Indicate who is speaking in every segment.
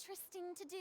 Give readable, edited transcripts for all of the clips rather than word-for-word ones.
Speaker 1: interesting to do.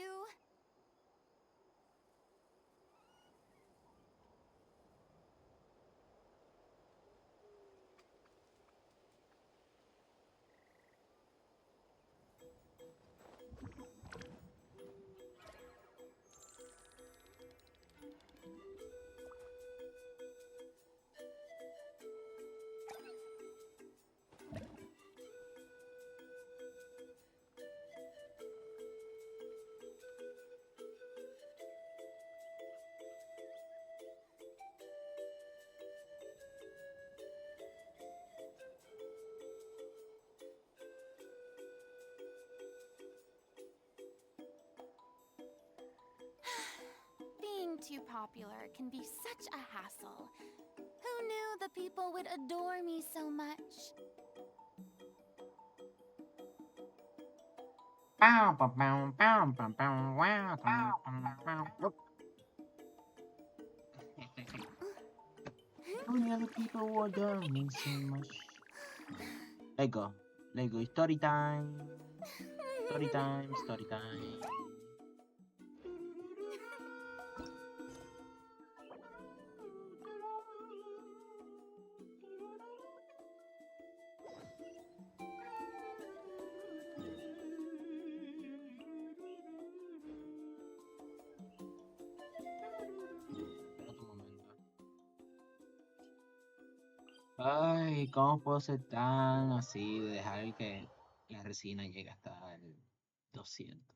Speaker 1: Being too popular can be such a hassle. Who knew the people would adore me so much?
Speaker 2: Pow, pow, pow, pow, pow, pow, wow, pow, pow, pow. Who knew the people would adore me so much? Lego, Lego, story time. Story time, story time. Otro momento. Ay, ¿cómo puedo ser tan así de dejar que la resina llegue hasta el 200?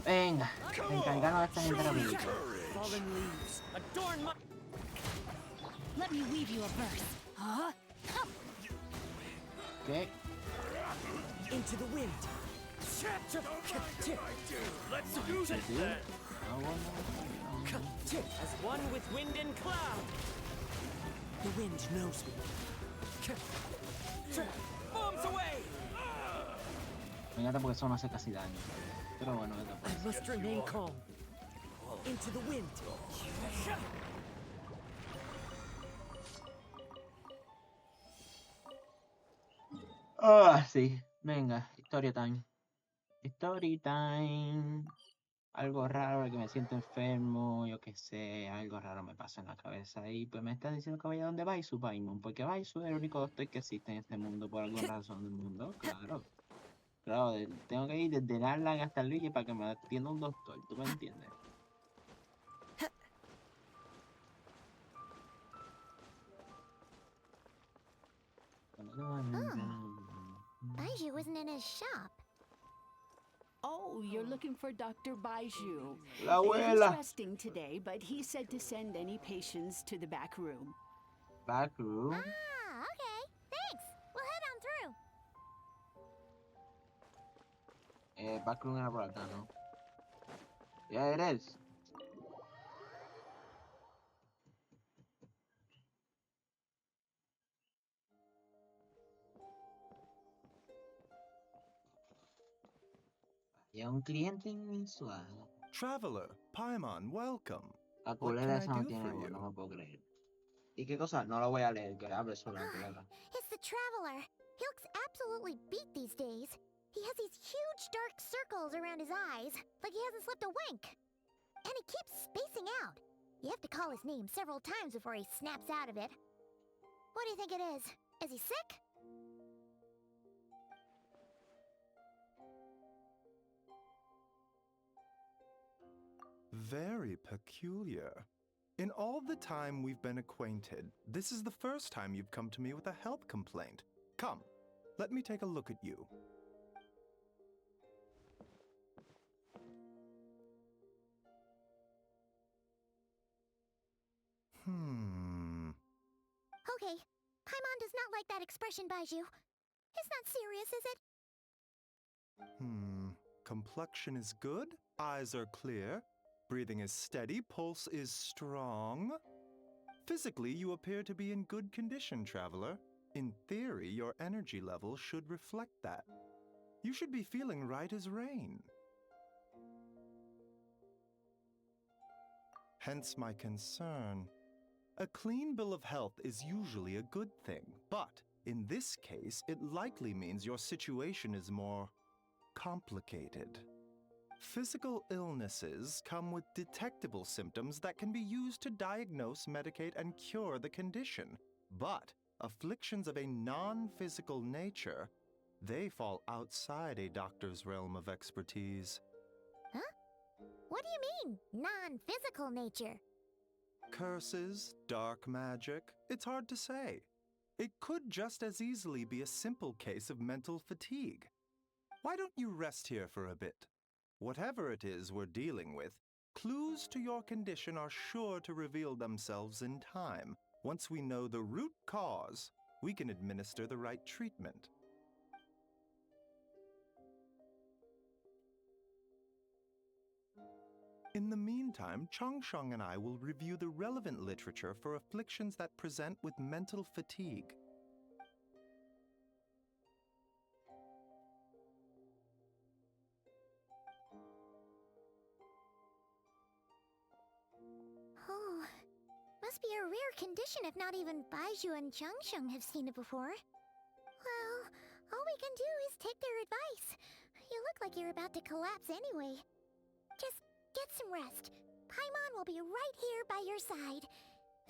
Speaker 2: Venga, encargaron a esta gente rapidito.
Speaker 3: Fallen leaves, adorn my... Let me weave you a verse. Huh?
Speaker 2: ¿Qué?
Speaker 3: Into the wind. Let's do this then. As one with wind and cloud. The wind knows me. Bombs away!
Speaker 2: Venga, porque eso no hace casi daño. Pero bueno, venga,
Speaker 3: I
Speaker 2: pues.
Speaker 3: must remain calm. Into the wind.
Speaker 2: Ah, sí. Venga, story time. Story time. Algo raro, que me siento enfermo, yo qué sé, algo raro me pasa en la cabeza y pues me está diciendo que vaya donde Baisu, Paimon, porque Baisu es el único doctor que existe en este mundo por alguna razón del mundo, claro. Claro, tengo que ir desde Narlan hasta Luigi para que me atienda un doctor, ¿tú me entiendes?
Speaker 1: Baiju isn't in his shop.
Speaker 4: Oh, you're looking for Dr. Baiju.
Speaker 2: La
Speaker 4: He's
Speaker 2: abuela.
Speaker 4: resting today, but he said to send any patients to the back room.
Speaker 2: Back room.
Speaker 1: Ah, okay. Thanks. We'll head on through.
Speaker 2: Back room era por acá, ¿no? Yeah, it is. Ya un cliente mensual.
Speaker 5: Traveler, Paimon, welcome.
Speaker 2: La
Speaker 5: What
Speaker 2: culera
Speaker 5: can I
Speaker 2: esa no
Speaker 5: do
Speaker 2: tiene
Speaker 5: for
Speaker 2: voz, no
Speaker 5: you?
Speaker 2: me puedo creer. ¿Y qué cosa? No la voy a leer, que hable sola la culera.
Speaker 1: It's the Traveler. He looks absolutely beat these days. He has these huge dark circles around his eyes, like he hasn't slept a wink. And he keeps spacing out. You have to call his name several times before he snaps out of it. What do you think it is? Is he sick?
Speaker 5: Very peculiar. In all the time we've been acquainted, this is the first time you've come to me with a health complaint. Come, let me take a look at you.
Speaker 1: Okay. Paimon does not like that expression, Baiju. It's not serious, is it?
Speaker 5: Complexion is good, eyes are clear, breathing is steady, pulse is strong. Physically, you appear to be in good condition, traveler. In theory, your energy level should reflect that. You should be feeling right as rain. hence my concern. A clean bill of health is usually a good thing, but in this case, it likely means your situation is more complicated. Physical illnesses come with detectable symptoms that can be used to diagnose, medicate, and cure the condition. But afflictions of a non-physical nature, they fall outside a doctor's realm of expertise.
Speaker 1: Huh? What do you mean, non-physical nature?
Speaker 5: Curses, dark magic, it's hard to say. It could just as easily be a simple case of mental fatigue. Why don't you rest here for a bit? Whatever it is we're dealing with, clues to your condition are sure to reveal themselves in time. Once we know the root cause, we can administer the right treatment. In the meantime, Changsheng and I will review the relevant literature for afflictions that present with mental fatigue.
Speaker 1: Oh, must be a rare condition if not even Baizhu and Changsheng have seen it before. Well, all we can do is take their advice. You look like you're about to collapse anyway. Just get some rest. Paimon will be right here by your side.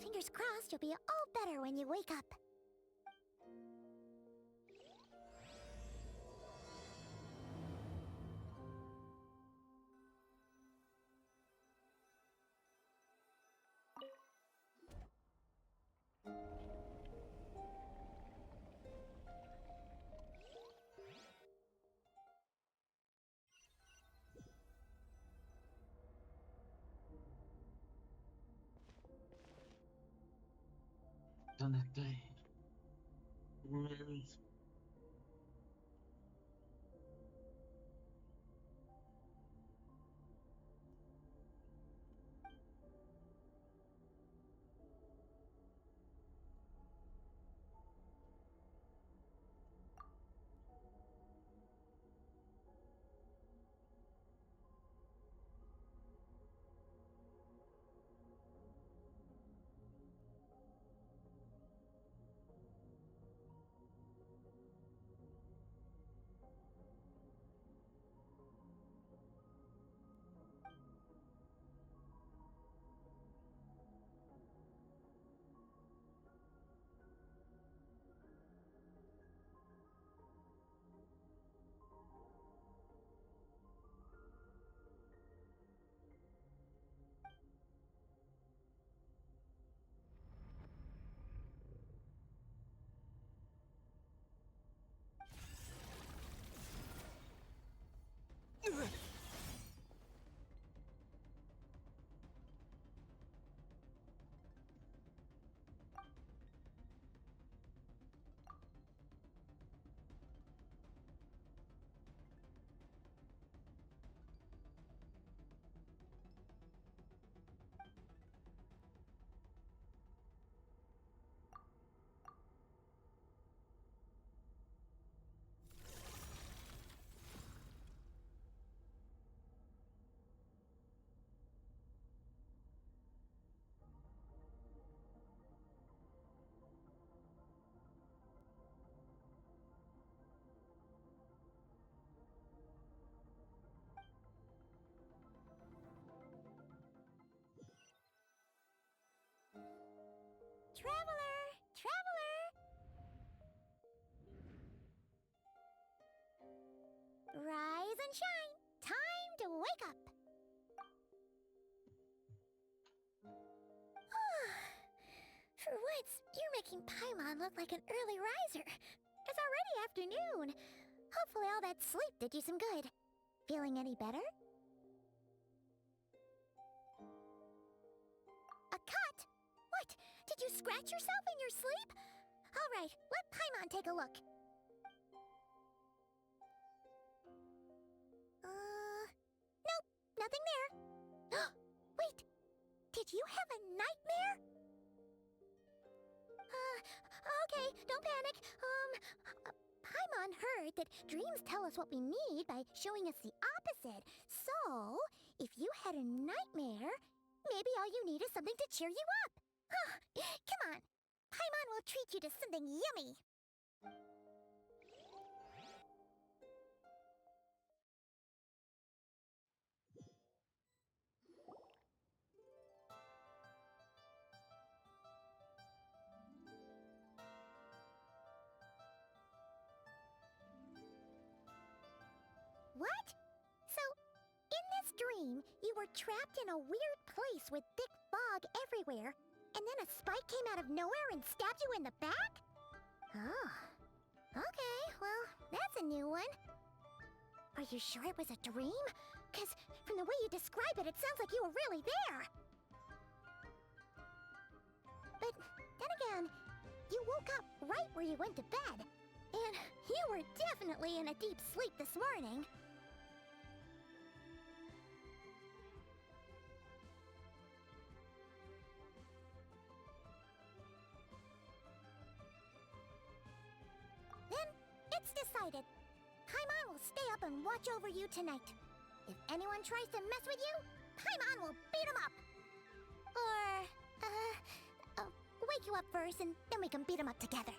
Speaker 1: Fingers crossed you'll be all better when you wake up.
Speaker 2: ¿Dónde estoy?
Speaker 1: Traveler! Traveler! Rise and shine! Time to wake up! For once, you're making Paimon look like an early riser. It's already afternoon. Hopefully all that sleep did you some good. Feeling any better? A cut? What? Did you scratch yourself in your sleep? All right, let Paimon take a look. Nope, nothing there. Wait, did you have a nightmare? Okay, don't panic. Paimon heard that dreams tell us what we need by showing us the opposite. So, if you had a nightmare, Maybe all you need is something to cheer you up. Come on. Paimon will treat you to something yummy. What? So, in this dream, you were trapped in a weird place with thick fog everywhere, and then a spike came out of nowhere and stabbed you in the back? Oh. Okay, well, that's a new one. Are you sure it was a dream? Because from the way you describe it, it sounds like you were really there. But then again, you woke up right where you went to bed. And you were definitely in a deep sleep this morning. Then, it's decided. Paimon will stay up and watch over you tonight. If anyone tries to mess with you, Paimon will beat him up. Or, wake you up first and then we can beat him up together.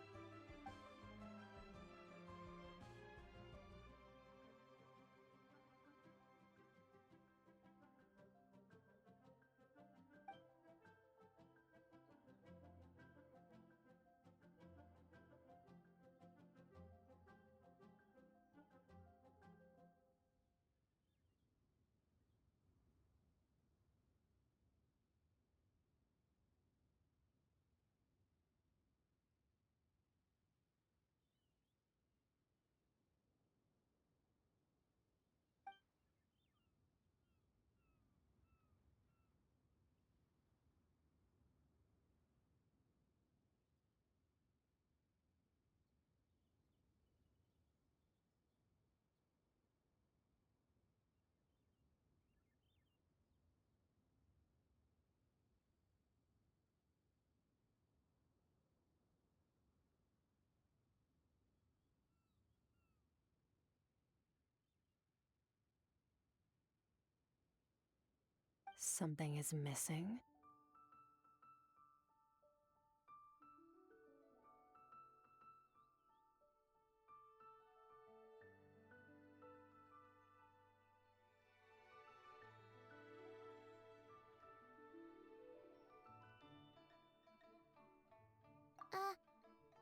Speaker 4: Something is missing.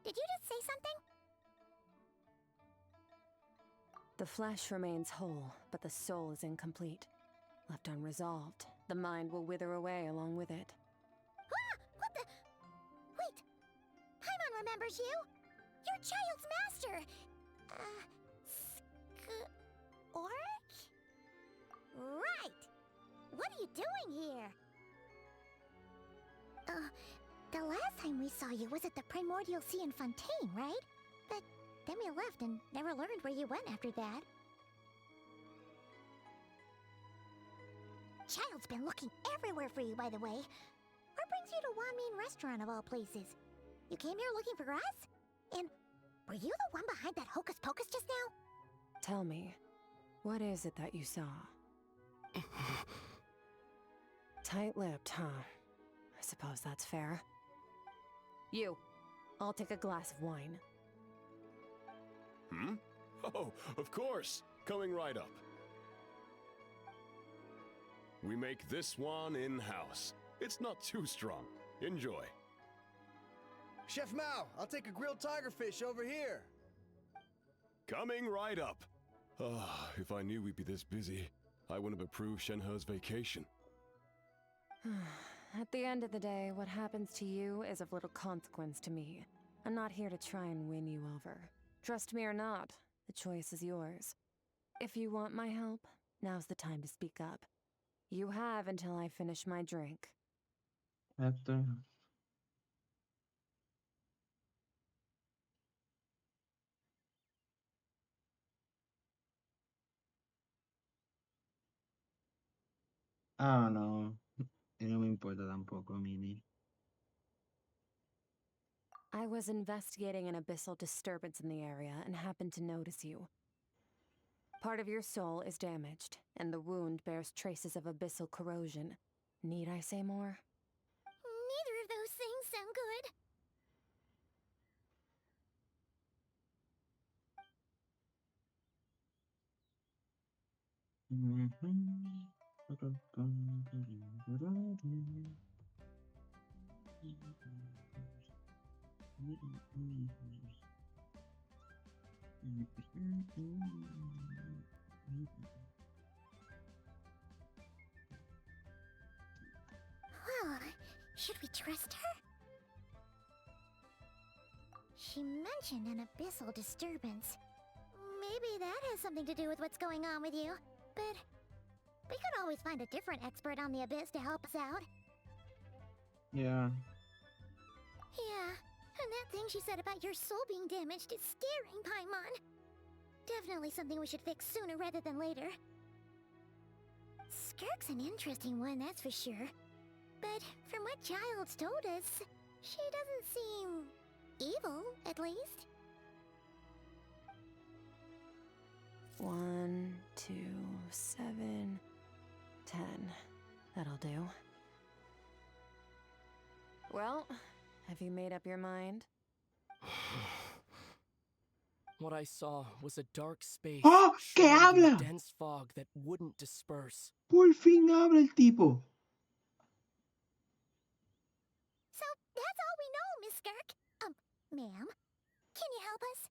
Speaker 1: Did you just say something?
Speaker 4: The flesh remains whole, but the soul is incomplete. Left unresolved, the mind will wither away along with it.
Speaker 1: Ah! What the? Wait! Paimon remembers you! Your child's master! Skirk? Right! What are you doing here? The last time we saw you was at the Primordial Sea in Fontaine, right? But then we left and never learned where you went after that. Child's been looking everywhere for you, by the way. What brings you to Wanmin Restaurant of all places? You came here looking for us? And were you the one behind that hocus pocus just now?
Speaker 4: Tell me, what is it that you saw? Tight-lipped, huh? I suppose that's fair. You, I'll take a glass of wine.
Speaker 6: Hmm? Oh, of course. Coming right up. We make this one in-house. It's not too strong. Enjoy.
Speaker 7: Chef Mao, I'll take a grilled tigerfish over here.
Speaker 6: Coming right up. Ah, if I knew we'd be this busy, I wouldn't have approved Shenhe's vacation.
Speaker 4: At the end of the day, what happens to you is of little consequence to me. I'm not here to try and win you over. Trust me or not, the choice is yours. If you want my help, now's the time to speak up. You have until I finish my drink.
Speaker 2: Esto. Ah, no. Y no me importa tampoco, Mini.
Speaker 4: I was investigating an abyssal disturbance in the area and happened to notice you. Part of your soul is damaged, and the wound bears traces of abyssal corrosion. Need I say more?
Speaker 1: Neither of those things sound good. Well, should we trust her? She mentioned an abyssal disturbance. Maybe that has something to do with what's going on with you. But we could always find a different expert on the abyss to help us out.
Speaker 2: Yeah.
Speaker 1: Yeah, and that thing she said about your soul being damaged is scaring, Paimon. Definitely something we should fix sooner rather than later. Skirk's an interesting one, that's for sure. But from what Child's told us, she doesn't seem evil, at least.
Speaker 4: 1, 2, 7, 10. That'll do. Well, have you made up your mind?
Speaker 8: What I saw was a dark space
Speaker 2: ¡Oh! ¡Que
Speaker 8: shrouded in
Speaker 2: habla!
Speaker 8: a dense fog that wouldn't disperse.
Speaker 2: Por fin habla el tipo.
Speaker 1: So that's all we know, Miss Skirk. Ma'am, can you help us?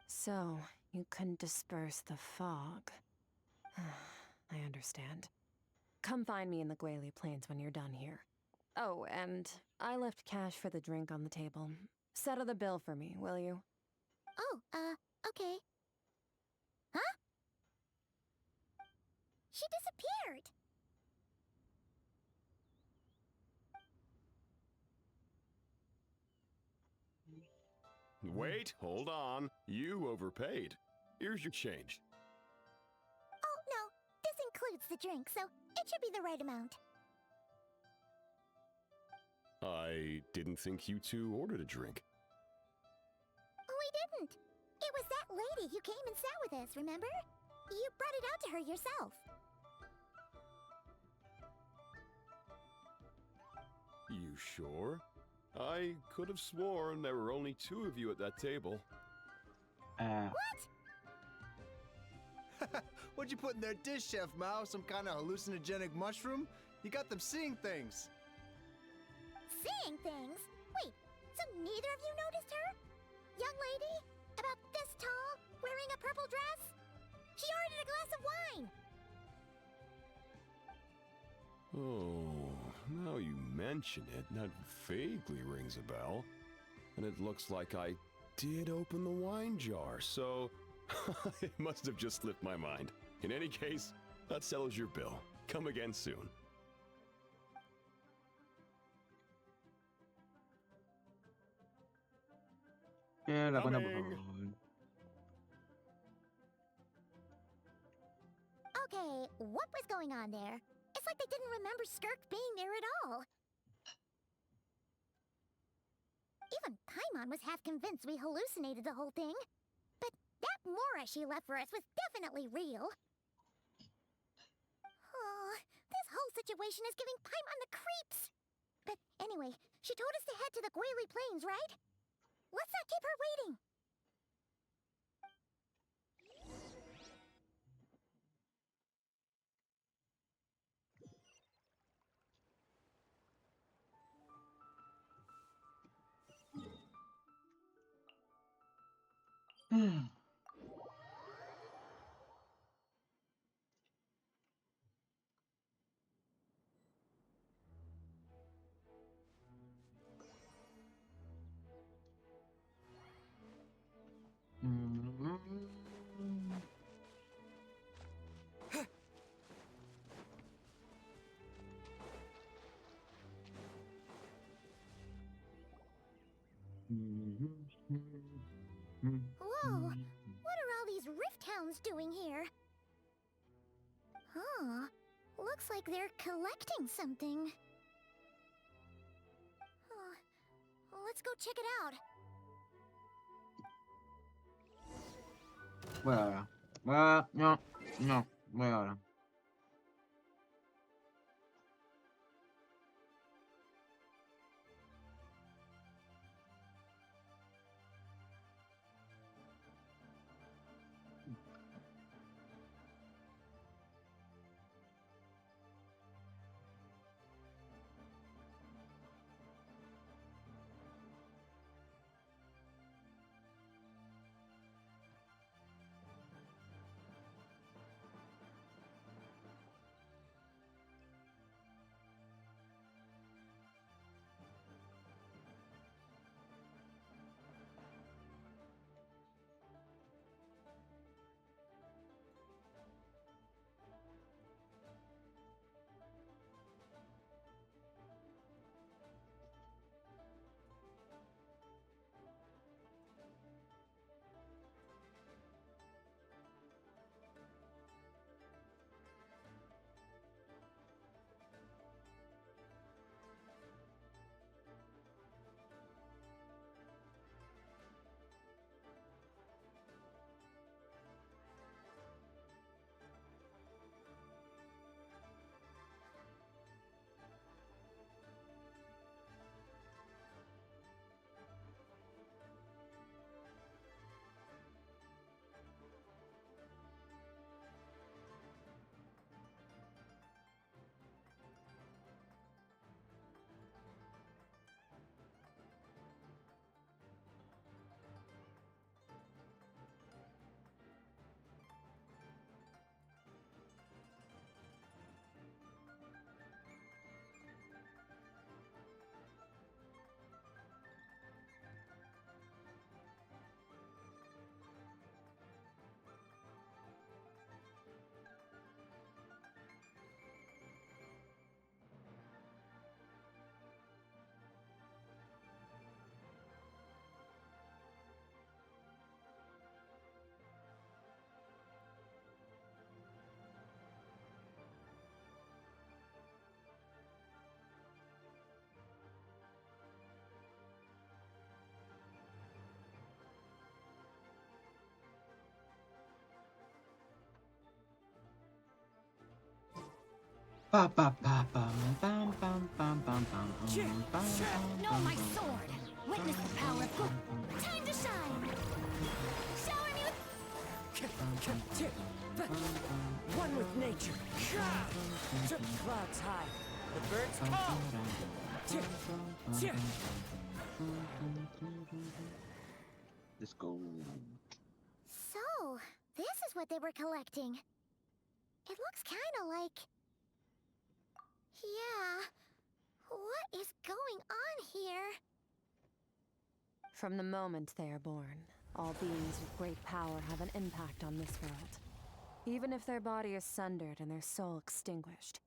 Speaker 4: So, you couldn't disperse the fog. I understand. Come find me in the Guili Plains when you're done here. Oh, and I left cash for the drink on the table. Settle the bill for me, will you?
Speaker 1: Oh, okay. Huh? She disappeared.
Speaker 6: Wait, hold on. You overpaid. Here's your change.
Speaker 1: Oh, no. This includes the drink, so it should be the right amount.
Speaker 6: I didn't think you two ordered a drink.
Speaker 1: We didn't. It was that lady who came and sat with us, remember? You brought it out to her yourself.
Speaker 6: You sure? I could have sworn there were only 2 of you at that table.
Speaker 1: What?
Speaker 7: What'd you put in their dish, Chef Mao? Some kind of hallucinogenic mushroom? You got them seeing things.
Speaker 1: Seeing things? Wait, so neither of you noticed her? Young lady? About this tall? Wearing a purple dress? She ordered a glass of wine!
Speaker 6: Oh, now you mention it, that vaguely rings a bell. And it looks like I did open the wine jar, so it must have just slipped my mind. In any case, that settles your bill. Come again soon.
Speaker 2: La cuenta, por
Speaker 6: Coming.
Speaker 2: favor.
Speaker 1: Okay, what was going on there? It's like they didn't remember Skirk being there at all. Even Paimon was half convinced we hallucinated the whole thing. But that Mora she left for us was definitely real. Oh, this whole situation is giving Paimon the creeps. But anyway, she told us to head to the Guili Plains, right? Let's not keep her waiting. Whoa, what are all these rift hounds doing here? Huh, looks like they're collecting something. Let's go check it out.
Speaker 2: Bueno, no. No, voy ahora. Pa pa pa pam pam pam pam pam pam pam pam
Speaker 3: Know my sword. Witness the power of good. Time to shine. Shower me with
Speaker 8: One with nature. Clouds high. The birds call.
Speaker 2: Let's go.
Speaker 1: So, this is what they were collecting. It looks kind of like... Yeah. What is going on here?
Speaker 4: From the moment they are born, all beings with great power have an impact on this world. Even if their body is sundered and their soul extinguished,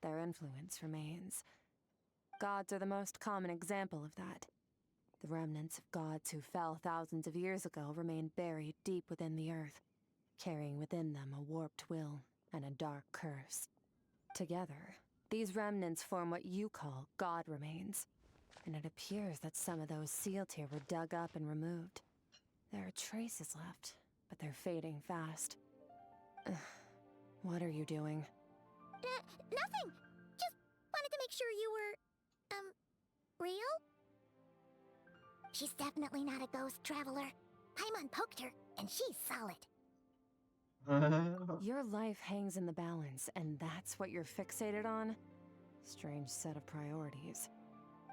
Speaker 4: their influence remains. Gods are the most common example of that. The remnants of gods who fell thousands of years ago remain buried deep within the earth, carrying within them a warped will and a dark curse. Together, these remnants form what you call God remains, and it appears that some of those sealed here were dug up and removed. There are traces left, but they're fading fast. What are you doing?
Speaker 1: Nothing. Just wanted to make sure you were, real? She's definitely not a ghost traveler. Paimon poked her, and she's solid.
Speaker 4: Your life hangs in the balance, and that's what you're fixated on? Strange set of priorities.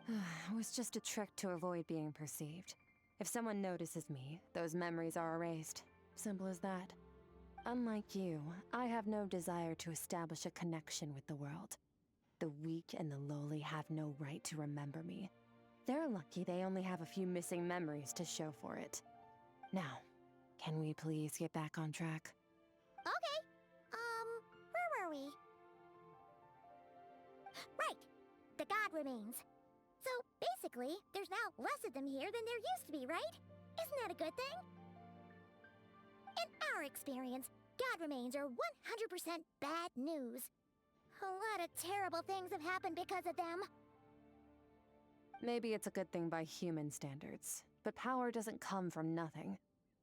Speaker 4: It was just a trick to avoid being perceived. If someone notices me, those memories are erased. Simple as that. Unlike you, I have no desire to establish a connection with the world. The weak and the lowly have no right to remember me. They're lucky they only have a few missing memories to show for it. Now, can we please get back on track?
Speaker 1: Okay. Where were we? Right. The God remains. So, basically, there's now less of them here than there used to be, right? Isn't that a good thing? In our experience, God remains are 100% bad news. A lot of terrible things have happened because of them.
Speaker 4: Maybe it's a good thing by human standards, but power doesn't come from nothing,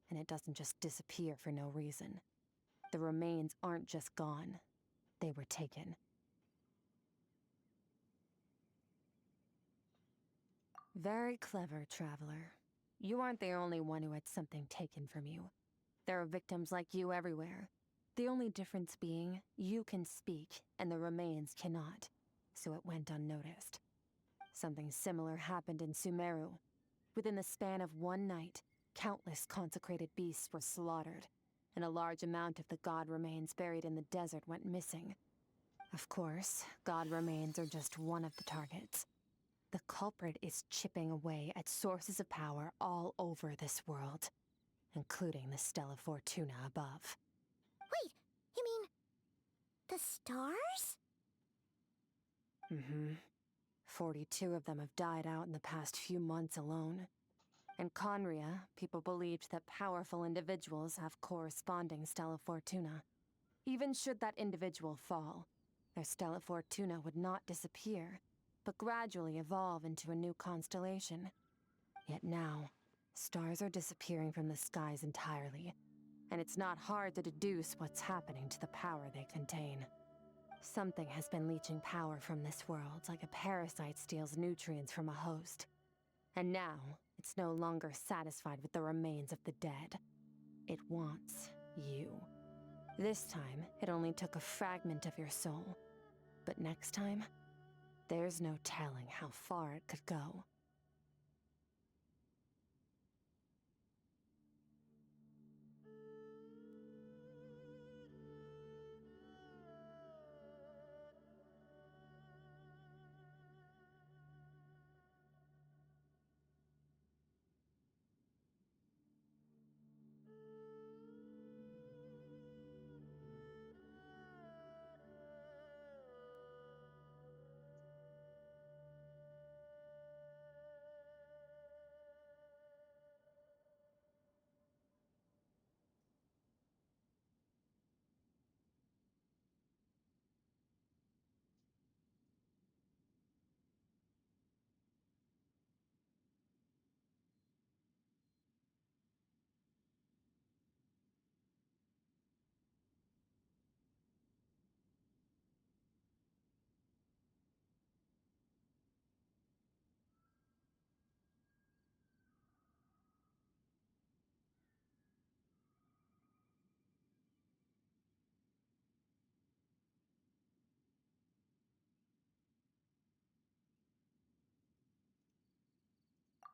Speaker 4: and it doesn't just disappear for no reason. The remains aren't just gone. They were taken. Very clever, traveler. You aren't the only one who had something taken from you. There are victims like you everywhere. The only difference being, you can speak, and the remains cannot. So it went unnoticed. Something similar happened in Sumeru. Within the span of one night, countless consecrated beasts were slaughtered, and a large amount of the god remains buried in the desert went missing. Of course, god remains are just one of the targets. The culprit is chipping away at sources of power all over this world, including the Stella Fortuna above.
Speaker 1: Wait, you mean the stars?
Speaker 4: Mm-hmm. 42 of them have died out in the past few months alone. In Conria, people believed that powerful individuals have corresponding Stella Fortuna. Even should that individual fall, their Stella Fortuna would not disappear, but gradually evolve into a new constellation. Yet now, stars are disappearing from the skies entirely, and it's not hard to deduce what's happening to the power they contain. Something has been leeching power from this world like a parasite steals nutrients from a host. And now, it's no longer satisfied with the remains of the dead. It wants you. This time, it only took a fragment of your soul. But next time, there's no telling how far it could go.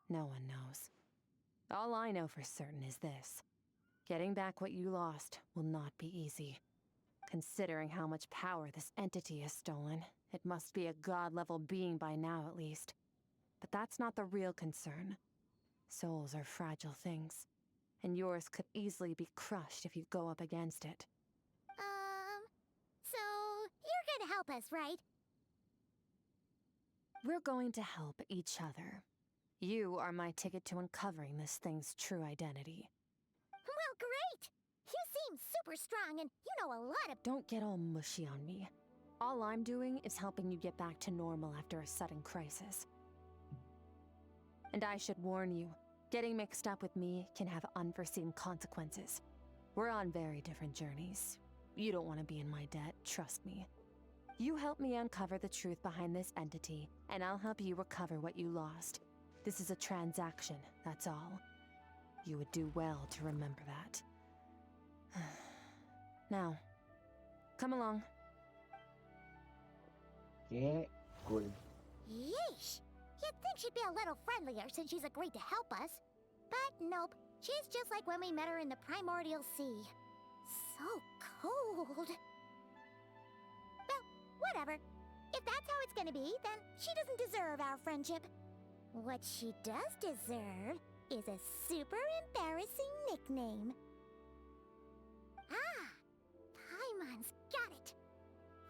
Speaker 4: No one knows. All I know for certain is this. Getting back what you lost will not be easy. Considering how much power this entity has stolen, it must be a god-level being by now at least. But that's not the real concern. Souls are fragile things, and yours could easily be crushed if you go up against it.
Speaker 1: So you're gonna help us, right?
Speaker 4: We're going to help each other. You are my ticket to uncovering this thing's true identity.
Speaker 1: Well, great! You seem super strong and you know a lot of...
Speaker 4: Don't get all mushy on me. All I'm doing is helping you get back to normal after a sudden crisis. And I should warn you, getting mixed up with me can have unforeseen consequences. We're on very different journeys. You don't want to be in my debt, trust me. You help me uncover the truth behind this entity, and I'll help you recover what you lost. This is a transaction, that's all. You would do well to remember that. Now, come along.
Speaker 2: Qué cool.
Speaker 1: Yeesh! You'd think she'd be a little friendlier since she's agreed to help us. But nope, she's just like when we met her in the primordial sea. So cold. Well, whatever. If that's how it's gonna be, then she doesn't deserve our friendship. What she does deserve is a super embarrassing nickname. Ah! Paimon's got it.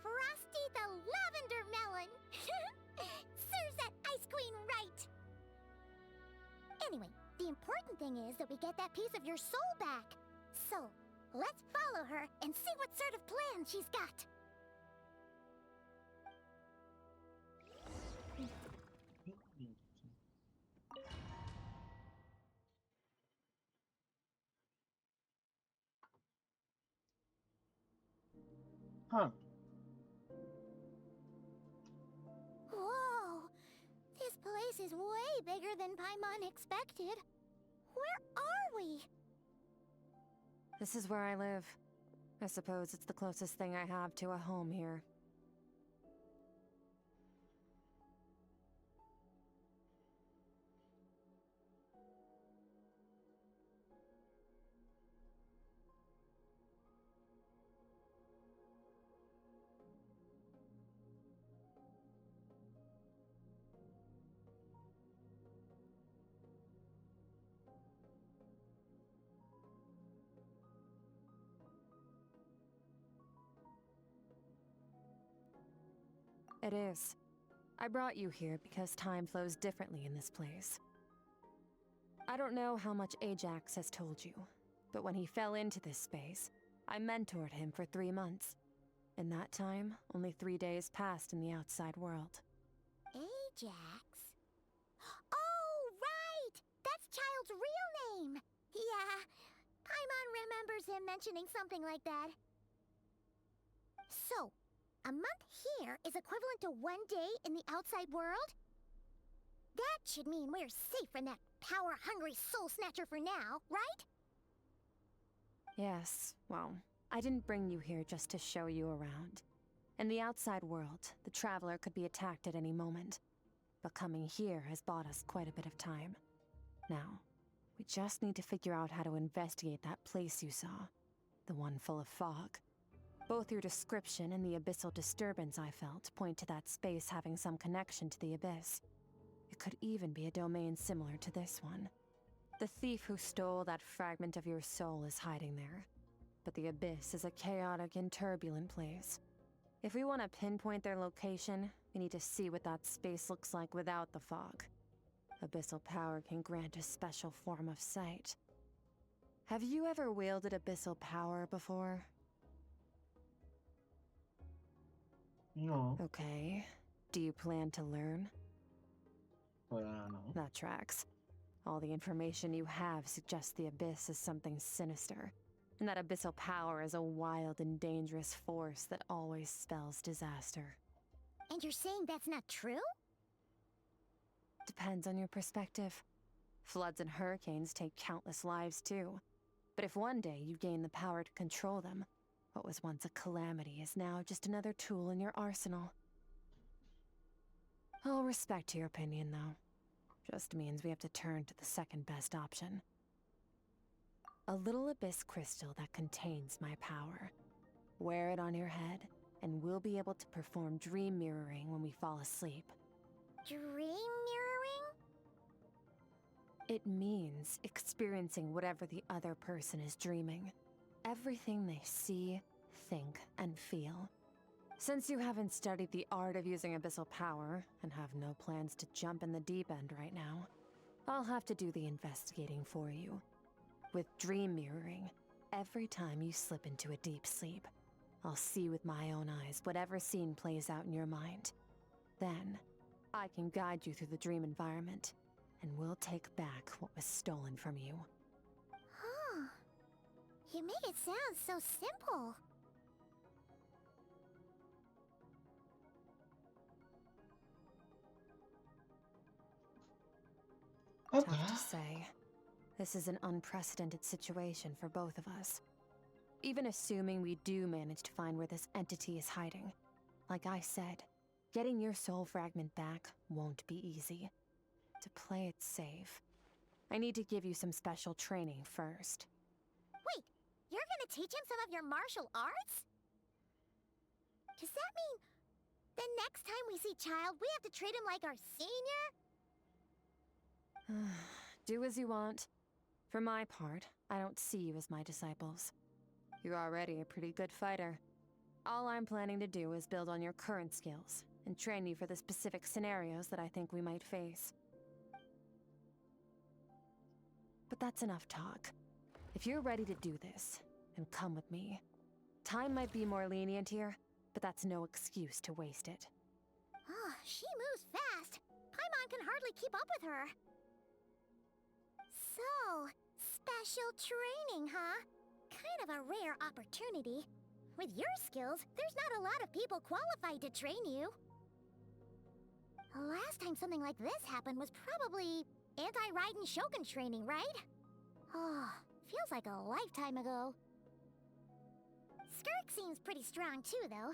Speaker 1: Frosty the Lavender Melon! Serves that ice queen right! Anyway, the important thing is that we get that piece of your soul back. So, let's follow her and see what sort of plan she's got.
Speaker 2: Huh.
Speaker 1: Whoa! This place is way bigger than Paimon expected. Where are we?
Speaker 4: This is where I live. I suppose it's the closest thing I have to a home here. It is. I brought you here because time flows differently in this place. I don't know how much Ajax has told you, but when he fell into this space, I mentored him for 3 months. In that time, only 3 days passed in the outside world.
Speaker 1: Ajax? Oh, right! That's Child's real name! Yeah, Paimon remembers him mentioning something like that. So, a month here is equivalent to 1 day in the outside world? That should mean we're safe from that power-hungry soul snatcher for now, right?
Speaker 4: Yes, well, I didn't bring you here just to show you around. In the outside world, the Traveler could be attacked at any moment. But coming here has bought us quite a bit of time. Now, we just need to figure out how to investigate that place you saw. The one full of fog. Both your description and the abyssal disturbance I felt point to that space having some connection to the abyss. It could even be a domain similar to this one. The thief who stole that fragment of your soul is hiding there. But the abyss is a chaotic and turbulent place. If we want to pinpoint their location, we need to see what that space looks like without the fog. Abyssal power can grant a special form of sight. Have you ever wielded abyssal power before?
Speaker 2: No.
Speaker 4: Okay. Do you plan to learn?
Speaker 2: Well, I don't know.
Speaker 4: That tracks. All the information you have suggests the abyss is something sinister, and that abyssal power is a wild and dangerous force that always spells disaster.
Speaker 1: And you're saying that's not true?
Speaker 4: Depends on your perspective. Floods and hurricanes take countless lives too. But if one day you gain the power to control them, what was once a calamity is now just another tool in your arsenal. I'll respect your opinion, though. Just means we have to turn to the second best option. A little abyss crystal that contains my power. Wear it on your head, and we'll be able to perform dream mirroring when we fall asleep.
Speaker 1: Dream mirroring?
Speaker 4: It means experiencing whatever the other person is dreaming. Everything they see, think, and feel. Since you haven't studied the art of using abyssal power, and have no plans to jump in the deep end right now, I'll have to do the investigating for you. With dream mirroring, every time you slip into a deep sleep, I'll see with my own eyes whatever scene plays out in your mind. Then, I can guide you through the dream environment, and we'll take back what was stolen from you.
Speaker 1: Huh. You make it sound so simple.
Speaker 2: Okay.
Speaker 4: Tough to say. This is an unprecedented situation for both of us. Even assuming we do manage to find where this entity is hiding. Like I said, getting your soul fragment back won't be easy. To play it safe, I need to give you some special training first.
Speaker 1: Wait, you're gonna teach him some of your martial arts? Does that mean the next time we see Child, we have to treat him like our senior?
Speaker 4: Do as you want. For my part, I don't see you as my disciples. You're already a pretty good fighter. All I'm planning to do is build on your current skills, and train you for the specific scenarios that I think we might face. But that's enough talk. If you're ready to do this, then come with me. Time might be more lenient here, but that's no excuse to waste it.
Speaker 1: Oh, she moves fast. Paimon can hardly keep up with her. So, special training, huh? Kind of a rare opportunity. With your skills, there's not a lot of people qualified to train you. The last time something like this happened was probably anti-Raiden Shogun training, right? Oh, feels like a lifetime ago. Skirk seems pretty strong too, though.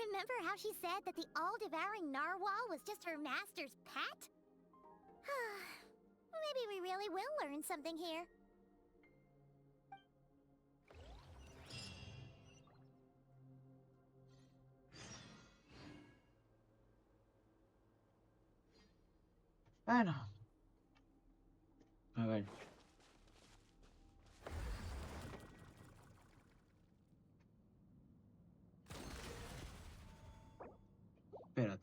Speaker 1: Remember how she said that the all-devouring narwhal was just her master's pet? Maybe we really will learn something here.
Speaker 2: Bueno. A ver. Espérate.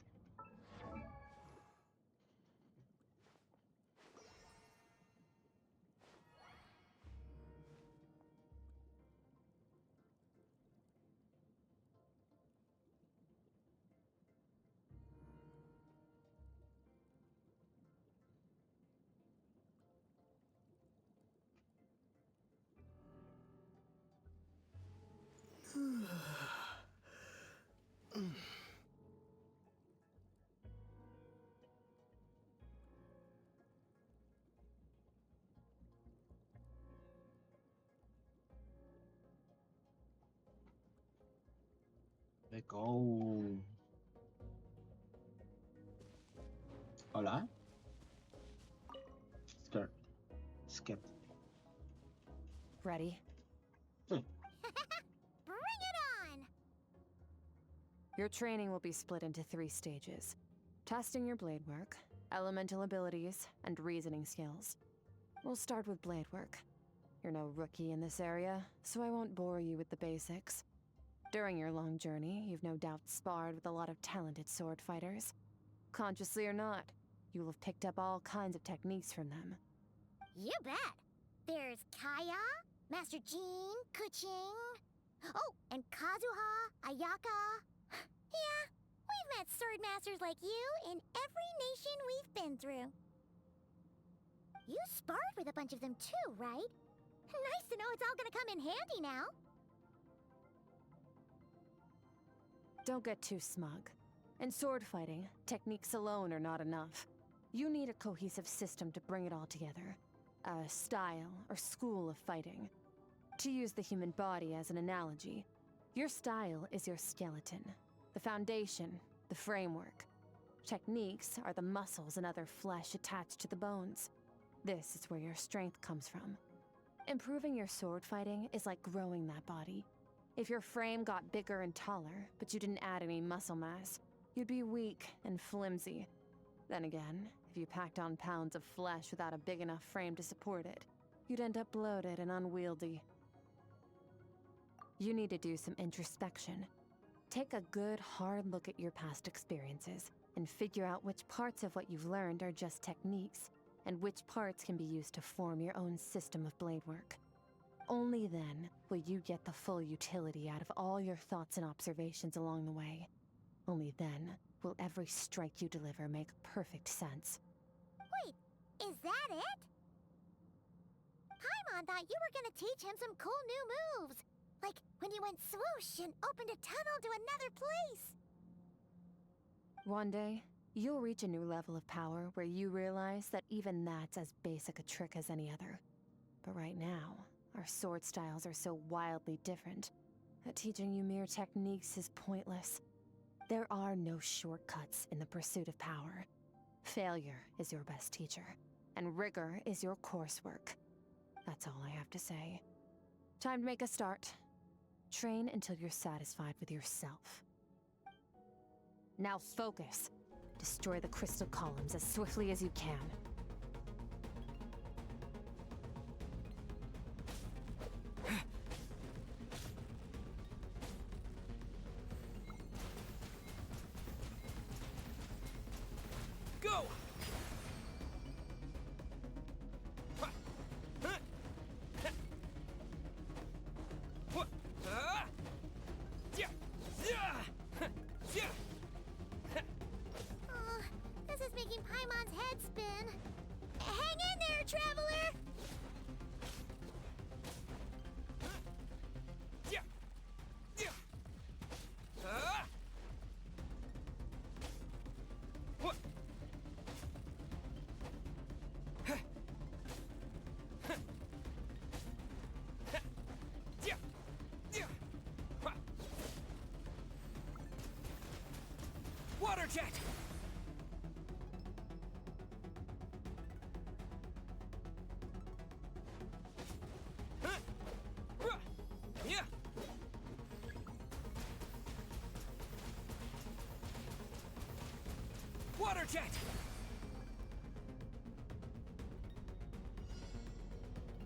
Speaker 2: Let's go. Hola. Skirk. Skip.
Speaker 4: Ready?
Speaker 1: Bring it on!
Speaker 4: Your training will be split into 3 stages. Testing your blade work, elemental abilities, and reasoning skills. We'll start with blade work. You're no rookie in this area, so I won't bore you with the basics. During your long journey, you've no doubt sparred with a lot of talented sword fighters. Consciously or not, you will have picked up all kinds of techniques from them.
Speaker 1: You bet! There's Kaya, Master Jean, Kuching... Oh, and Kazuha, Ayaka... Yeah, we've met sword masters like you in every nation we've been through. You sparred with a bunch of them too, right? Nice to know it's all gonna come in handy now.
Speaker 4: Don't get too smug. In sword fighting, techniques alone are not enough. You need a cohesive system to bring it all together. A style or school of fighting. To use the human body as an analogy, your style is your skeleton, the foundation, the framework. Techniques are the muscles and other flesh attached to the bones. This is where your strength comes from. Improving your sword fighting is like growing that body. If your frame got bigger and taller, but you didn't add any muscle mass, you'd be weak and flimsy. Then again, if you packed on pounds of flesh without a big enough frame to support it, you'd end up bloated and unwieldy. You need to do some introspection. Take a good, hard look at your past experiences and figure out which parts of what you've learned are just techniques, and which parts can be used to form your own system of blade work. Only then will you get the full utility out of all your thoughts and observations along the way. Only then will every strike you deliver make perfect sense.
Speaker 1: Wait, is that it? Paimon thought you were gonna teach him some cool new moves. Like when you went swoosh and opened a tunnel to another place.
Speaker 4: One day, you'll reach a new level of power where you realize that even that's as basic a trick as any other. But right now, our sword styles are so wildly different that teaching you mere techniques is pointless. There are no shortcuts in the pursuit of power. Failure is your best teacher, and rigor is your coursework. That's all I have to say. Time to make a start. Train until you're satisfied with yourself. Now focus. Destroy the crystal columns as swiftly as you can.
Speaker 8: Go!
Speaker 1: This is making Paimon's head spin.
Speaker 8: jet! Huh. Ruh. Yeah. Water jet!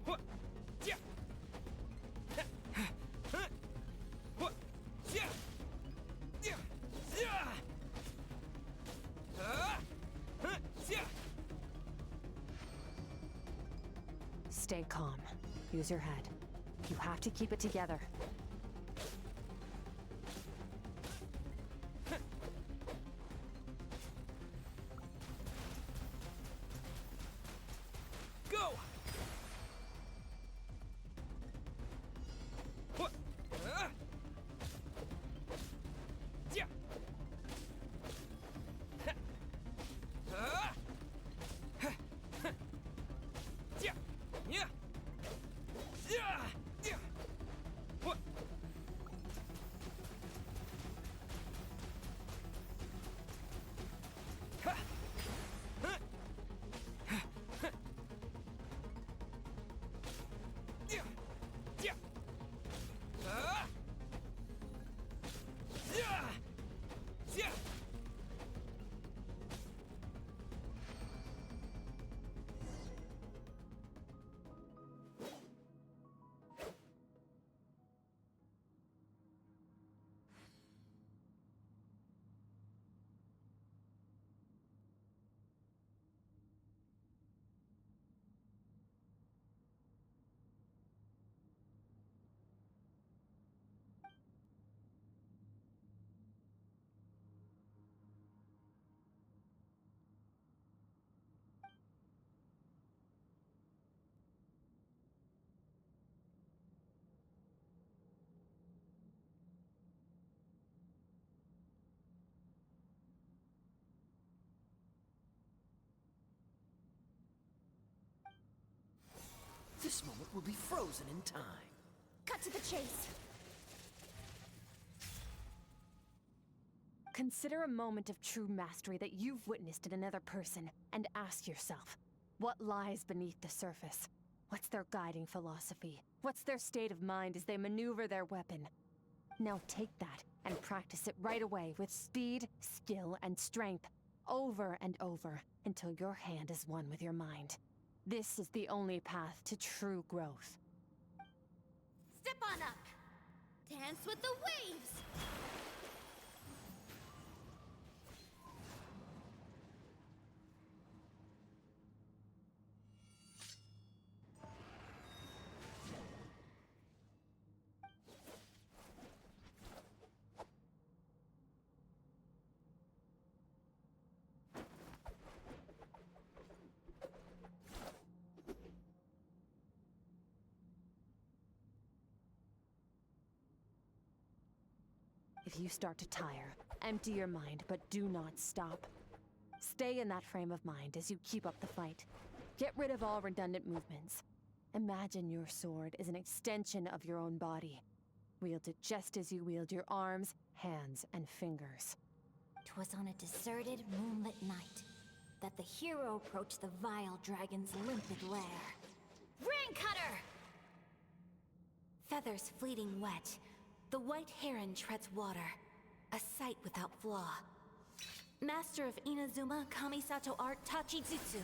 Speaker 8: What? Yeah. What? Yeah. Yeah. Yeah. Yeah.
Speaker 4: Stay calm. Use your head. You have to keep it together.
Speaker 8: Go! What? Yeah. Yeah. Yeah. Yeah. Yeah. What? Ha. Huh. Yeah. Yeah. Yeah. Yeah. This moment will be frozen in time.
Speaker 1: Cut to the chase.
Speaker 4: Consider a moment of true mastery that you've witnessed in another person, and ask yourself, what lies beneath the surface? What's their guiding philosophy? What's their state of mind as they maneuver their weapon? Now take that and practice it right away with speed, skill, and strength, over and over, until your hand is one with your mind. This is the only path to true growth.
Speaker 1: Step on up. Dance with the waves.
Speaker 4: If you start to tire, empty your mind, but do not stop. Stay in that frame of mind as you keep up the fight. Get rid of all redundant movements. Imagine your sword is an extension of your own body. Wield it just as you wield your arms, hands, and fingers.
Speaker 1: 'Twas on a deserted, moonlit night that the hero approached the vile dragon's limpid lair. Rain Cutter! Feathers fleeting wet, the white heron treads water, a sight without flaw. Master of Inazuma Kamisato art Tachijutsu.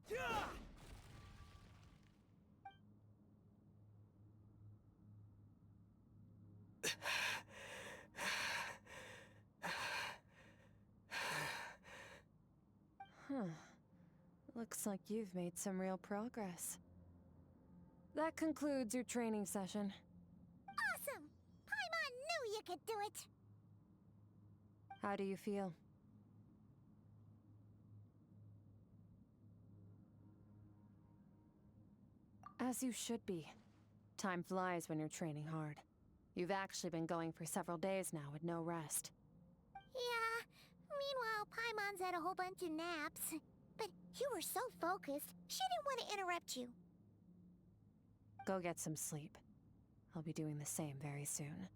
Speaker 8: Yeah!
Speaker 4: Huh. Looks like you've made some real progress. That concludes your training session.
Speaker 1: Awesome! Paimon knew you could do it!
Speaker 4: How do you feel? As you should be. Time flies when you're training hard. You've actually been going for several days now with no rest.
Speaker 1: Yeah. Meanwhile, Paimon's had a whole bunch of naps. But you were so focused, she didn't want to interrupt you.
Speaker 4: Go get some sleep. I'll be doing the same very soon.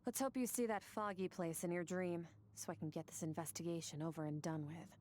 Speaker 4: Let's hope you see that foggy place in your dream, so I can get this investigation over and done with.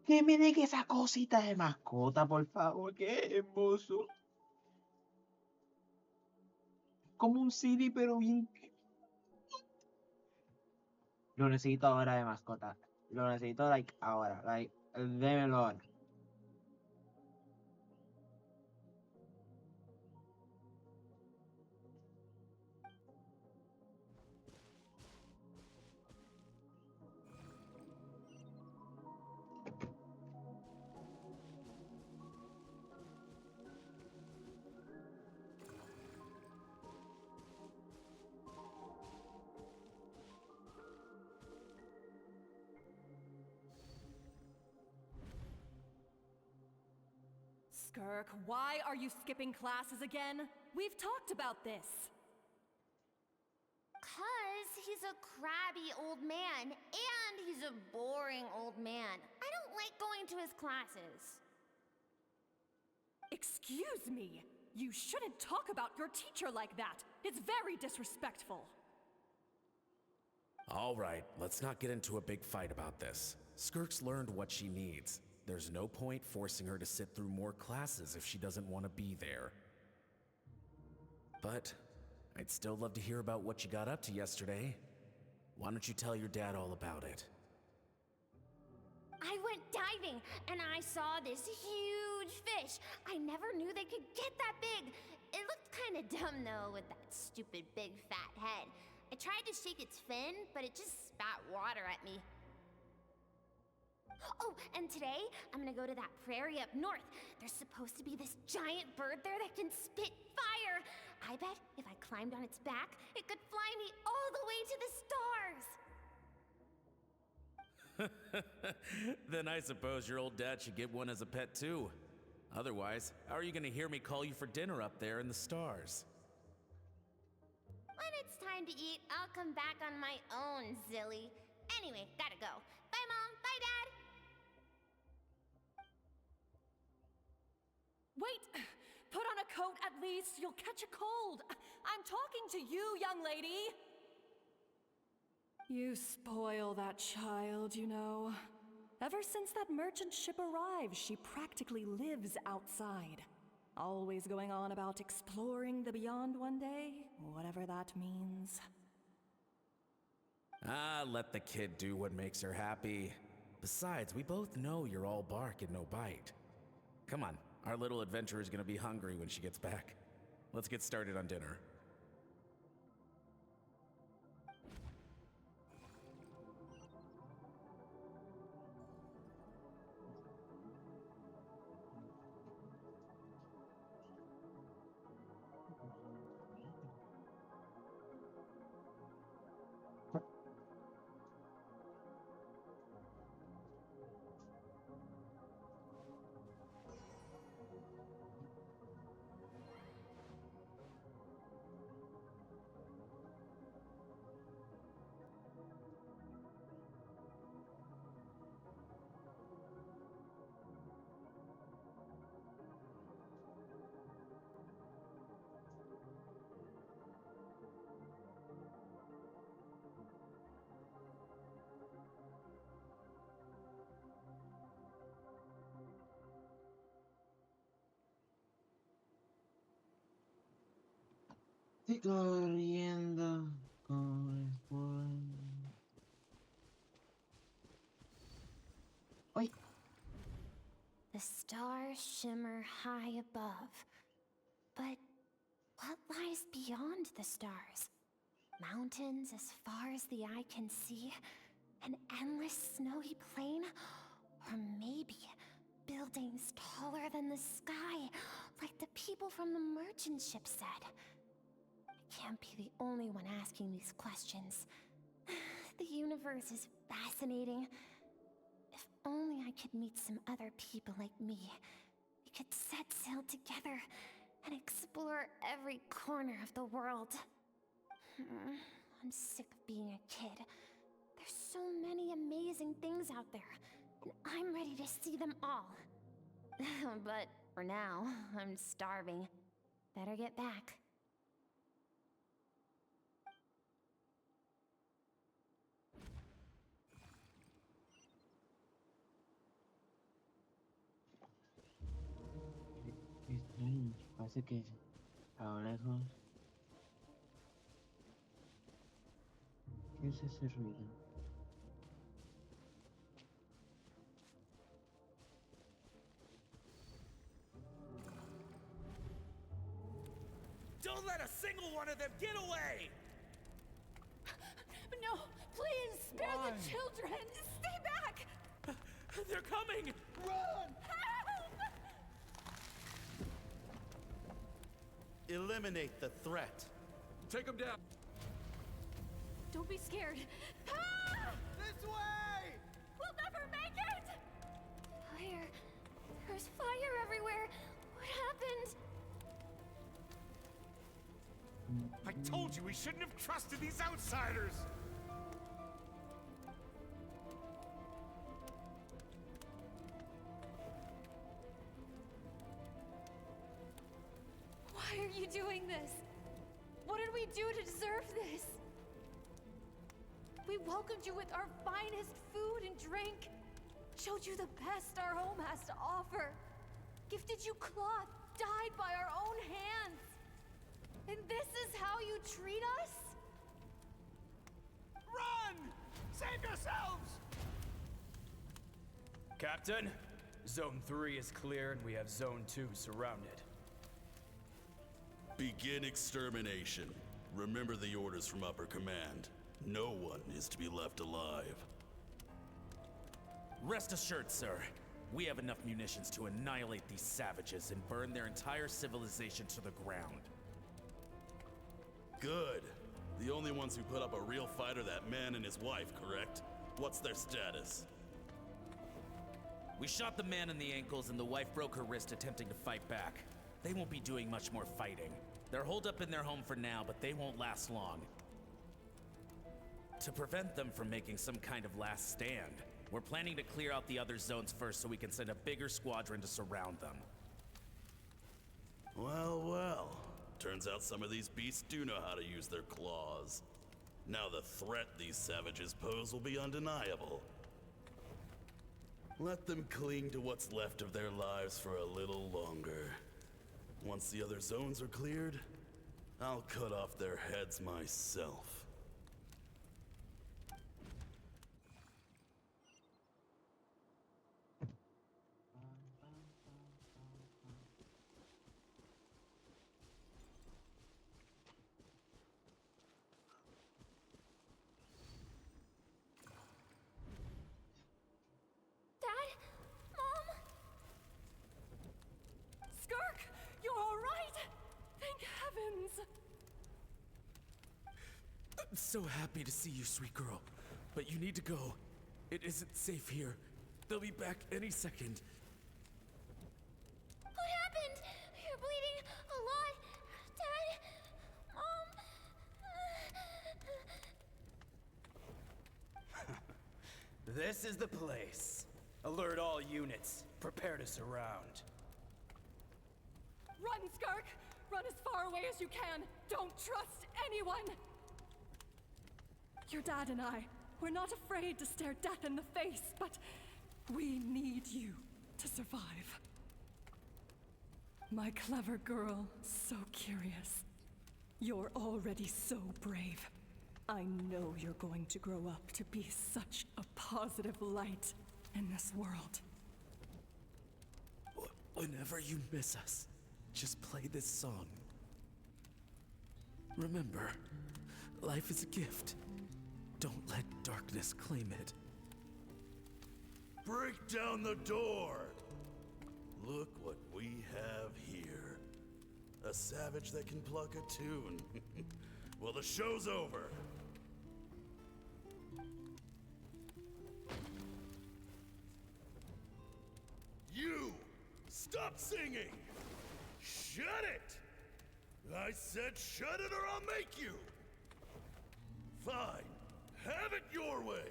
Speaker 2: Que me den esa cosita de mascota, por favor, qué hermoso. Como un CD, pero bien. Lo necesito ahora de mascota. Lo necesito, like, ahora. Like, démelo ahora.
Speaker 3: Skirk, why are you skipping classes again? We've talked about this.
Speaker 1: 'Cause he's a crabby old man, and he's a boring old man. I don't like going to his classes.
Speaker 3: Excuse me. You shouldn't talk about your teacher like that. It's very disrespectful.
Speaker 8: All right, let's not get into a big fight about this.
Speaker 9: Skirk's learned what she needs. There's no point forcing her to sit through more classes if she doesn't want to be there. But I'd still love to hear about what you got up to yesterday. Why don't you tell your dad all about it?
Speaker 10: I went diving and I saw this huge fish. I never knew they could get that big. It looked kind of dumb though with that stupid big fat head. I tried to shake its fin, but it just spat water at me. Oh, and today I'm gonna go to that prairie up north. There's supposed to be this giant bird there that can spit fire. I bet if I climbed on its back, it could fly me all the way to the stars.
Speaker 9: Then I suppose your old dad should get one as a pet too. Otherwise, how are you gonna hear me call you for dinner up there in the stars?
Speaker 10: When it's time to eat, I'll come back on my own, Zilly. Anyway, gotta go. Bye, Mom. Bye, Dad.
Speaker 3: Wait! Put on a coat at least. You'll catch a cold. I'm talking to you, young lady. You spoil that child, you know. Ever since that merchant ship arrived, she practically lives outside. Always going on about exploring the beyond one day, whatever that means.
Speaker 9: Ah, let the kid do what makes her happy. Besides, we both know you're all bark and no bite. Come on, our little adventurer's gonna be hungry when she gets back. Let's get started on dinner.
Speaker 2: Estoy corriendo con el fuego. ¡Uy!
Speaker 10: The stars shimmer high above. But what lies beyond the stars? Mountains as far as the eye can see? An endless snowy plain? Or maybe buildings taller than the sky, like the people from the merchant ship said? I can't be the only one asking these questions. The universe is fascinating. If only I could meet some other people like me. We could set sail together and explore every corner of the world. I'm sick of being a kid. There's so many amazing things out there, and I'm ready to see them all. But for now, I'm starving. Better get back.
Speaker 2: Extraño, parece que a lo lejos. ¿Qué es ese ruido?
Speaker 8: Don't let a single one of them get away!
Speaker 3: No, please, spare
Speaker 8: Why?
Speaker 3: the children! Stay back!
Speaker 8: They're coming! Run!
Speaker 3: Help!
Speaker 11: Eliminate the threat.
Speaker 8: Take them down.
Speaker 3: Don't be scared. Ah!
Speaker 7: This way!
Speaker 3: We'll never make it!
Speaker 10: Fire. There's fire everywhere. What happened?
Speaker 8: I told you we shouldn't have trusted these outsiders!
Speaker 3: Why are you doing this? What did we do to deserve this? We welcomed you with our finest food and drink. showed you the best our home has to offer, gifted you cloth dyed by our own hands. And this is how you treat us?
Speaker 8: Run! Save yourselves!
Speaker 11: Captain, Zone 3 is clear and we have Zone 2 surrounded.
Speaker 12: Begin extermination. Remember the orders from upper command. No one is to be left alive.
Speaker 9: Rest assured, sir. We have enough munitions to annihilate these savages and burn their entire civilization to the ground.
Speaker 12: Good. The only ones who put up a real fight are that man and his wife, correct? What's their status?
Speaker 9: We shot the man in the ankles and the wife broke her wrist attempting to fight back. They won't be doing much more fighting. They're holed up in their home for now, but they won't last long. To prevent them from making some kind of last stand, we're planning to clear out the other zones first so we can send a bigger squadron to surround them.
Speaker 12: Well, well. Turns out some of these beasts do know how to use their claws. Now the threat these savages pose will be undeniable. Let them cling to what's left of their lives for a little longer. Once the other zones are cleared, I'll cut off their heads myself.
Speaker 10: Dad? Mom?
Speaker 3: Skirk, you're all right? Thank heavens.
Speaker 9: I'm so happy to see you, sweet girl. But you need to go. It isn't safe here. They'll be back any second.
Speaker 10: What happened? You're bleeding a lot. Dad? Mom?
Speaker 11: This is the place. Alert all units. Prepare to surround.
Speaker 3: Run, Skirk! Run as far away as you can. Don't trust anyone. Your dad and I, we're not afraid to stare death in the face, but we need you to survive. My clever girl, so curious. You're already so brave. I know you're going to grow up to be such a positive light in this world.
Speaker 9: Whenever you miss us, just play this song. Remember, life is a gift. Don't let darkness claim it.
Speaker 12: Break down the door! Look what we have here. A savage that can pluck a tune. Well, the show's over. You! Stop singing! Shut it! I said shut it or I'll make you! Fine. Have it your way!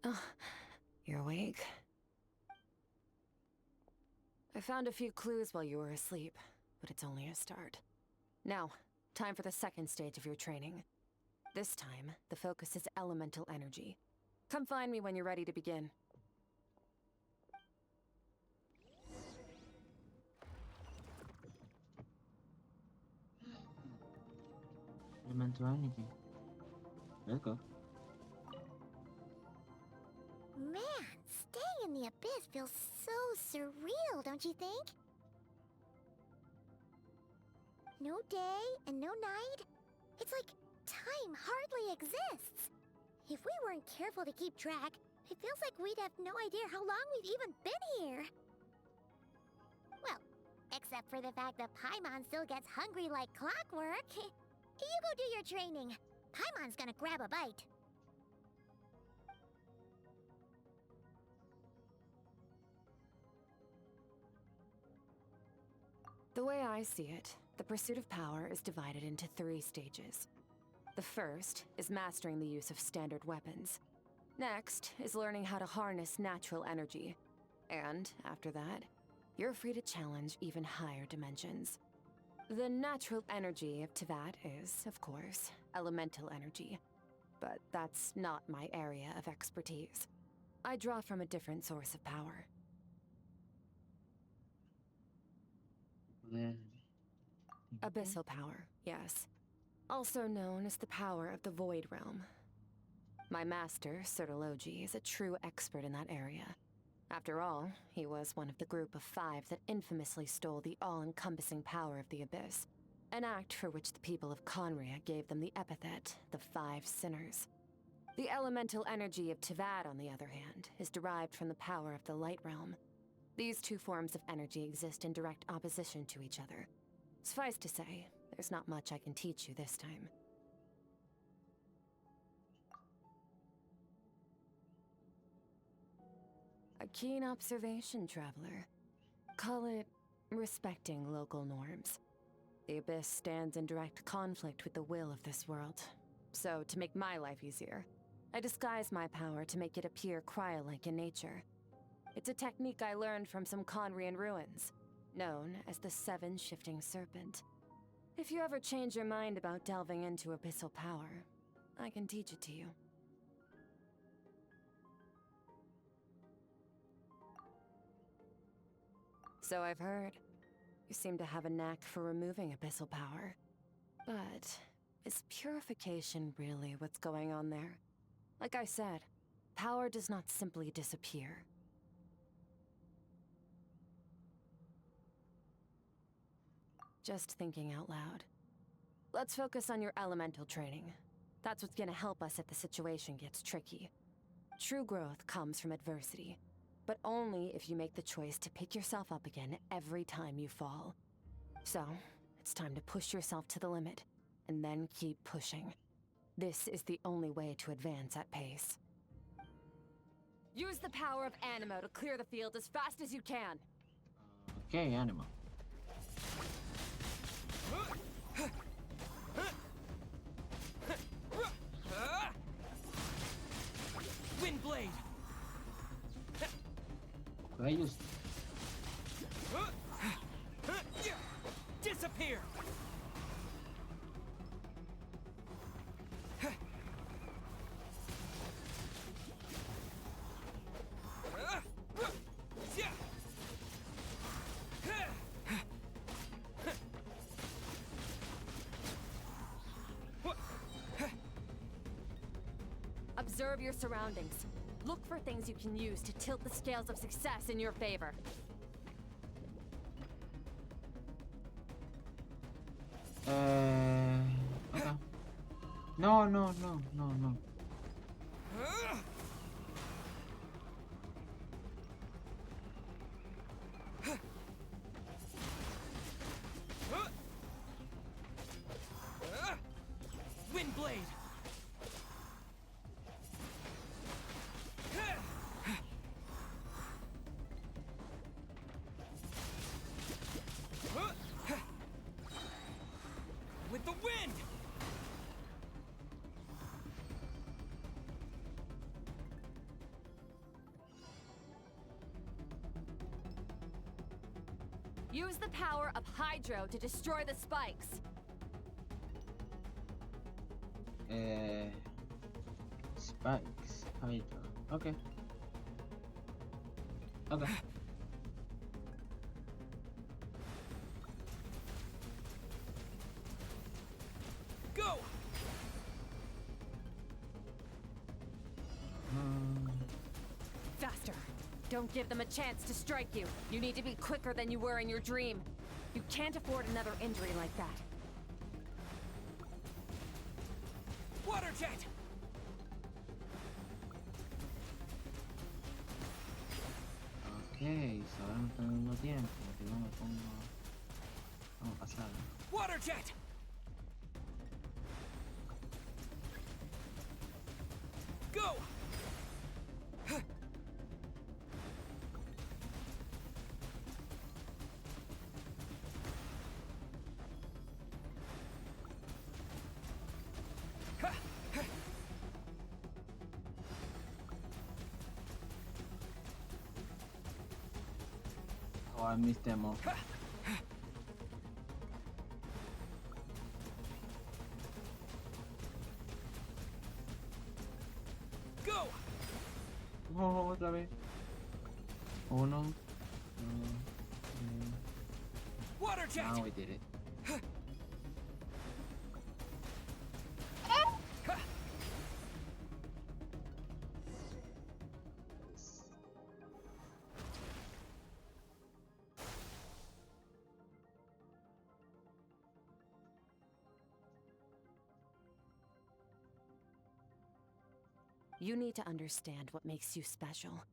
Speaker 4: Oh, you're awake? I found a few clues while you were asleep, but it's only a start. Now, time for the second stage of your training. This time, the focus is elemental energy. Come find me when you're ready to begin.
Speaker 2: Elemental energy. Let's go.
Speaker 1: Man, staying in the abyss feels so surreal, don't you think? No day and no night. It's like time hardly exists. If we weren't careful to keep track, it feels like we'd have no idea how long we've even been here. Except for the fact that Paimon still gets hungry like clockwork. You go do your training. Paimon's gonna grab a bite.
Speaker 4: The way I see it, the pursuit of power is divided into 3 stages. The first is mastering the use of standard weapons. Next is learning how to harness natural energy. And after that, you're free to challenge even higher dimensions. The natural energy of Teyvat is, of course, elemental energy. But that's not my area of expertise. I draw from a different source of power. Abyssal power, yes. Also known as the power of the Void Realm. My master, Sertologi, is a true expert in that area. After all, he was one of the group of 5 that infamously stole the all-encompassing power of the Abyss. An act for which the people of Conria gave them the epithet, the 5 Sinners. The elemental energy of Teyvat, on the other hand, is derived from the power of the Light Realm. These 2 forms of energy exist in direct opposition to each other. Suffice to say, there's not much I can teach you this time. A keen observation, traveler. Call it respecting local norms. The Abyss stands in direct conflict with the will of this world. So, to make my life easier, I disguise my power to make it appear cryo-like in nature. It's a technique I learned from some Conrian ruins, known as the 7 Shifting Serpent. If you ever change your mind about delving into abyssal power, I can teach it to you. So I've heard. You seem to have a knack for removing abyssal power. But is purification really what's going on there? Like I said, power does not simply disappear. Just thinking out loud. Let's focus on your elemental training. That's what's gonna help us if the situation gets tricky. True growth comes from adversity, but only if you make the choice to pick yourself up again every time you fall. So, it's time to push yourself to the limit, and then keep pushing. This is the only way to advance at pace. Use the power of Animo to clear the field as fast as you can.
Speaker 2: Okay, Animo.
Speaker 11: Windblade!
Speaker 2: Could I use...
Speaker 11: Disappear!
Speaker 4: Observe your surroundings. Look for things you can use to tilt the scales of success in your favor.
Speaker 2: Okay. No.
Speaker 11: Windblade! With the wind!
Speaker 4: Use the power of Hydro to destroy the spikes.
Speaker 2: Spikes. Hydro. Okay. Okay.
Speaker 11: Go!
Speaker 4: Faster. Don't give them a chance to strike you. You need to be quicker than you were in your dream. You can't afford another injury like that.
Speaker 11: Water jet!
Speaker 2: Ok, so ahora no tengo tiempo. Yo me pongo... Vamos a pasarlo.
Speaker 11: Water jet! Go!
Speaker 2: Oh, I missed them all.
Speaker 11: Go!
Speaker 2: Oh, otra vez. Uno.
Speaker 11: Water jet!
Speaker 2: Now we did it.
Speaker 4: You need to understand what makes you special.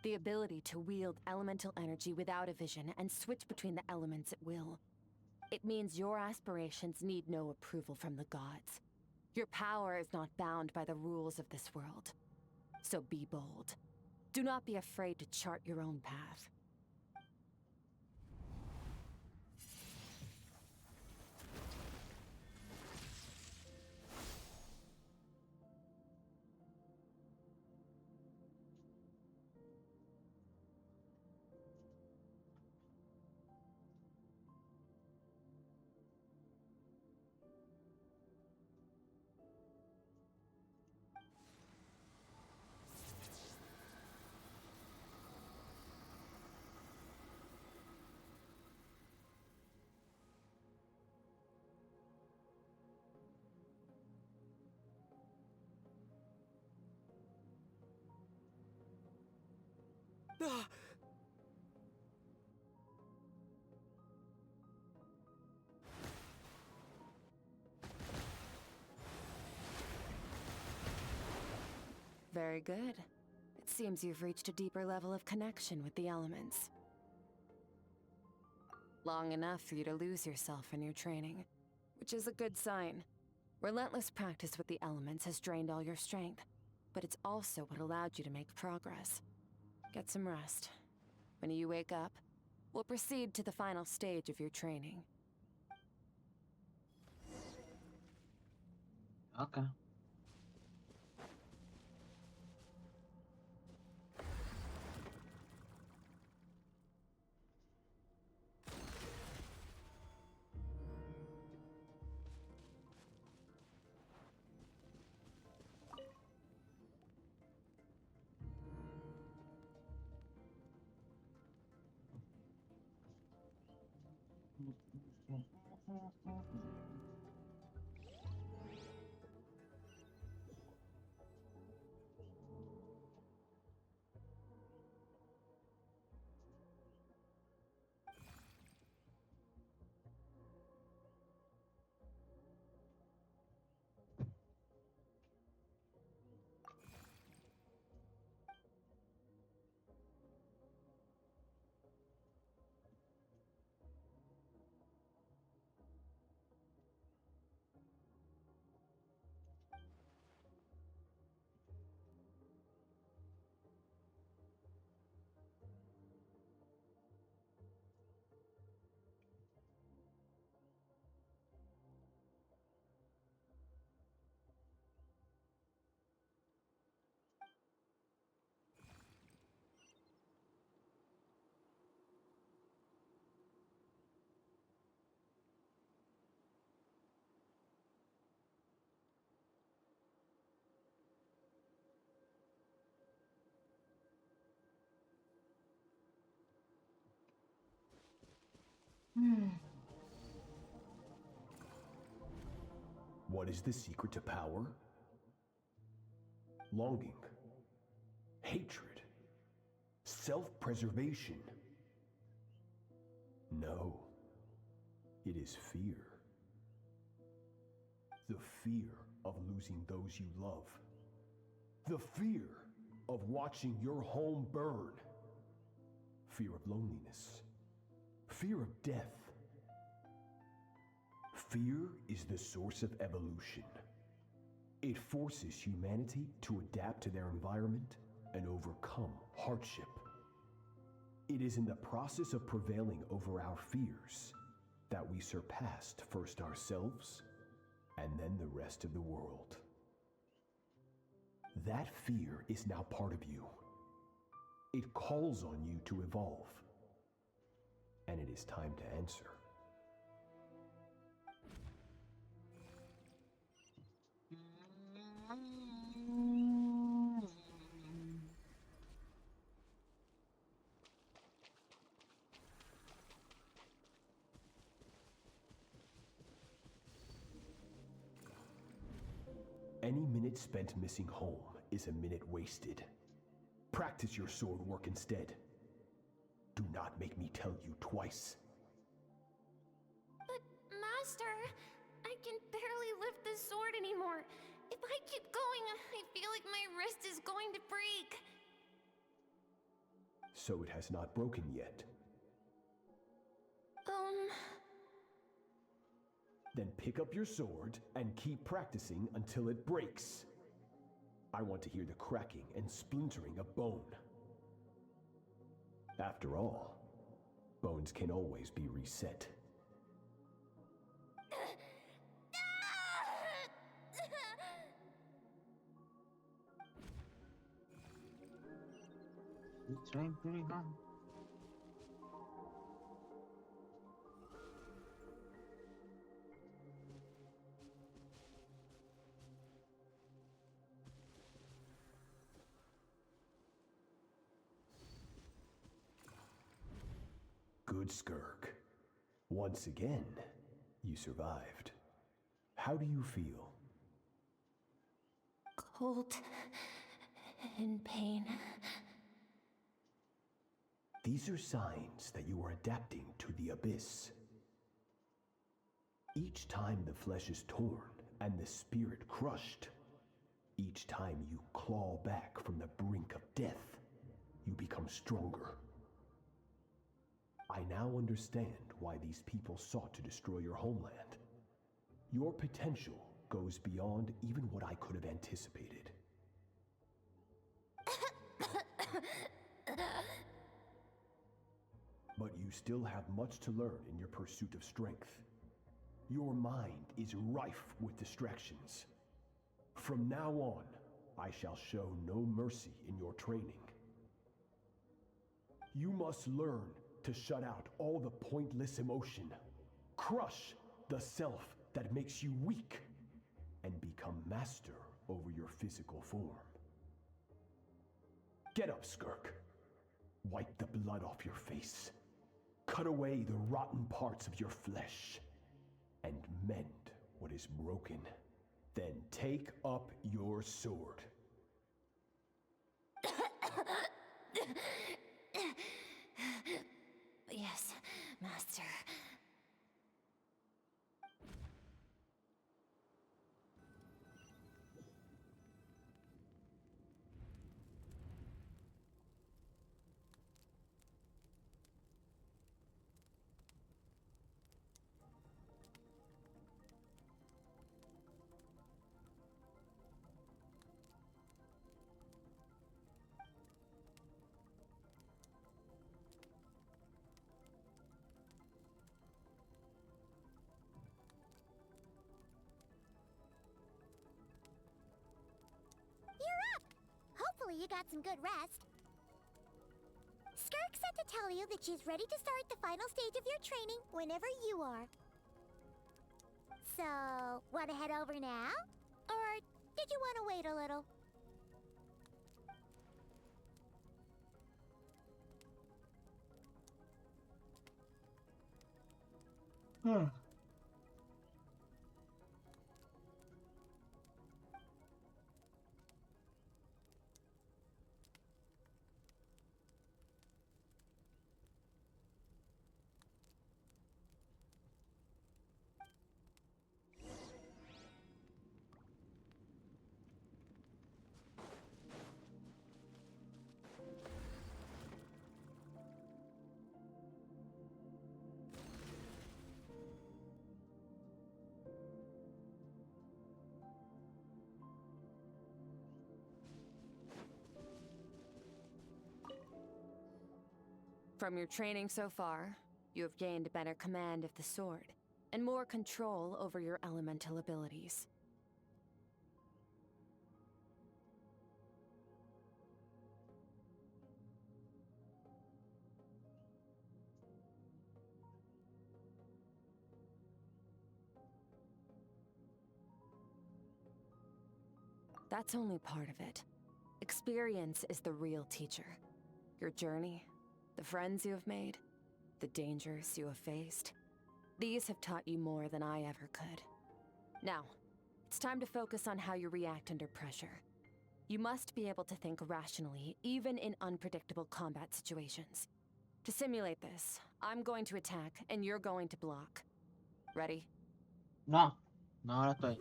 Speaker 4: The ability to wield elemental energy without a vision and switch between the elements at will. It means your aspirations need no approval from the gods. Your power is not bound by the rules of this world. So be bold. Do not be afraid to chart your own path. Very good. It seems you've reached a deeper level of connection with the elements. Long enough for you to lose yourself in your training, which is a good sign. Relentless practice with the elements has drained all your strength, but it's also what allowed you to make progress. Get some rest. When you wake up, we'll proceed to the final stage of your training.
Speaker 2: Okay.
Speaker 13: What is the secret to power? Longing, hatred, self-preservation. No, it is fear. The fear of losing those you love. The fear of watching your home burn. Fear of loneliness. Fear of death. Fear is the source of evolution. It forces humanity to adapt to their environment and overcome hardship. It is in the process of prevailing over our fears that we surpassed first ourselves and then the rest of the world. That fear is now part of you. It calls on you to evolve. And it is time to answer. Any minute spent missing home is a minute wasted. Practice your sword work instead. Do not make me tell you twice.
Speaker 10: But, Master, I can barely lift the sword anymore. If I keep going, I feel like my wrist is going to break.
Speaker 13: So it has not broken yet. Then pick up your sword and keep practicing until it breaks. I want to hear the cracking and splintering of bone. After all, bones can always be reset.
Speaker 2: You train pretty hard.
Speaker 13: Good, Skirk. Once again, you survived. How do you feel?
Speaker 10: Cold. In pain.
Speaker 13: These are signs that you are adapting to the abyss. Each time the flesh is torn and the spirit crushed, each time you claw back from the brink of death, you become stronger. I now understand why these people sought to destroy your homeland. Your potential goes beyond even what I could have anticipated. But you still have much to learn in your pursuit of strength. Your mind is rife with distractions. From now on, I shall show no mercy in your training. You must learn to shut out all the pointless emotion, crush the self that makes you weak, and become master over your physical form. Get up, Skirk. Wipe the blood off your face. Cut away the rotten parts of your flesh, and mend what is broken. Then take up your sword.
Speaker 10: Yes, Master.
Speaker 1: You're up! Hopefully you got some good rest. Skirk said to tell you that she's ready to start the final stage of your training whenever you are. So, want to head over now? Or did you want to wait a little?
Speaker 4: From your training so far, you have gained better command of the sword, and more control over your elemental abilities. That's only part of it. Experience is the real teacher. Your journey, the friends you have made, the dangers you have faced. These have taught you more than I ever could. Now, it's time to focus on how you react under pressure. You must be able to think rationally, even in unpredictable combat situations. To simulate this, I'm going to attack and you're going to block. Ready?
Speaker 2: No, no, ahora estoy.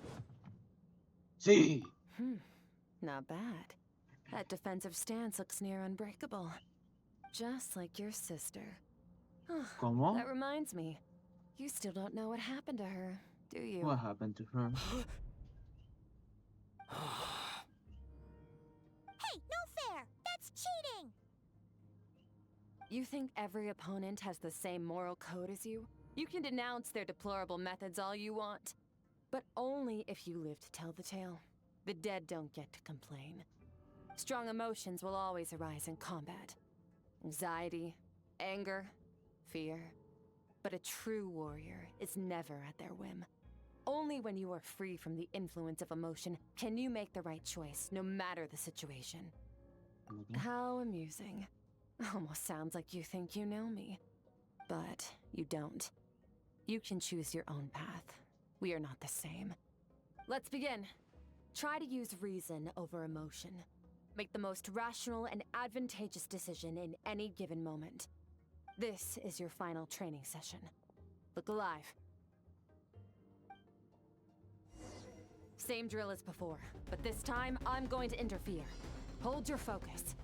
Speaker 2: Sí.
Speaker 4: Not bad. That defensive stance looks near unbreakable. Just like your sister.
Speaker 2: ¿Cómo?
Speaker 4: That reminds me. You still don't know what happened to her, do you?
Speaker 2: What happened to her?
Speaker 1: Hey, no fair! That's cheating!
Speaker 4: You think every opponent has the same moral code as you? You can denounce their deplorable methods all you want. But only if you live to tell the tale. The dead don't get to complain. Strong emotions will always arise in combat. Anxiety, anger, fear. But a true warrior is never at their whim. Only when you are free from the influence of emotion can you make the right choice, no matter the situation. How amusing. Almost sounds like you think you know me. But you don't. You can choose your own path. We are not the same. Let's begin. Try to use reason over emotion. Make the most rational and advantageous decision in any given moment. This is your final training session. Look alive. Same drill as before, but this time I'm going to interfere. Hold your focus.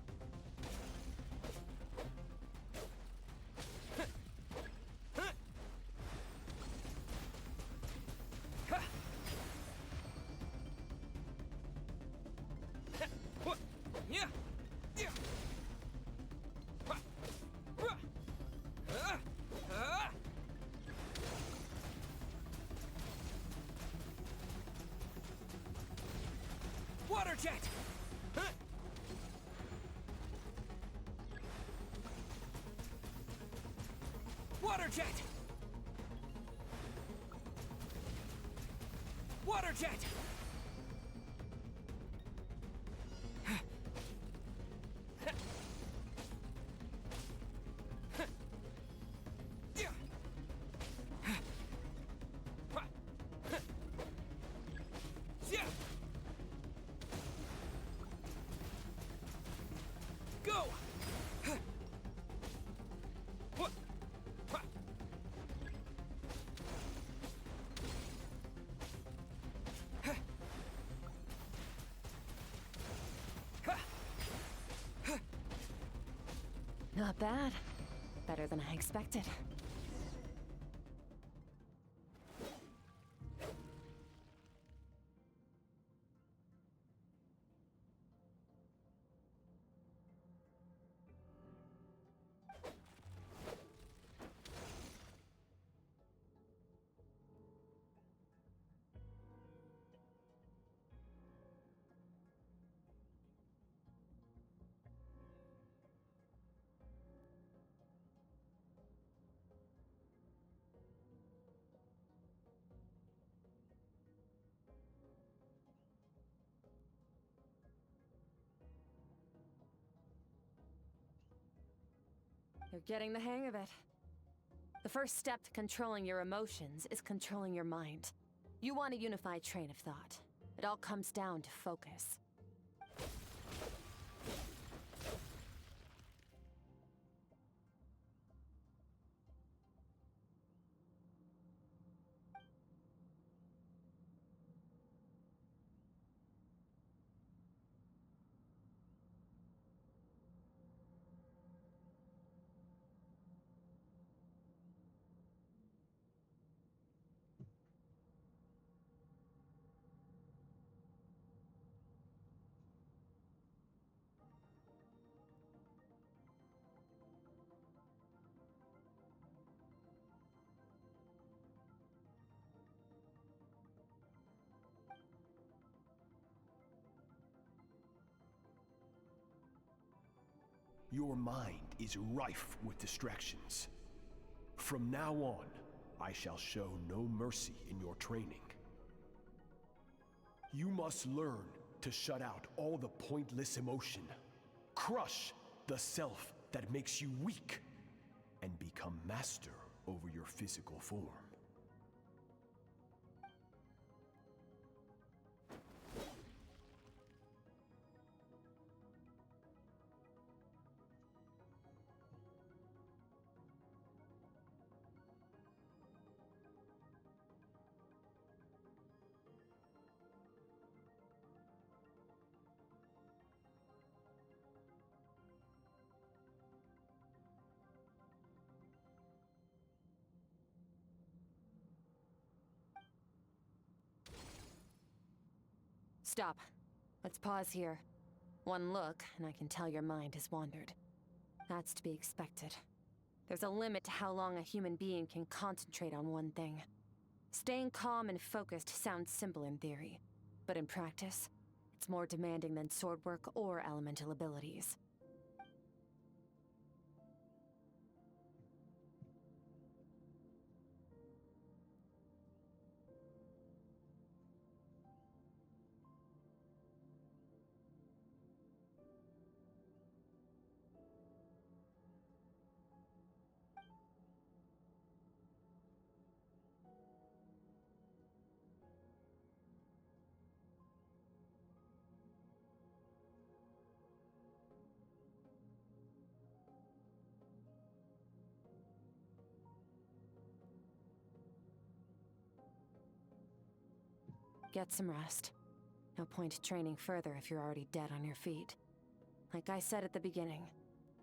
Speaker 11: Water jet! Water jet! Water jet! Go!
Speaker 4: Not bad. Better than I expected. You're getting the hang of it. The first step to controlling your emotions is controlling your mind. You want a unified train of thought. It all comes down to focus.
Speaker 13: Your mind is rife with distractions. From now on, I shall show no mercy in your training. You must learn to shut out all the pointless emotion, crush the self that makes you weak, and become master over your physical form.
Speaker 4: Stop. Let's pause here. One look, and I can tell your mind has wandered. That's to be expected. There's a limit to how long a human being can concentrate on one thing. Staying calm and focused sounds simple in theory, but in practice, it's more demanding than sword work or elemental abilities. Get some rest. No point training further if you're already dead on your feet. Like I said at the beginning,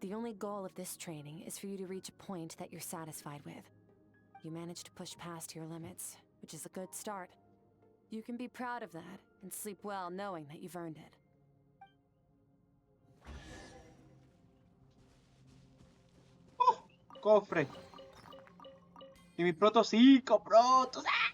Speaker 4: the only goal of this training is for you to reach a point that you're satisfied with. You managed to push past your limits, which is a good start. You can be proud of that and sleep well knowing that you've earned it.
Speaker 2: Cofre. Y mi protocico, protos. ¡Ah!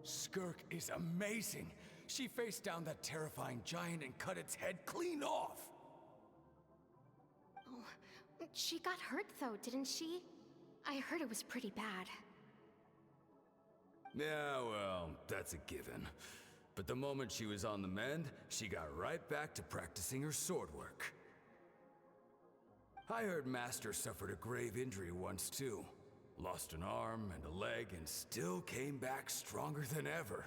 Speaker 11: Skirk is amazing. She faced down that terrifying giant and cut its head clean off.
Speaker 10: Oh, she got hurt though, didn't she? I heard it was pretty bad.
Speaker 11: Yeah, well, that's a given. But the moment she was on the mend, she got right back to practicing her sword work. I heard Master suffered a grave injury once too. Lost an arm and a leg and still came back stronger than ever.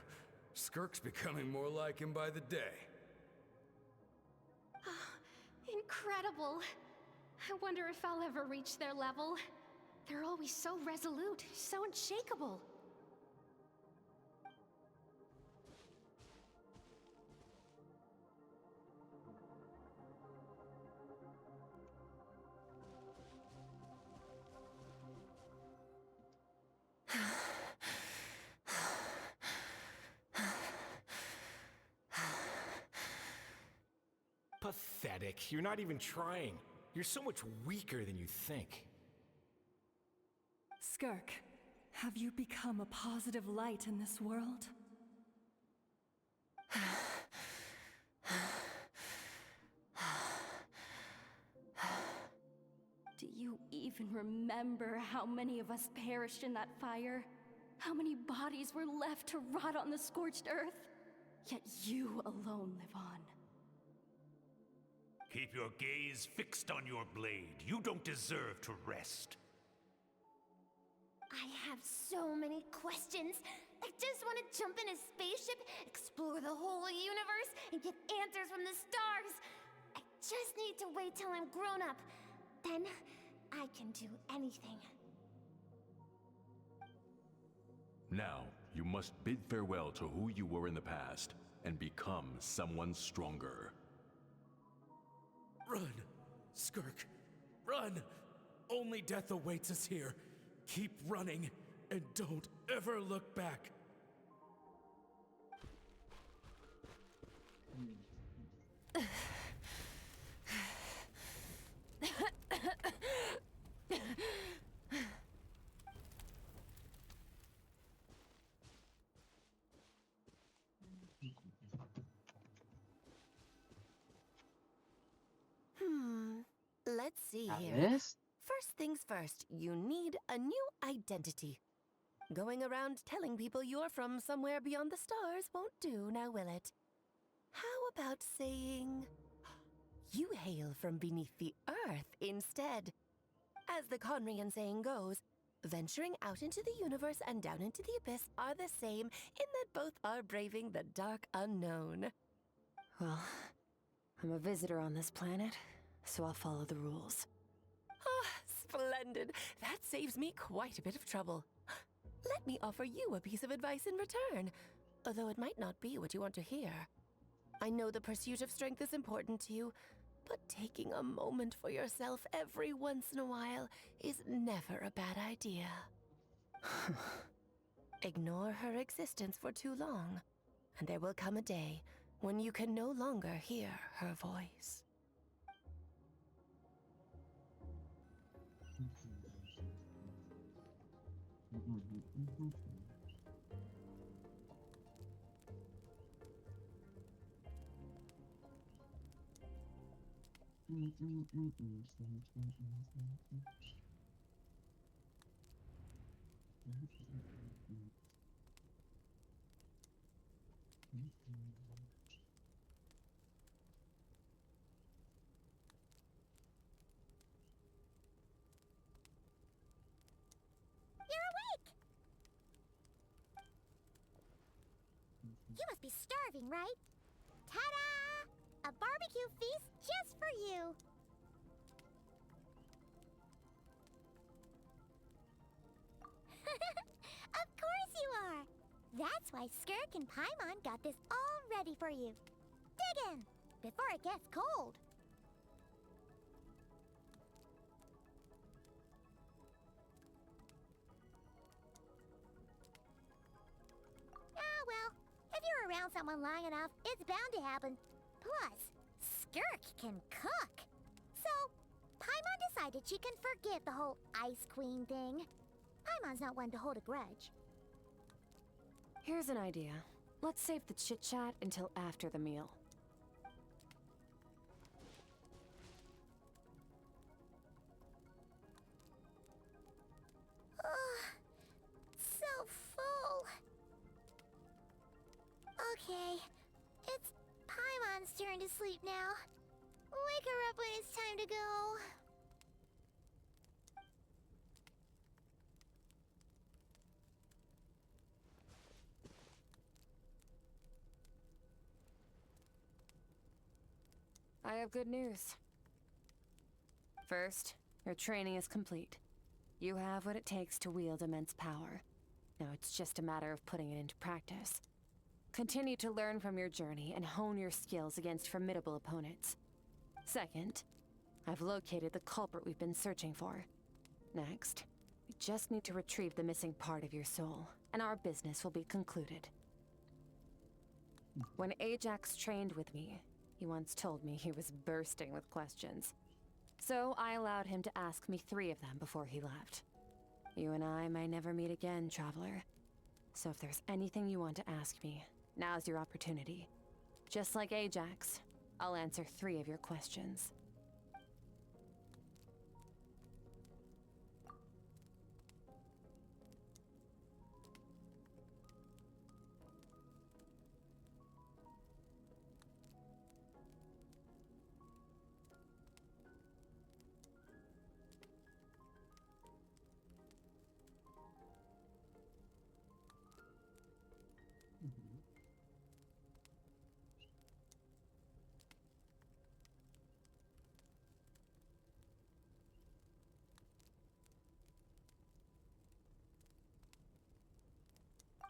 Speaker 11: Skirk's becoming more like him by the day.
Speaker 10: Incredible. I wonder if I'll ever reach their level. They're always so resolute, so unshakable.
Speaker 8: Pathetic. You're not even trying. You're so much weaker than you think.
Speaker 3: Skirk, have you become a positive light in this world? Do you even remember how many of us perished in that fire? How many bodies were left to rot on the scorched earth? Yet you alone live on.
Speaker 8: Keep your gaze fixed on your blade. You don't deserve to rest.
Speaker 10: I have so many questions. I just want to jump in a spaceship, explore the whole universe, and get answers from the stars. I just need to wait till I'm grown up. Then, I can do anything.
Speaker 11: Now, you must bid farewell to who you were in the past and become someone stronger.
Speaker 9: Run, Skirk, run! Only death awaits us here. Keep running, and don't ever look back.
Speaker 14: Let's see here.
Speaker 2: ¿Ves?
Speaker 14: First things first, you need a new identity. Going around telling people you're from somewhere beyond the stars won't do, now will it? How about saying you hail from beneath the earth instead? As the Conrian saying goes, venturing out into the universe and down into the abyss are the same in that both are braving the dark unknown.
Speaker 4: Well, I'm a visitor on this planet, so I'll follow the rules.
Speaker 14: Ah, splendid. That saves me quite a bit of trouble. Let me offer you a piece of advice in return, although it might not be what you want to hear. I know the pursuit of strength is important to you, but taking a moment for yourself every once in a while is never a bad idea. Ignore her existence for too long, and there will come a day when you can no longer hear her voice.
Speaker 1: You're awake! You must be starving, right? Ta-da! A barbecue feast just for you! Of course you are! That's why Skirk and Paimon got this all ready for you. Dig in, before it gets cold. Ah, well, if you're around someone long enough, it's bound to happen. Plus, Skirk can cook. So, Paimon decided she can forget the whole Ice Queen thing. Paimon's not one to hold a grudge.
Speaker 4: Here's an idea. Let's save the chit-chat until after the meal.
Speaker 1: So full. Okay, it's Paimon's turn to sleep now. Wake her up when it's time to go.
Speaker 4: I have good news. First, your training is complete. You have what it takes to wield immense power. Now it's just a matter of putting it into practice. Continue to learn from your journey and hone your skills against formidable opponents. Second, I've located the culprit we've been searching for. Next, we just need to retrieve the missing part of your soul, and our business will be concluded. When Ajax trained with me, he once told me he was bursting with questions. So I allowed him to ask me 3 of them before he left. You and I may never meet again, Traveler. So if there's anything you want to ask me, now's your opportunity. Just like Ajax, I'll answer 3 of your questions.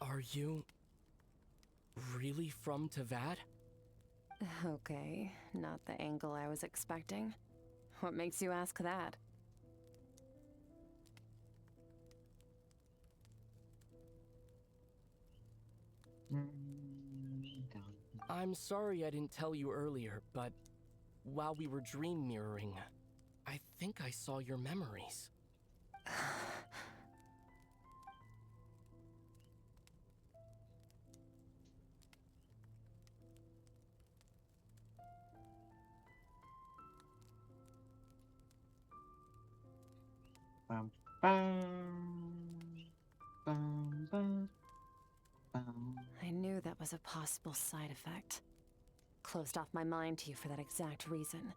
Speaker 15: Are you really from Tavad?
Speaker 4: Okay, not the angle I was expecting. What makes you ask that?
Speaker 15: I'm sorry I didn't tell you earlier, but while we were dream mirroring, I think I saw your memories.
Speaker 2: Bum, bum, bum, bum, bum.
Speaker 4: I knew that was a possible side effect. Closed off my mind to you for that exact reason.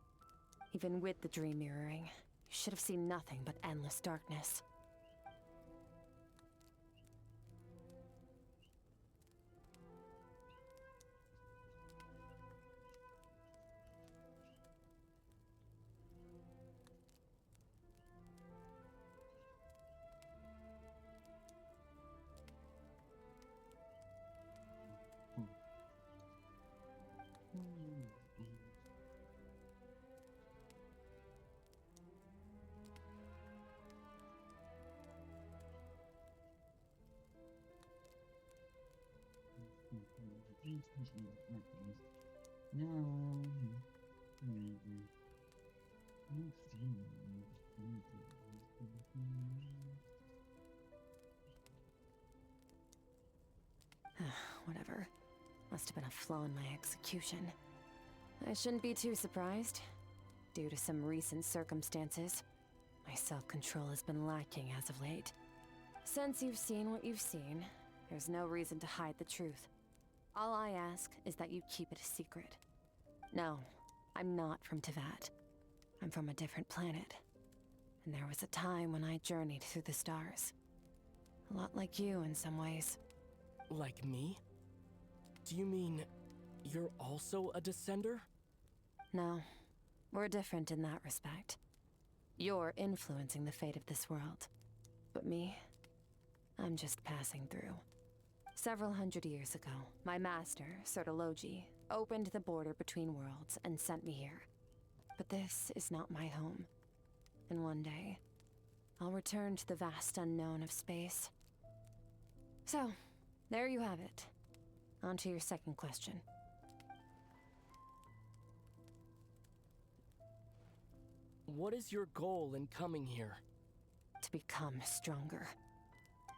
Speaker 4: Even with the dream mirroring, you should have seen nothing but endless darkness. Whatever. Must have been a flaw in my execution. I shouldn't be too surprised. Due to some recent circumstances, my self-control has been lacking as of late. Since you've seen what you've seen, there's no reason to hide the truth. All I ask is that you keep it a secret. No, I'm not from Tavad. I'm from a different planet. And there was a time when I journeyed through the stars. A lot like you in some ways.
Speaker 15: Like me? Do you mean you're also a descender?
Speaker 4: No, we're different in that respect. You're influencing the fate of this world. But me, I'm just passing through. Several hundred years ago, my master, Sertologi, opened the border between worlds and sent me here. But this is not my home. And one day, I'll return to the vast unknown of space. So, there you have it. On to your second question.
Speaker 15: What is your goal in coming here?
Speaker 4: To become stronger.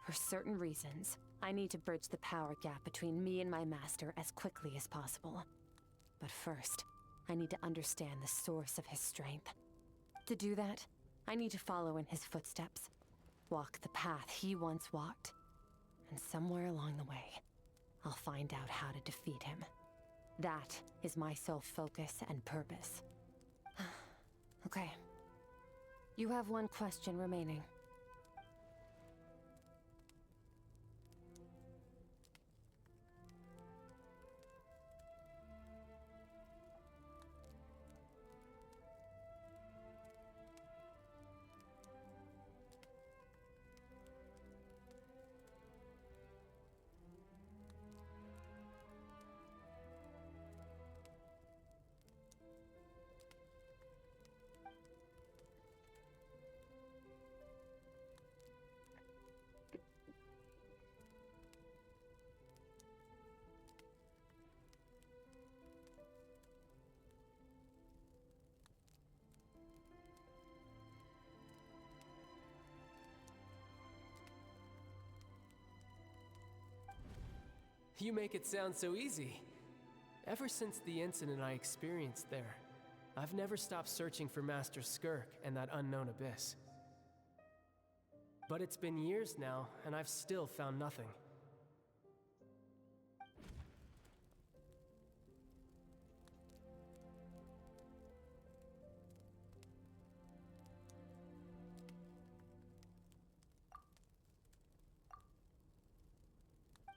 Speaker 4: For certain reasons, I need to bridge the power gap between me and my master as quickly as possible. But first, I need to understand the source of his strength. To do that, I need to follow in his footsteps. Walk the path he once walked. And somewhere along the way, I'll find out how to defeat him. That is my sole focus and purpose. Okay. You have one question remaining.
Speaker 16: You make it sound so easy. Ever since the incident I experienced there, I've never stopped searching for Master Skirk and that unknown abyss. But it's been years now, and I've still found nothing.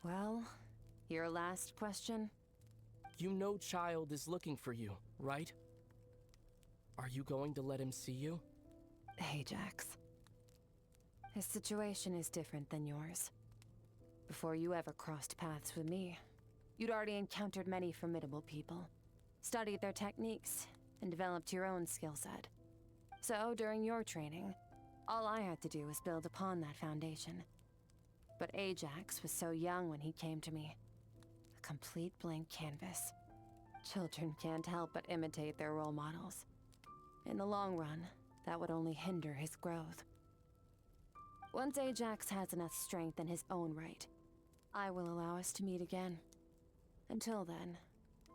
Speaker 4: Well, your last question?
Speaker 15: You know Child is looking for you, right? Are you going to let him see you?
Speaker 4: Ajax. His situation is different than yours. Before you ever crossed paths with me, you'd already encountered many formidable people, studied their techniques, and developed your own skill set. So, during your training, all I had to do was build upon that foundation. But Ajax was so young when he came to me. A complete blank canvas. Children can't help but imitate their role models. In the long run, that would only hinder his growth. Once Ajax has enough strength in his own right, I will allow us to meet again. Until then,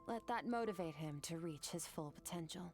Speaker 4: let that motivate him to reach his full potential.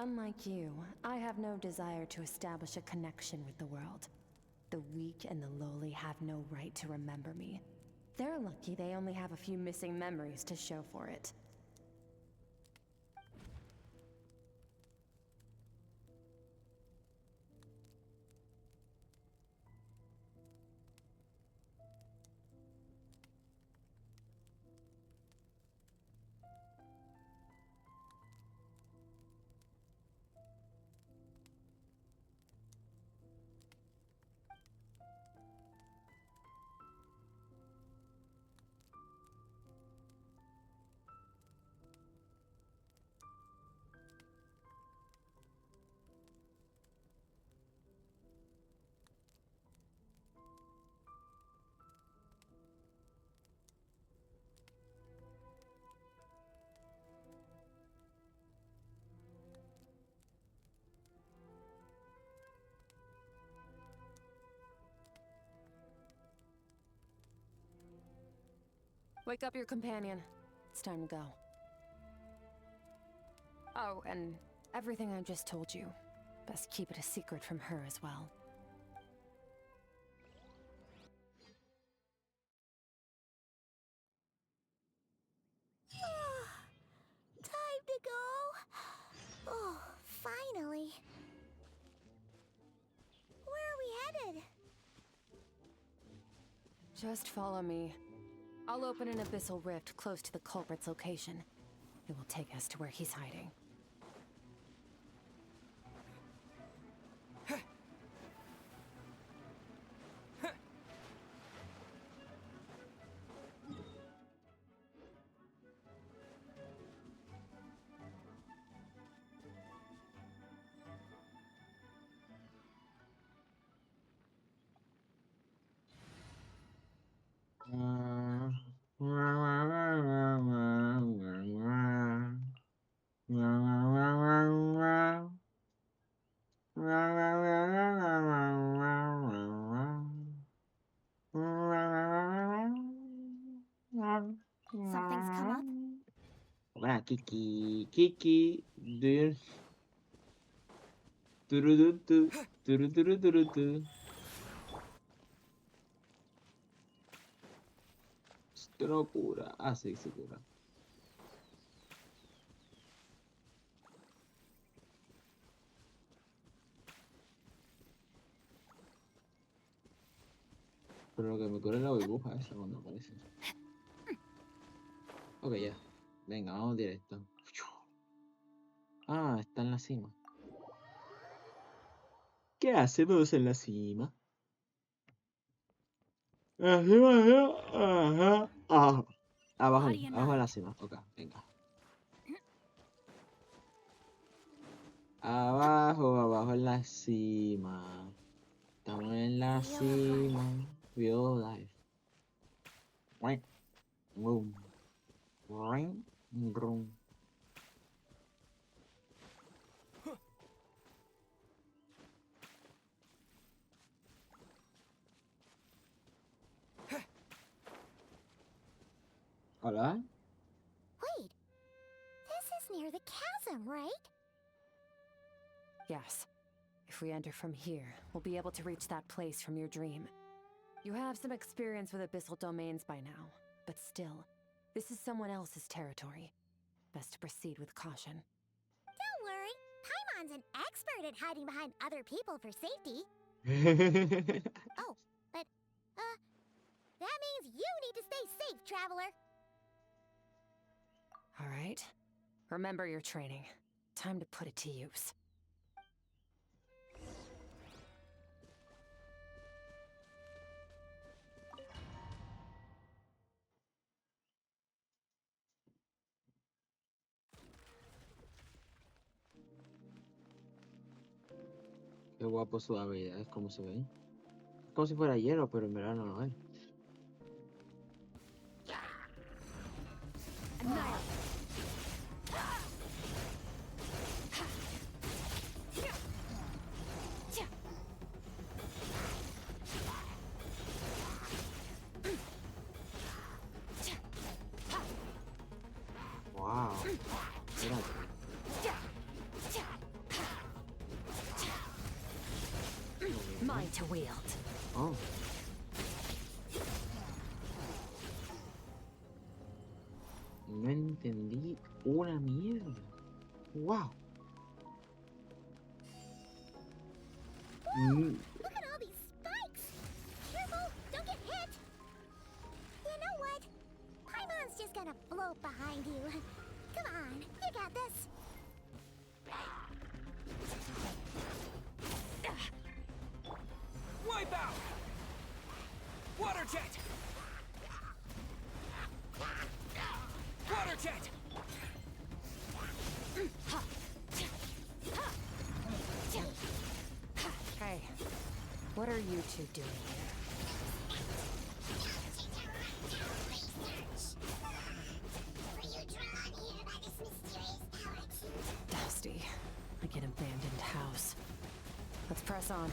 Speaker 4: Unlike you, I have no desire to establish a connection with the world. The weak and the lowly have no right to remember me. They're lucky they only have a few missing memories to show for it. Wake up your companion. It's time to go. Oh, and everything I just told you, best keep it a secret from her as well.
Speaker 1: Time to go. Oh, finally. Where are we headed?
Speaker 4: Just follow me. I'll open an abyssal rift close to the culprit's location. It will take us to where he's hiding.
Speaker 2: Kiki, Kiki, do you... Turudutu, turuturuturutu. Esto no cura. Ah, sí, sí cura. Pero lo que me cura es la burbuja esa cuando aparece. Ok, ya. Venga, vamos directo. Ah, está en la cima. ¿Qué hacemos en la cima? Ajá. Abajo, abajo en la cima. Ok, venga. Abajo en la cima. Estamos en la cima. Real life. Boom. Ring. Brum. Hola.
Speaker 1: Wait, this is near the chasm, right?
Speaker 4: Yes. If we enter from here, we'll be able to reach that place from your dream. You have some experience with abyssal domains by now, but still, this is someone else's territory. Best to proceed with caution.
Speaker 1: Don't worry, Paimon's an expert at hiding behind other people for safety. Oh, but, that means you need to stay safe, traveler.
Speaker 4: All right. Remember your training. Time to put it to use.
Speaker 2: Qué guapo su habilidad, es como se ve. Es como si fuera hielo, pero en verdad no lo es. Wow.
Speaker 4: Mine to wield.
Speaker 2: Oh. No entendí una mierda. Wow.
Speaker 1: Look at all these spikes! Careful, don't get hit! You know what? Paimon's just gonna float behind you. Come on, you got this.
Speaker 17: Wipe out! Water jet! Water jet!
Speaker 4: Hey, what are you two doing here? Dusty, like an abandoned house. Let's press on.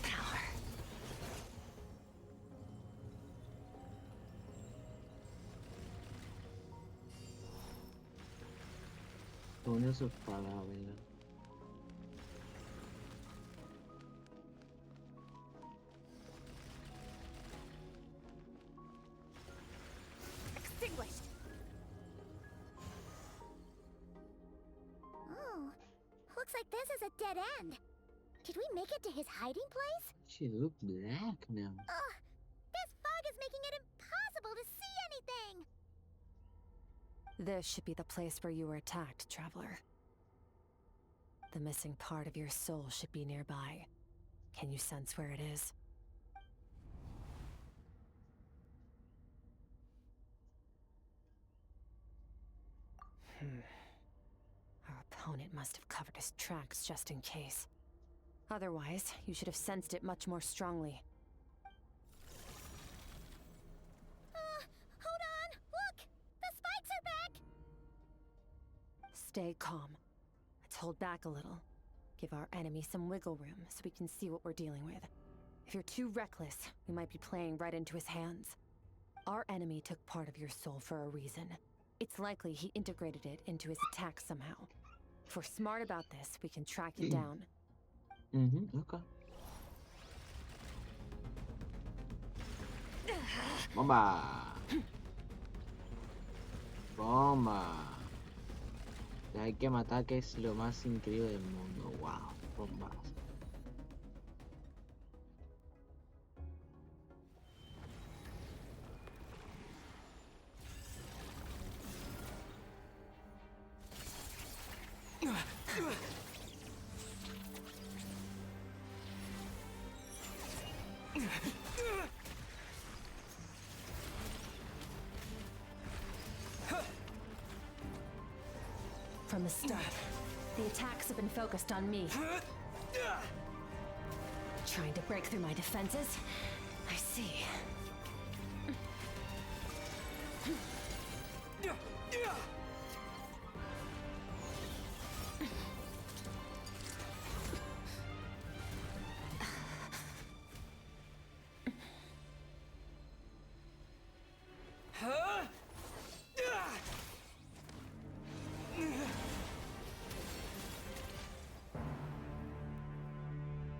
Speaker 4: Power.
Speaker 2: Con esas palabras.
Speaker 1: Extinguished. Oh, looks like this is a dead end. Did we make it to his hiding place?
Speaker 2: She look black now.
Speaker 1: Ugh, this fog is making it impossible to see anything.
Speaker 4: This should be the place where you were attacked, traveler. The missing part of your soul should be nearby. Can you sense where it is? Our opponent must have covered his tracks just in case. Otherwise, you should have sensed it much more strongly.
Speaker 1: Hold on! Look! The spikes are back!
Speaker 4: Stay calm. Let's hold back a little. Give our enemy some wiggle room so we can see what we're dealing with. If you're too reckless, we might be playing right into his hands. Our enemy took part of your soul for a reason. It's likely he integrated it into his attack somehow. If we're smart about this, we can track it down.
Speaker 2: Okay. Bomba. Bomba. Hay que matar, que es lo más increíble del mundo. Wow. Bombas.
Speaker 4: From the start, the attacks have been focused on me. Trying to break through my defenses? I see.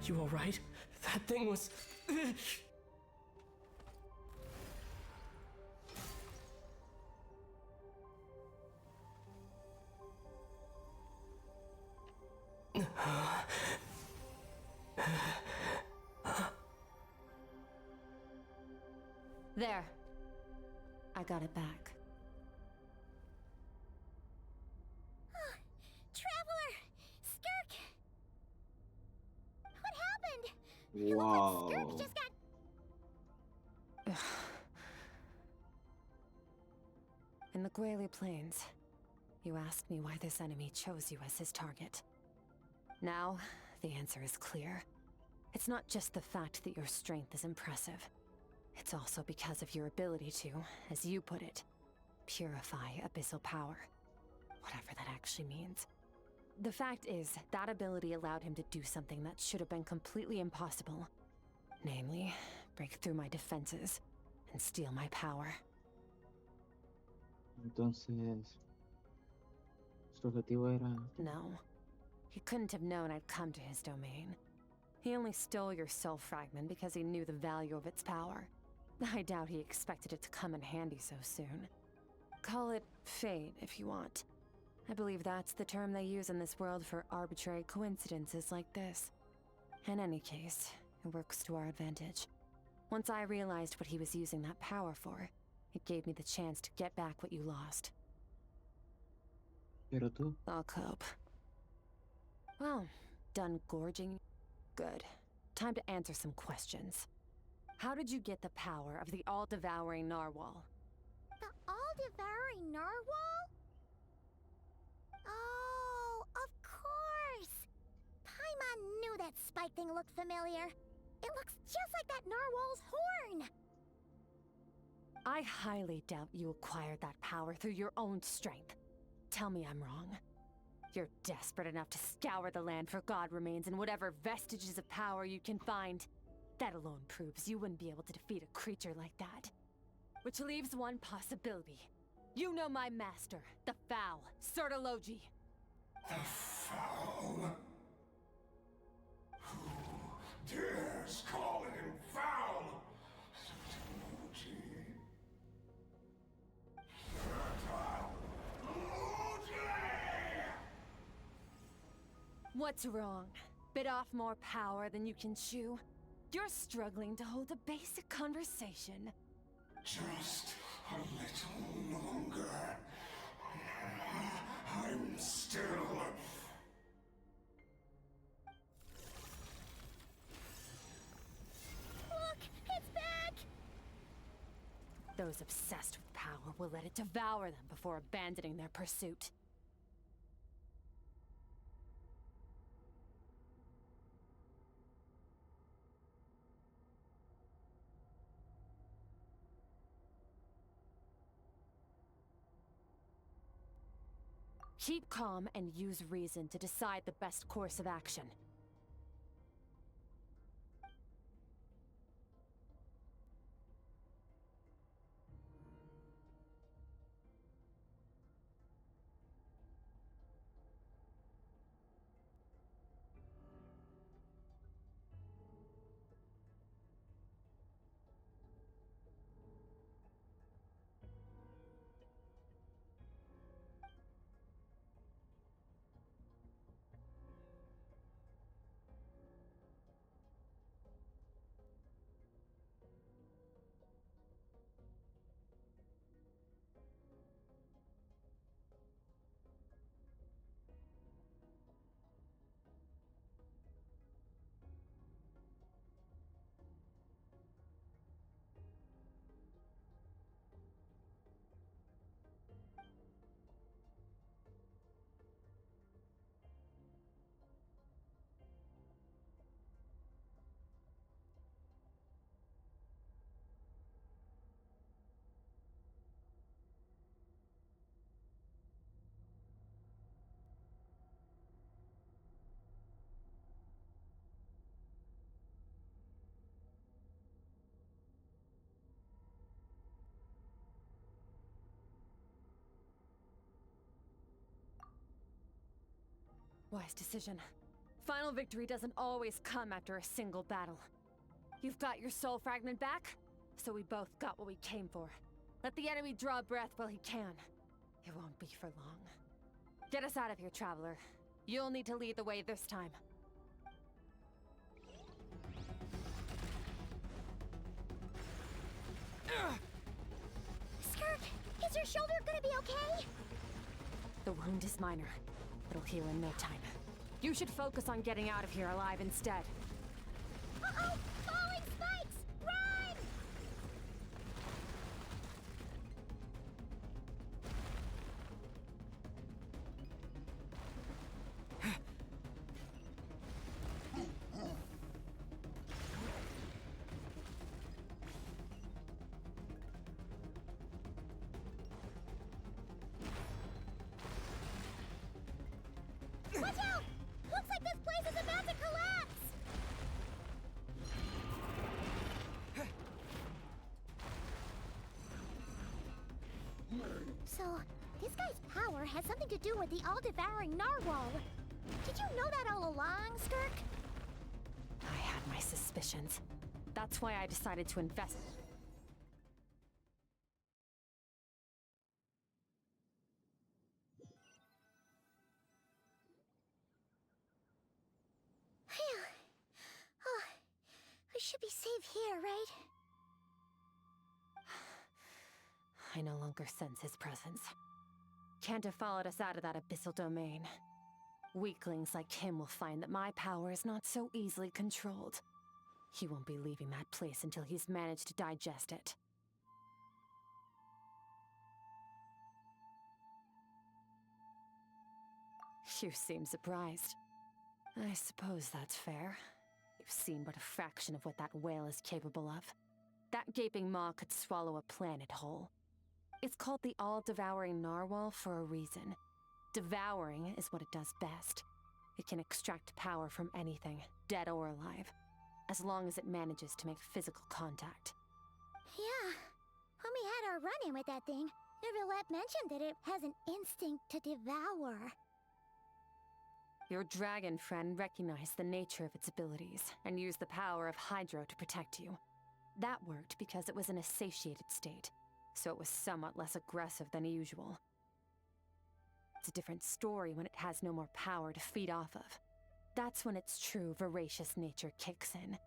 Speaker 16: You alright? That thing was...
Speaker 4: There. I got it back.
Speaker 1: Traveler! Skirk! What happened?
Speaker 2: Wow.
Speaker 1: Skirk just got...
Speaker 4: In the Guili Plains, you asked me why this enemy chose you as his target. Now, the answer is clear. It's not just the fact that your strength is impressive. It's also because of your ability to, as you put it, purify abyssal power. Whatever that actually means. The fact is, that ability allowed him to do something that should have been completely impossible. Namely, break through my defenses and steal my power.
Speaker 2: Entonces, su objetivo era...
Speaker 4: No. He couldn't have known I'd come to his domain. He only stole your soul fragment because he knew the value of its power. I doubt he expected it to come in handy so soon. Call it fate, if you want. I believe that's the term they use in this world for arbitrary coincidences like this. In any case, it works to our advantage. Once I realized what he was using that power for, it gave me the chance to get back what you lost.
Speaker 2: Pero tú...
Speaker 4: I'll cope. Well, done gorging? Good. Time to answer some questions. How did you get the power of the all-devouring narwhal?
Speaker 1: The all-devouring narwhal? Oh, of course! Paimon knew that spike thing looked familiar. It looks just like that narwhal's horn!
Speaker 4: I highly doubt you acquired that power through your own strength. Tell me I'm wrong. You're desperate enough to scour the land for god remains and whatever vestiges of power you can find. That alone proves you wouldn't be able to defeat a creature like that. Which leaves one possibility. You know my master, the Foul, Sertologi.
Speaker 18: The Foul? Who dares call him foul? Sertologi.
Speaker 4: What's wrong? Bit off more power than you can chew? You're struggling to hold a basic conversation.
Speaker 18: Just a little longer. I'm still...
Speaker 1: Look! It's back!
Speaker 4: Those obsessed with power will let it devour them before abandoning their pursuit. Keep calm and use reason to decide the best course of action. Wise decision. Final victory doesn't always come after a single battle. You've got your soul fragment back, so we both got what we came for. Let the enemy draw breath while he can. It won't be for long. Get us out of here, Traveler. You'll need to lead the way this time.
Speaker 1: Skirk, is your shoulder gonna be okay?
Speaker 4: The wound is minor. It'll heal in no time. You should focus on getting out of here alive instead.
Speaker 1: Uh-oh! Falling spikes! Run! Watch out! Looks like this place is about to collapse! So, this guy's power has something to do with the all-devouring narwhal. Did you know that all along, Skirk?
Speaker 4: I had my suspicions. That's why I decided to invest.
Speaker 1: Phew. Oh, we should be safe here, right?
Speaker 4: I no longer sense his presence. Can't have followed us out of that abyssal domain. Weaklings like him will find that my power is not so easily controlled. He won't be leaving that place until he's managed to digest it. You seem surprised. I suppose that's fair. You've seen but a fraction of what that whale is capable of. That gaping maw could swallow a planet whole. It's called the all-devouring narwhal for a reason. Devouring is what it does best. It can extract power from anything, dead or alive, as long as it manages to make physical contact.
Speaker 1: Yeah. When we had our run-in with that thing, Neverlet mentioned that it has an instinct to devour.
Speaker 4: Your dragon friend recognized the nature of its abilities and used the power of Hydro to protect you. That worked because it was in a satiated state, so it was somewhat less aggressive than usual. It's a different story when it has no more power to feed off of. That's when its true voracious nature kicks in.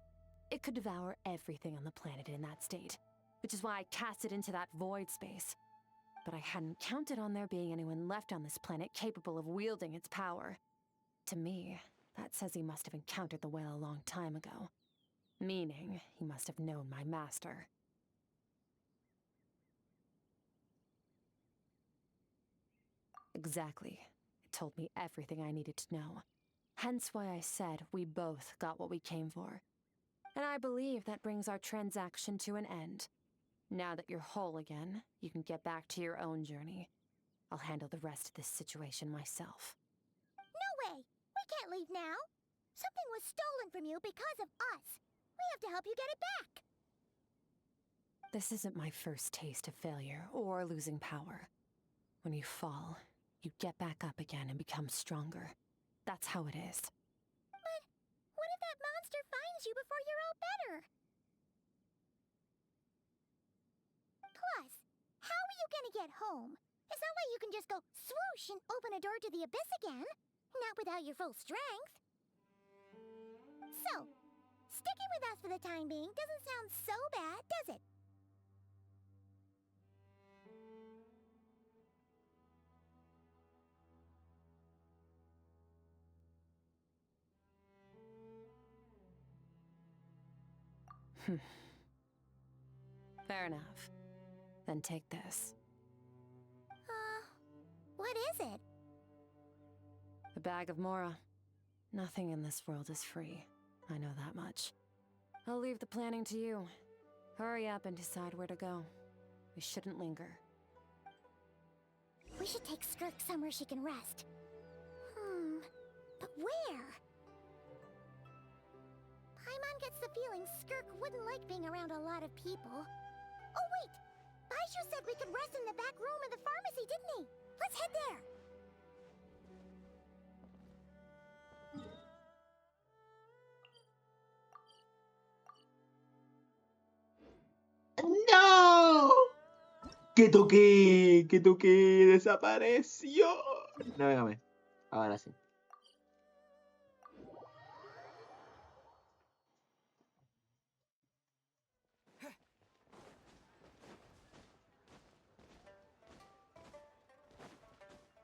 Speaker 4: It could devour everything on the planet in that state, which is why I cast it into that void space. But I hadn't counted on there being anyone left on this planet capable of wielding its power. To me, that says he must have encountered the whale a long time ago. Meaning, he must have known my master. Exactly. It told me everything I needed to know. Hence why I said we both got what we came for. And I believe that brings our transaction to an end. Now that you're whole again, you can get back to your own journey. I'll handle the rest of this situation myself.
Speaker 1: No way! We can't leave now! Something was stolen from you because of us! We have to help you get it back!
Speaker 4: This isn't my first taste of failure or losing power. When you fall, you get back up again and become stronger. That's how it is.
Speaker 1: But what if that monster finds you before you're all better? Plus, how are you gonna get home? It's not like you can just go swoosh and open a door to the abyss again. Not without your full strength. So, sticking with us for the time being doesn't sound so bad, does it?
Speaker 4: Fair enough. Then take this.
Speaker 1: What is it?
Speaker 4: A bag of Mora. Nothing in this world is free. I know that much. I'll leave the planning to you. Hurry up and decide where to go. We shouldn't linger.
Speaker 1: We should take Skirk somewhere she can rest. But where? Paimon gets the feeling Skirk wouldn't like being around a lot of people. Oh wait! Baishu said we could rest in the back room of the pharmacy, didn't he? Let's head there!
Speaker 2: ¿Qué toqué? ¿Qué toqué? Desapareció. Navégame. Ahora sí.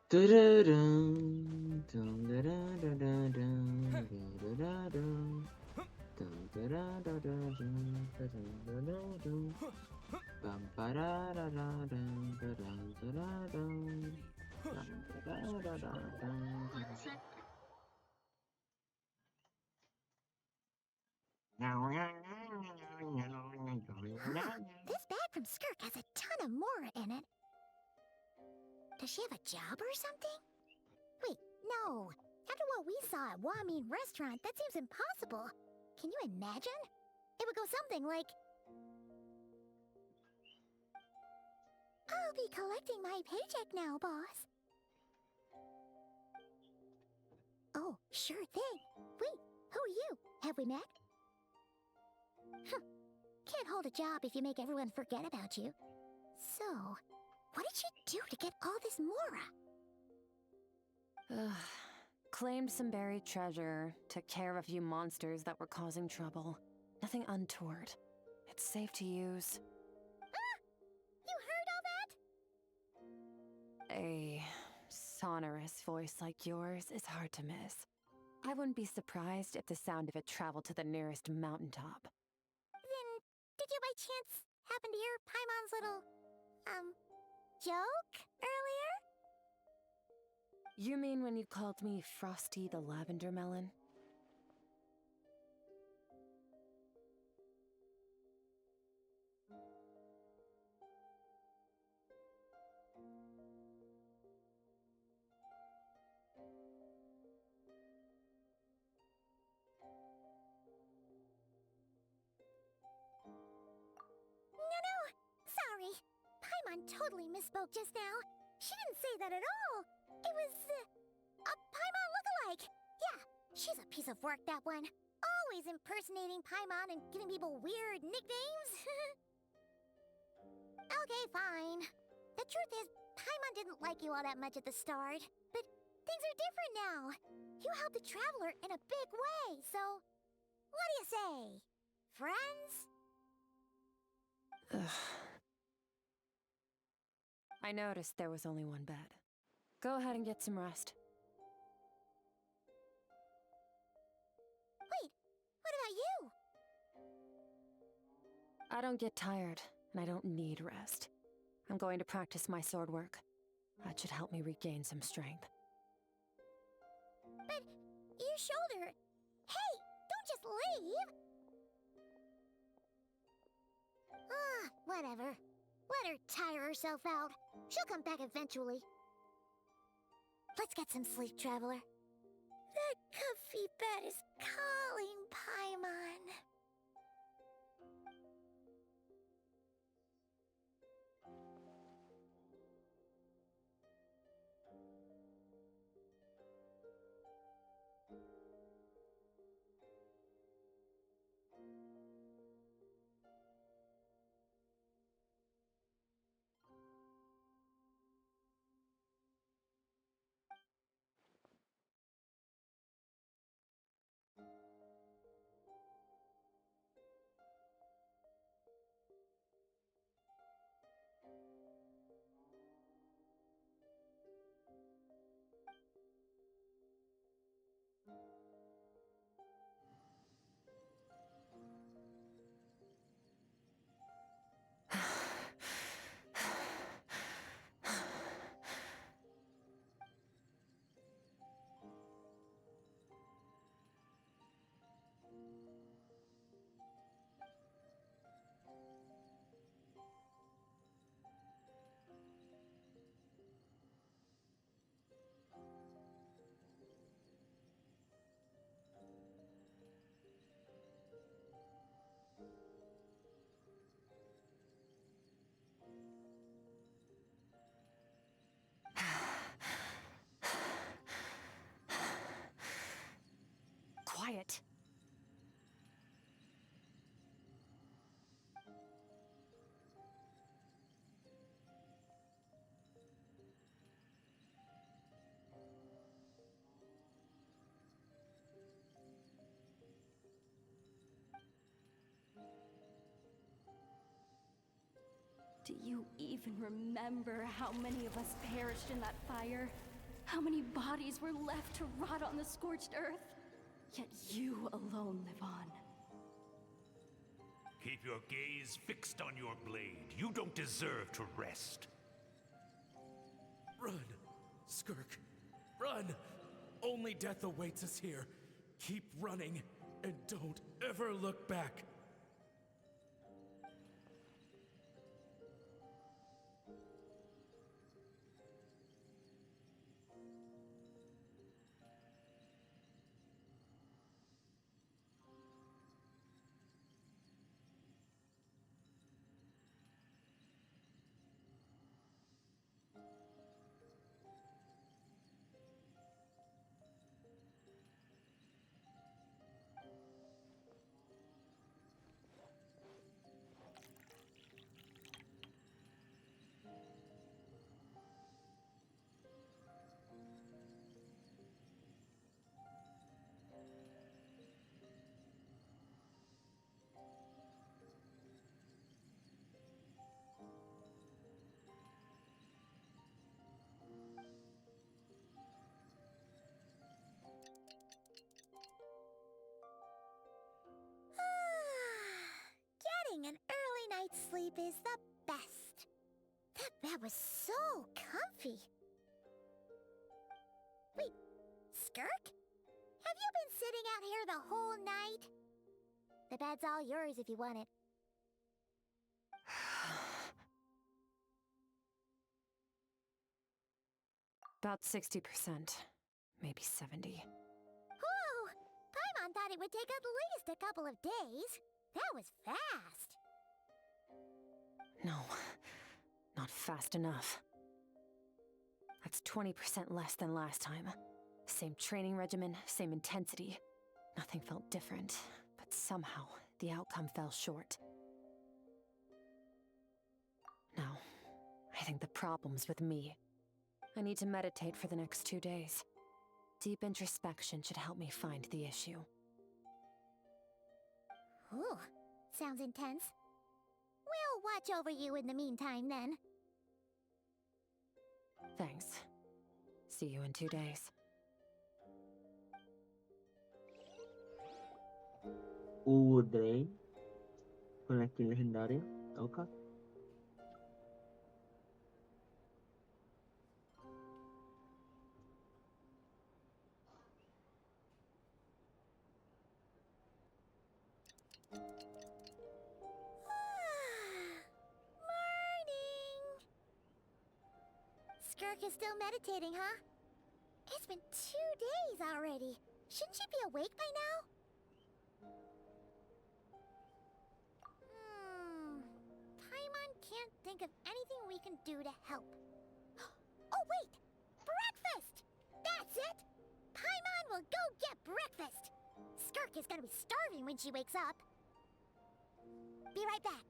Speaker 2: Tururún, turururururún, turururún, turururururún, tururururún, pam, pararararán, tararararán, pam, pararararán.
Speaker 1: This bag from Skirk has a ton of Mora in it. Does she have a job or something? Wait, no. After what we saw at Wamin Restaurant, that seems impossible. Can you imagine? It would go something like... I'll be collecting my paycheck now, boss. Oh, sure thing. Wait, who are you? Have we met? Huh. Can't hold a job if you make everyone forget about you. So, what did she do to get all this Mora?
Speaker 4: Ugh. Claimed some buried treasure, took care of a few monsters that were causing trouble. Nothing untoward. It's safe to use.
Speaker 1: Ah! You heard all that?
Speaker 4: A sonorous voice like yours is hard to miss. I wouldn't be surprised if the sound of it traveled to the nearest mountaintop.
Speaker 1: Then, did you by chance happen to hear Paimon's little, joke earlier?
Speaker 4: You mean when you called me Frosty the Lavender Melon?
Speaker 1: No. Sorry. Paimon totally misspoke just now. She didn't say that at all. It was, a Paimon lookalike. Yeah, she's a piece of work, that one. Always impersonating Paimon and giving people weird nicknames. Okay, fine. The truth is, Paimon didn't like you all that much at the start. But things are different now. You helped the Traveler in a big way, so... What do you say? Friends?
Speaker 4: Ugh. I noticed there was only one bed. Go ahead and get some rest.
Speaker 1: Wait, what about you?
Speaker 4: I don't get tired, and I don't need rest. I'm going to practice my sword work. That should help me regain some strength.
Speaker 1: But your shoulder... Hey, don't just leave! Ah, whatever. Let her tire herself out. She'll come back eventually. Let's get some sleep, Traveler. That comfy bed is calling, Paimon.
Speaker 4: Quiet.
Speaker 3: Do you even remember how many of us perished in that fire? How many bodies were left to rot on the scorched earth? Yet you alone live on.
Speaker 18: Keep your gaze fixed on your blade. You don't deserve to rest.
Speaker 15: Run, Skirk. Run! Only death awaits us here. Keep running, and don't ever look back.
Speaker 1: Getting an early night's sleep is the best. That bed was so comfy. Wait, Skirk? Have you been sitting out here the whole night? The bed's all yours if you want it.
Speaker 4: About 60%, maybe 70.
Speaker 1: Whew! Paimon thought it would take at least a couple of days. That was fast.
Speaker 4: No, not fast enough. That's 20% less than last time. Same training regimen, same intensity. Nothing felt different, but somehow the outcome fell short. No, I think the problem's with me. I need to meditate for the next 2 days. Deep introspection should help me find the issue.
Speaker 1: Ooh, sounds intense. We'll watch over you in the meantime, then.
Speaker 4: Thanks. See you in 2 days.
Speaker 2: Drain. Con la skin legendaria. Ok.
Speaker 1: Morning! Skirk is still meditating, huh? It's been 2 days already. Shouldn't she be awake by now? Paimon can't think of anything we can do to help. Oh, wait! Breakfast! That's it! Paimon will go get breakfast! Skirk is gonna be starving when she wakes up. Be right back.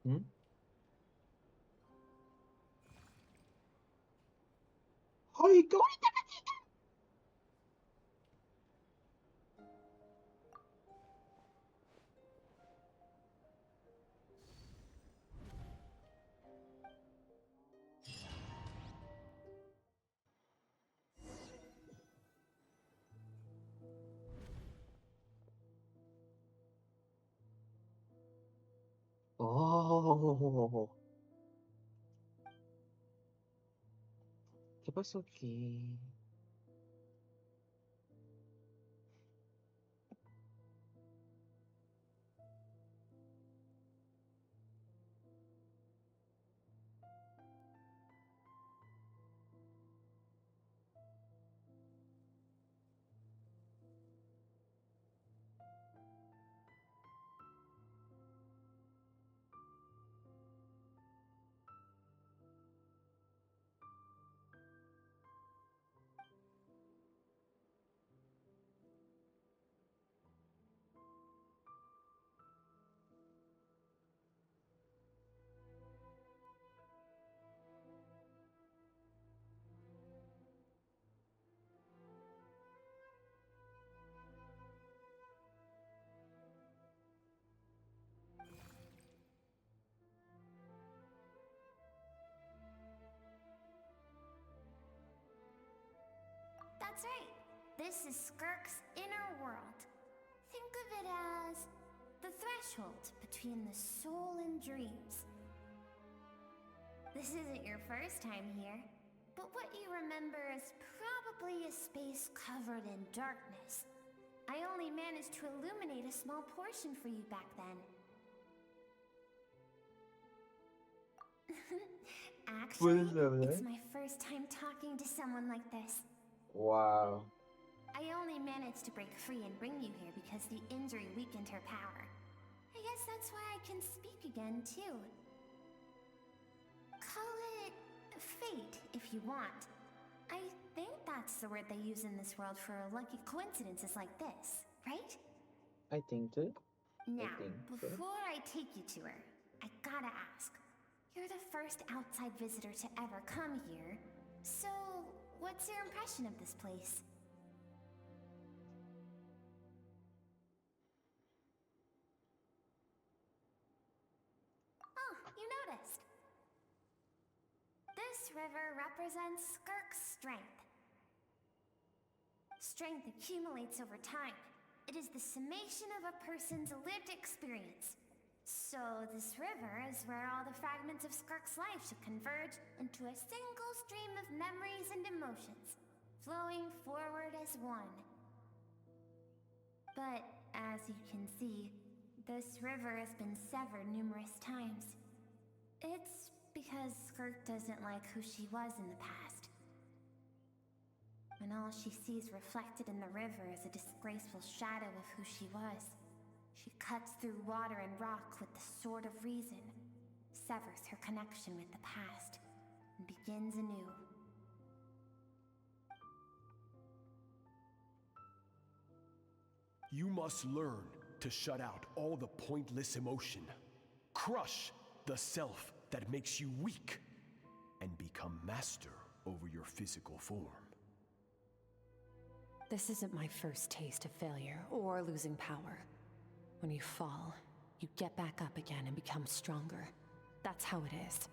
Speaker 2: Hmm? ¡Ay, qué bonita gatita! Oh, ¿qué pasó aquí?
Speaker 10: That's right. This is Skirk's inner world. Think of it as the threshold between the soul and dreams. This isn't your first time here, but what you remember is probably a space covered in darkness. I only managed to illuminate a small portion for you back then. Actually, it's my first time talking to someone like this.
Speaker 2: Wow.
Speaker 10: I only managed to break free and bring you here because the injury weakened her power. I guess that's why I can speak again, too. Call it fate, if you want. I think that's the word they use in this world for lucky coincidences like this, right?
Speaker 2: I think so.
Speaker 10: Now,
Speaker 2: think so.
Speaker 10: before I take you to her, I gotta ask. You're the first outside visitor to ever come here, so what's your impression of this place? Oh, you noticed. This river represents Skirk's strength. Strength accumulates over time. It is the summation of a person's lived experience. So this river is where all the fragments of Skirk's life should converge into a single stream of memories and emotions, flowing forward as one. But as you can see, this river has been severed numerous times. It's because Skirk doesn't like who she was in the past. When all she sees reflected in the river is a disgraceful shadow of who she was. She cuts through water and rock with the sword of reason, severs her connection with the past, and begins anew.
Speaker 13: You must learn to shut out all the pointless emotion. Crush the self that makes you weak, and become master over your physical form.
Speaker 4: This isn't my first taste of failure or losing power. When you fall, you get back up again and become stronger. That's how it is.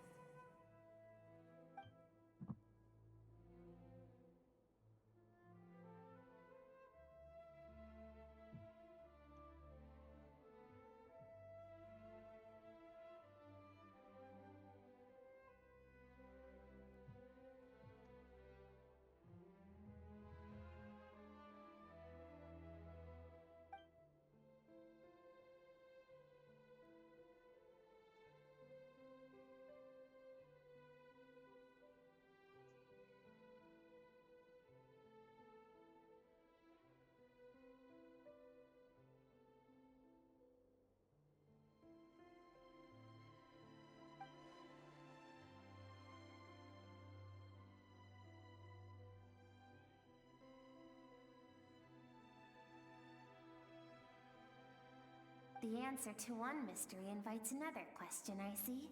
Speaker 10: The answer to one mystery invites another question, I see.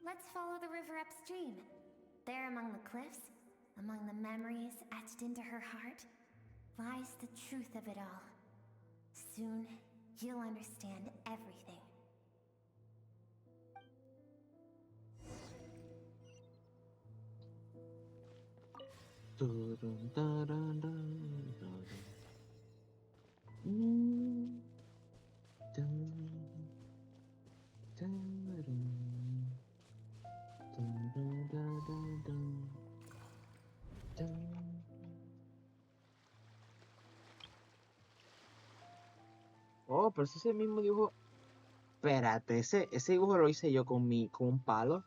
Speaker 10: Let's follow the river upstream. There among the cliffs, among the memories etched into her heart, lies the truth of it all. Soon, you'll understand everything.
Speaker 2: Oh, pero ese mismo dibujo. Espérate, ese dibujo lo hice yo con un palo.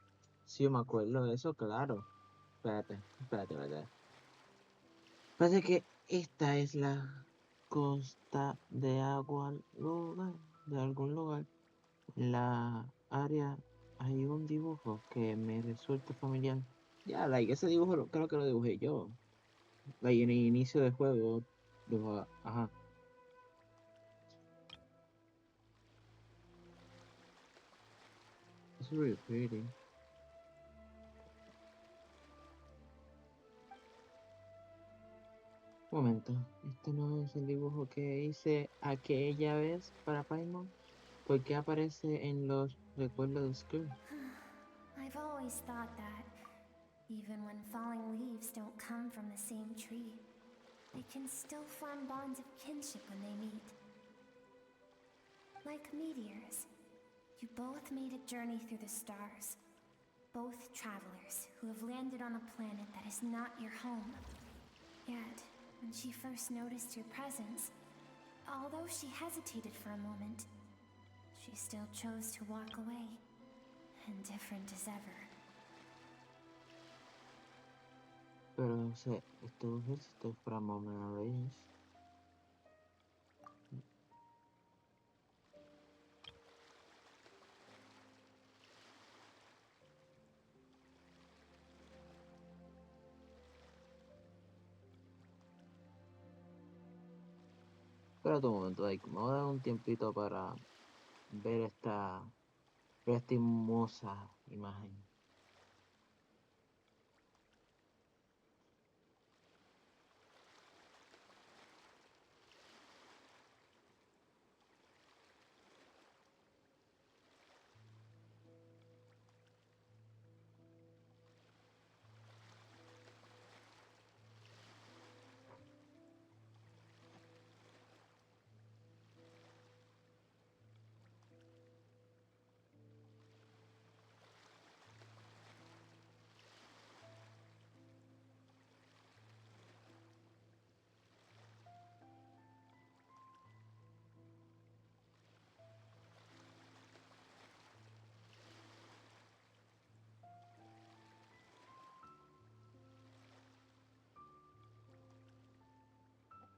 Speaker 2: Sí, yo me acuerdo de eso, claro. Espérate. Parece que esta es la costa de algún lugar. En la área hay un dibujo que me resulta familiar. Ya, ese dibujo creo que lo dibujé yo. En el inicio del juego. Ajá. It's really pretty. Un momento, este no es el dibujo que hice aquella vez para Paimon. ¿Por qué aparece en los recuerdos de Skirk?
Speaker 10: I've always thought that Even when falling leaves don't come from the same tree, they can still form bonds of kinship when they meet. Like meteors, you both made a journey through the stars. Both travelers who have landed on a planet that is not your home. Yet, when she first noticed your presence, although she hesitated for a moment, she still chose to walk away, indifferent as ever.
Speaker 2: Pero estos ejércitos fueron más o menos lo ellos. Espérate un momento, like, me voy a dar un tiempito para ver esta hermosa imagen.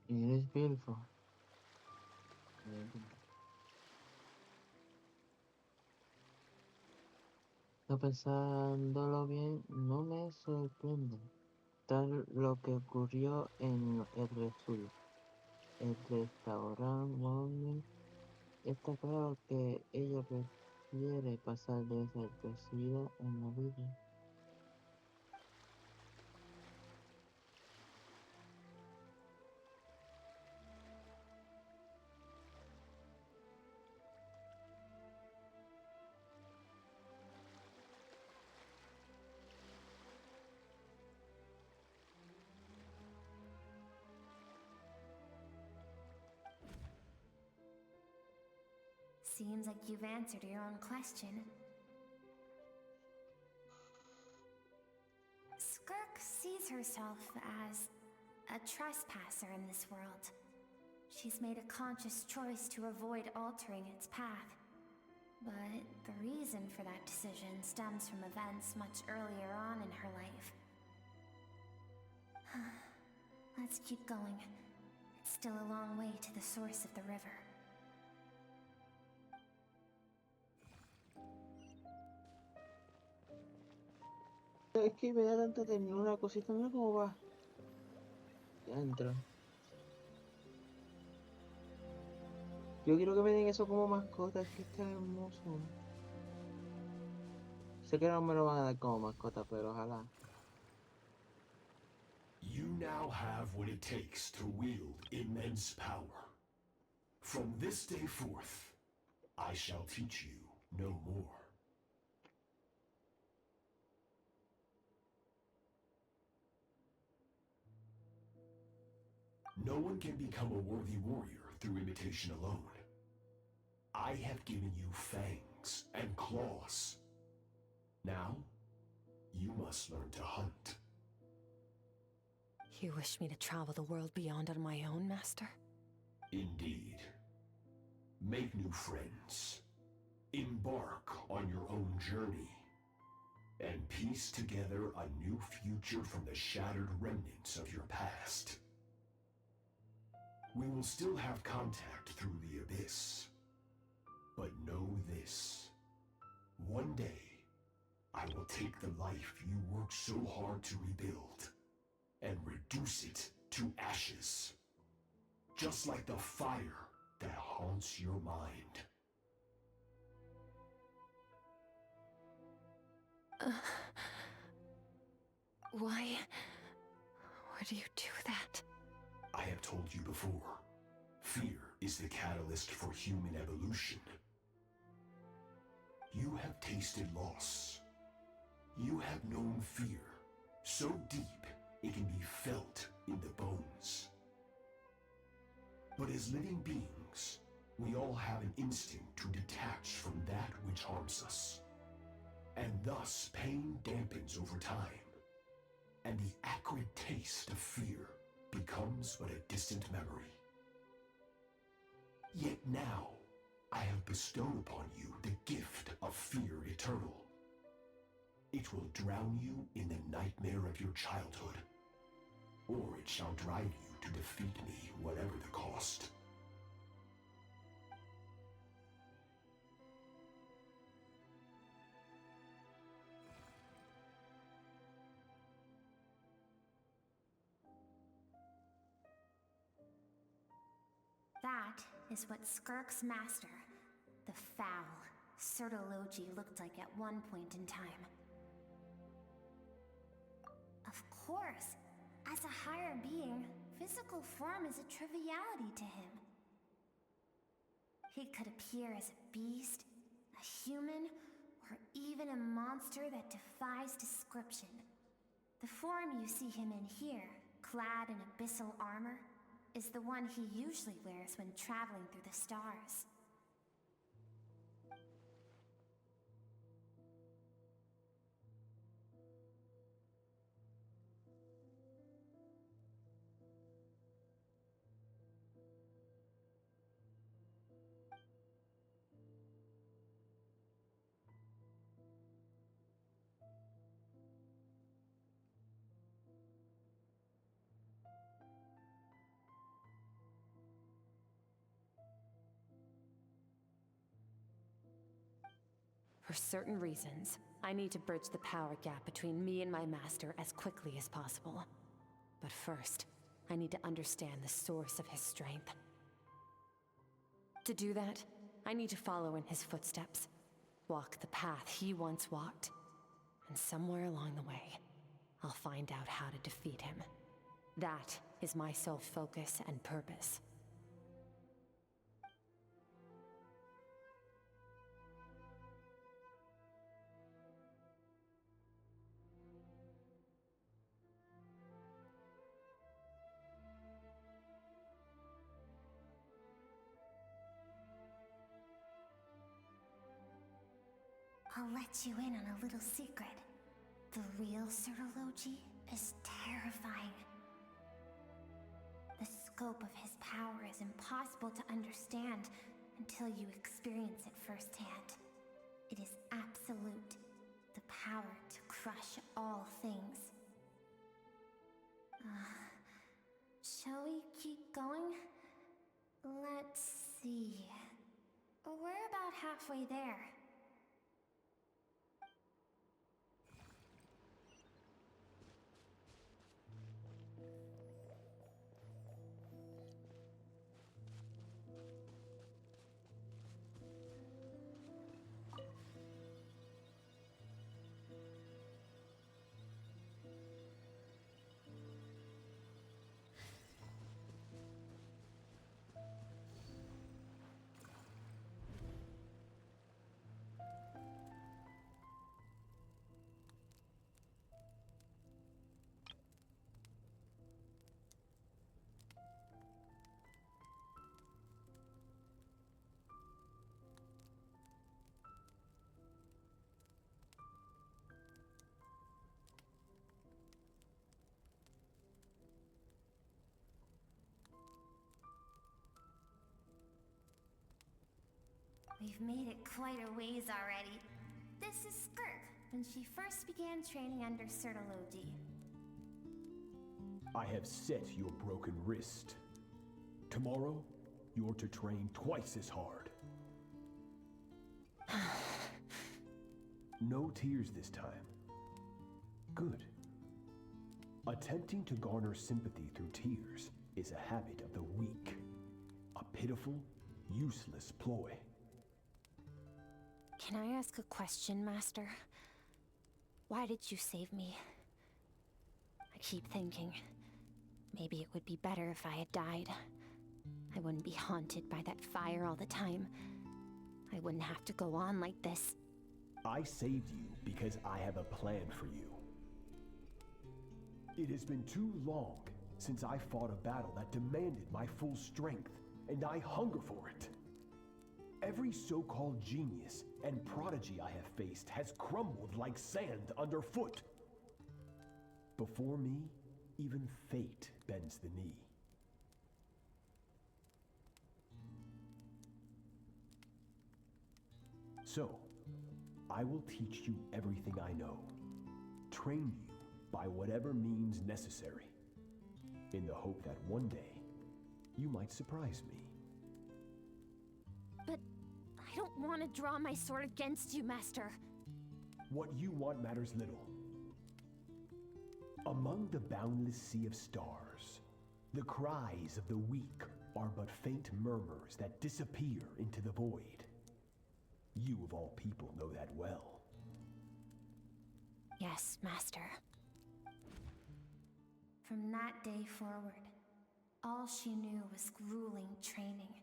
Speaker 2: It is beautiful. No pensándolo bien, no me sorprende tal lo que ocurrió en el restaurante Morning. Está claro que ella prefiere pasar desapercibida en la vida.
Speaker 10: Seems like you've answered your own question. Skirk sees herself as a trespasser in this world. She's made a conscious choice to avoid altering its path. But the reason for that decision stems from events much earlier on in her life. Let's keep going. It's still a long way to the source of the river.
Speaker 2: Es que me da tanta ternura una cosita, mira cómo va. Ya entra. Yo quiero que me den eso como mascota, es que está hermoso. Sé que no me lo van a dar como mascota, pero ojalá.
Speaker 13: You now have what it takes to wield immense power. From this day forth, I shall teach you no more. No one can become a worthy warrior through imitation alone. I have given you fangs and claws. Now, you must learn to hunt.
Speaker 4: You wish me to travel the world beyond on my own, Master?
Speaker 13: Indeed. Make new friends. Embark on your own journey. And piece together a new future from the shattered remnants of your past. We will still have contact through the abyss. But know this. One day, I will take the life you worked so hard to rebuild and reduce it to ashes. Just like the fire that haunts your mind.
Speaker 4: Why would you do that?
Speaker 13: I have told you before, fear is the catalyst for human evolution. You have tasted loss. You have known fear, So deep, it can be felt in the bones. But as living beings, we all have an instinct to detach from that which harms us. And thus, pain dampens over time, and the acrid taste of fear becomes but a distant memory. Yet now, I have bestowed upon you the gift of fear eternal. It will drown you in the nightmare of your childhood, or it shall drive you to defeat me, whatever the cost.
Speaker 10: That is what Skirk's master, the foul Sertologi, looked like at one point in time. Of course, as a higher being, physical form is a triviality to him. He could appear as a beast, a human, or even a monster that defies description. The form you see him in here, clad in abyssal armor, is the one he usually wears when traveling through the stars.
Speaker 4: For certain reasons, I need to bridge the power gap between me and my master as quickly as possible. But first, I need to understand the source of his strength. To do that, I need to follow in his footsteps, walk the path he once walked, and somewhere along the way, I'll find out how to defeat him. That is my sole focus and purpose.
Speaker 10: I'll let you in on a little secret. The real Sertologi is terrifying. The scope of his power is impossible to understand until you experience it firsthand. It is absolute, the power to crush all things. Shall we keep going? Let's see. We're about halfway there. We've made it quite a ways already. This is Skirk, when she first began training under Sertologi.
Speaker 13: I have set your broken wrist. Tomorrow, you're to train twice as hard. No tears this time. Good. Attempting to garner sympathy through tears is a habit of the weak. A pitiful, useless ploy.
Speaker 10: Can I ask a question, Master? Why did you save me? I keep thinking, maybe it would be better if I had died. I wouldn't be haunted by that fire all the time. I wouldn't have to go on like this.
Speaker 13: I saved you because I have a plan for you. It has been too long since I fought a battle that demanded my full strength, and I hunger for it. Every so-called genius and prodigy I have faced has crumbled like sand underfoot. Before me, even fate bends the knee. So, I will teach you everything I know, train you by whatever means necessary, in the hope that one day, you might surprise me.
Speaker 10: But I don't want to draw my sword against you, Master.
Speaker 13: What you want matters little. Among the boundless sea of stars, the cries of the weak are but faint murmurs that disappear into the void. You of all people know that well.
Speaker 10: Yes, Master. From that day forward, all she knew was grueling training,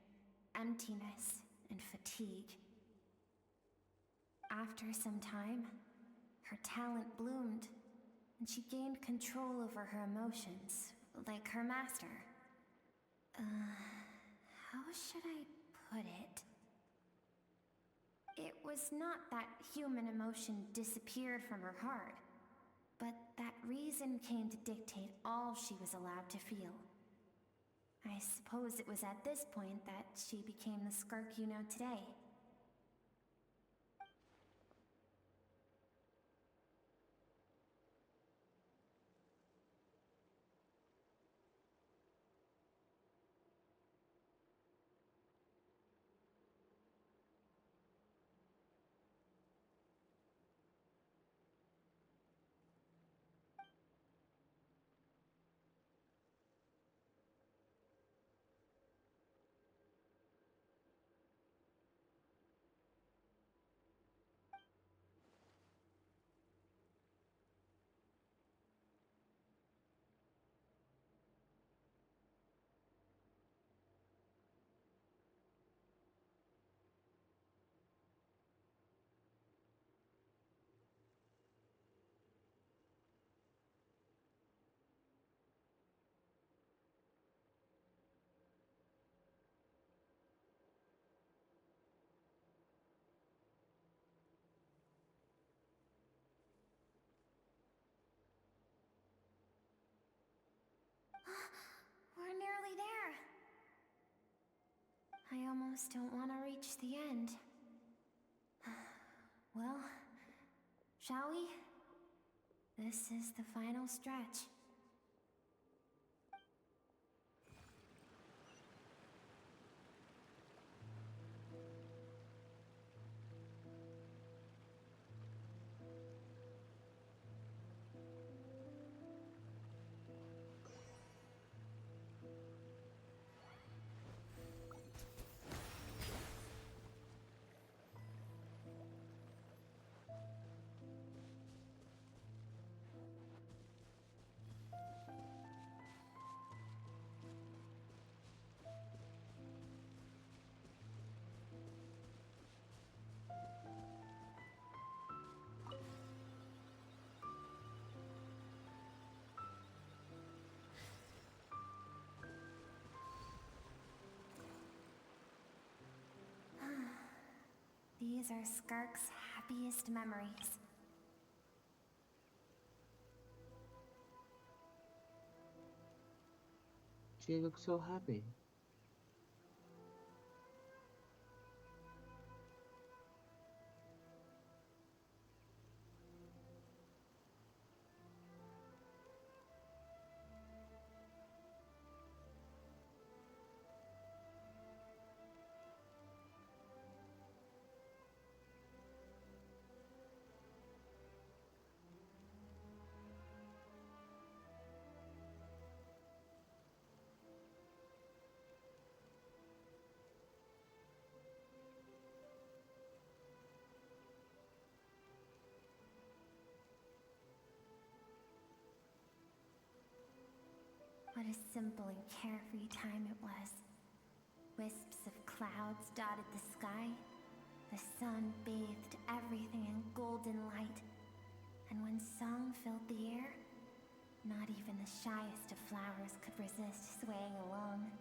Speaker 10: emptiness, and fatigue. After some time, her talent bloomed, and she gained control over her emotions, like her master. How should I put it? It was not that human emotion disappeared from her heart, but that reason came to dictate all she was allowed to feel. I suppose it was at this point that she became the Skirk you know today. We're nearly there. I almost don't want to reach the end. Well, shall we? This is the final stretch. These are Skirk's happiest memories.
Speaker 2: She looks so happy.
Speaker 10: What a simple and carefree time it was. Wisps of clouds dotted the sky. The sun bathed everything in golden light. And when song filled the air, Not even the shyest of flowers could resist swaying along.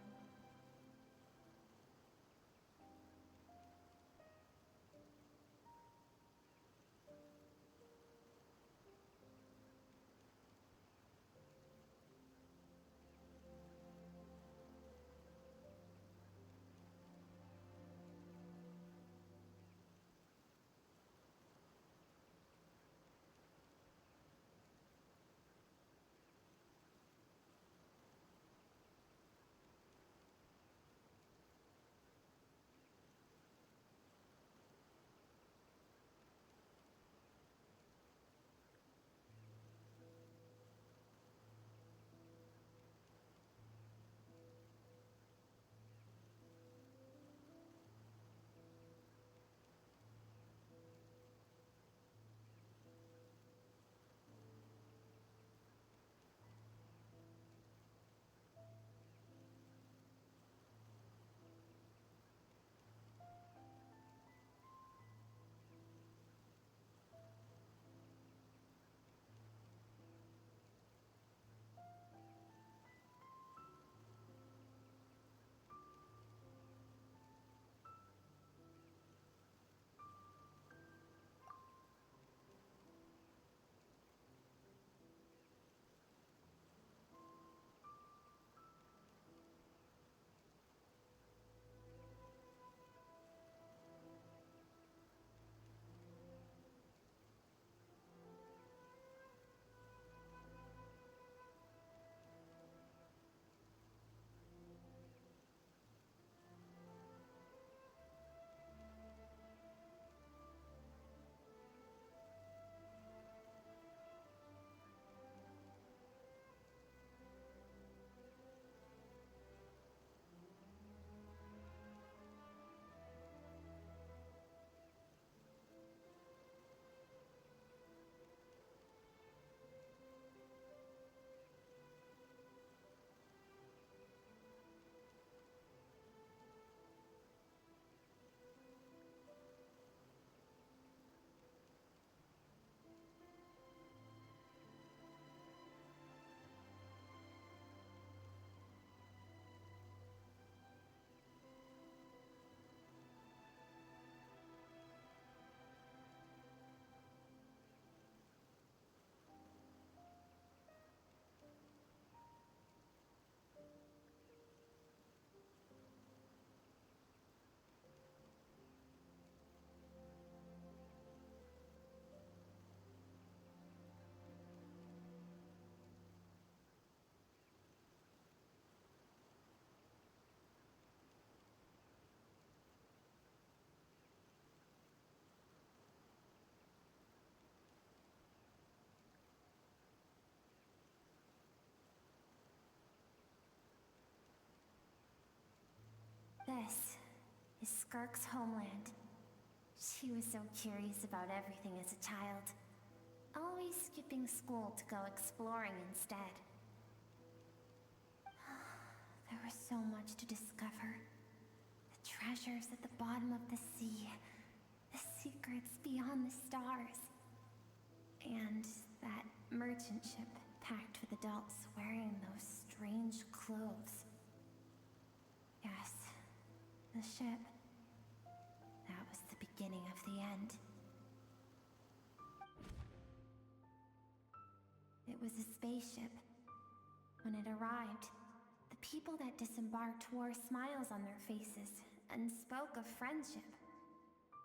Speaker 10: This is Skirk's homeland. She was so curious about everything as a child, always skipping school to go exploring instead. There was so much to discover. The treasures at the bottom of the sea, the secrets beyond the stars, and that merchant ship packed with adults wearing those strange clothes. Yes, the ship. That was the beginning of the end. It was a spaceship. When it arrived, the people that disembarked wore smiles on their faces and spoke of friendship.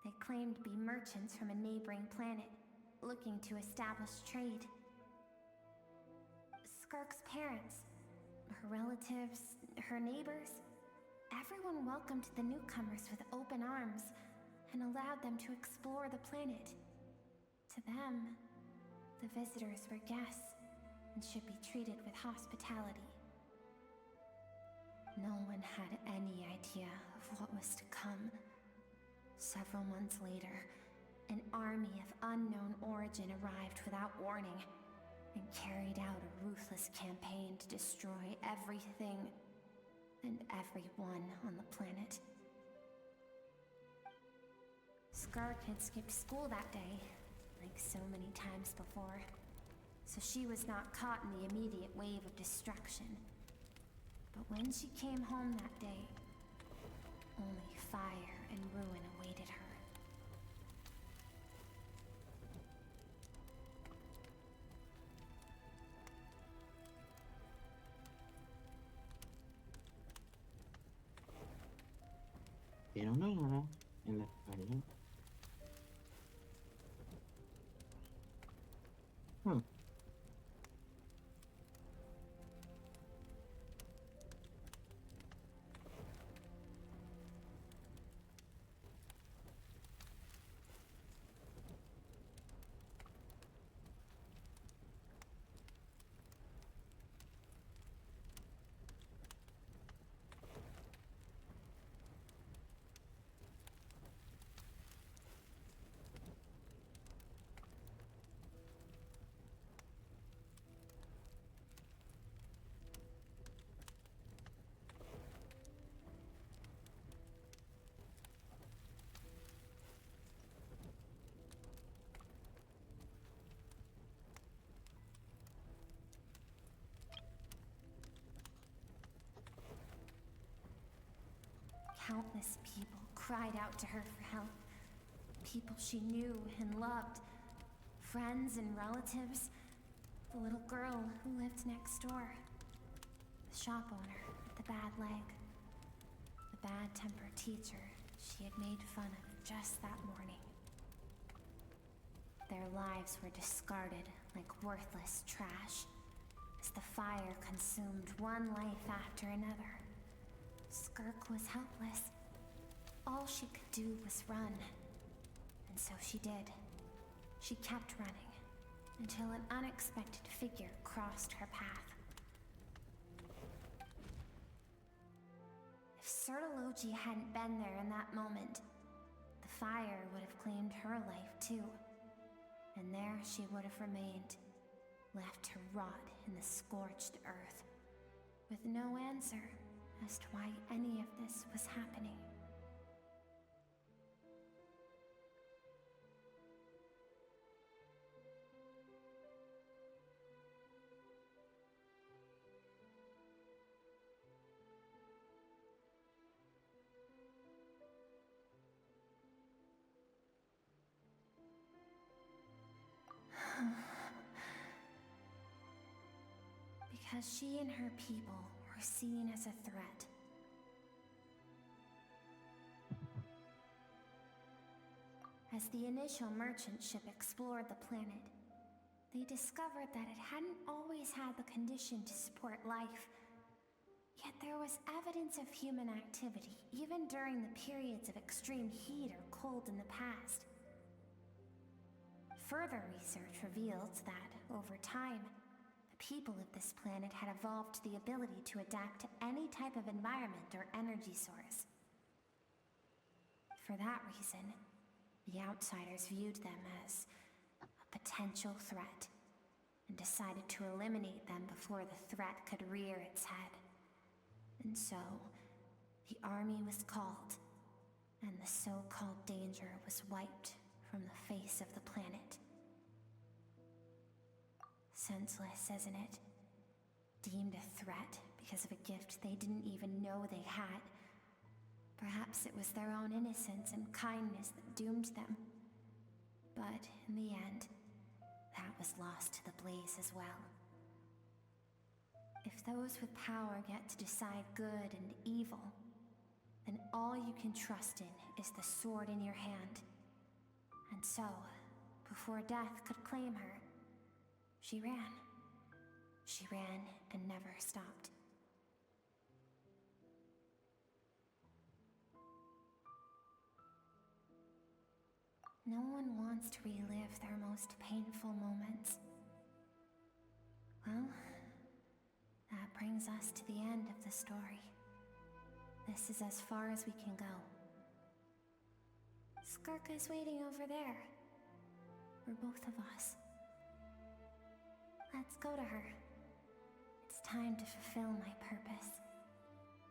Speaker 10: They claimed to be merchants from a neighboring planet, looking to establish trade. Skirk's parents, her relatives, her neighbors, everyone welcomed the newcomers with open arms and allowed them to explore the planet. To them, the visitors were guests and should be treated with hospitality. No one had any idea of what was to come. Several months later, an army of unknown origin arrived without warning and carried out a ruthless campaign to destroy everything and everyone on the planet. Skirk had skipped school that day, like so many times before. so she was not caught in the immediate wave of destruction. But when she came home that day, only fire and ruin awaited her.
Speaker 2: Tiene una hora en la espalda.
Speaker 10: Countless people cried out to her for help. People she knew and loved. Friends and relatives. The little girl who lived next door. The shop owner with the bad leg. The bad-tempered teacher she had made fun of just that morning. Their lives were discarded like worthless trash as the fire consumed one life after another. Skirk was helpless. All she could do was run. And so she did. She kept running until an unexpected figure crossed her path. If Sertology hadn't been there in that moment, the fire would have claimed her life too. And there she would have remained, left to rot in the scorched earth, with no answer as to why any of this was happening. Because she and her people were seen as a threat. As the initial merchant ship explored the planet, they discovered that it hadn't always had the condition to support life. Yet there was evidence of human activity, even during the periods of extreme heat or cold in the past. Further research revealed that, over time, the people of this planet had evolved the ability to adapt to any type of environment or energy source. For that reason, the outsiders viewed them as a potential threat and decided to eliminate them before the threat could rear its head. And so, the army was called, and the so-called danger was wiped from the face of the planet. Senseless, isn't it? Deemed a threat because of a gift they didn't even know they had. Perhaps it was their own innocence and kindness that doomed them. But in the end, that was lost to the blaze as well. If those with power get to decide good and evil, then all you can trust in is the sword in your hand. And so, before death could claim her, she ran. She ran and never stopped. No one wants to relive their most painful moments. Well, that brings us to the end of the story. This is as far as we can go. Skirk is waiting over there. For both of us. Let's go to her. It's time to fulfill my purpose.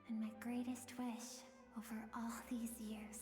Speaker 10: And my greatest wish over all these years.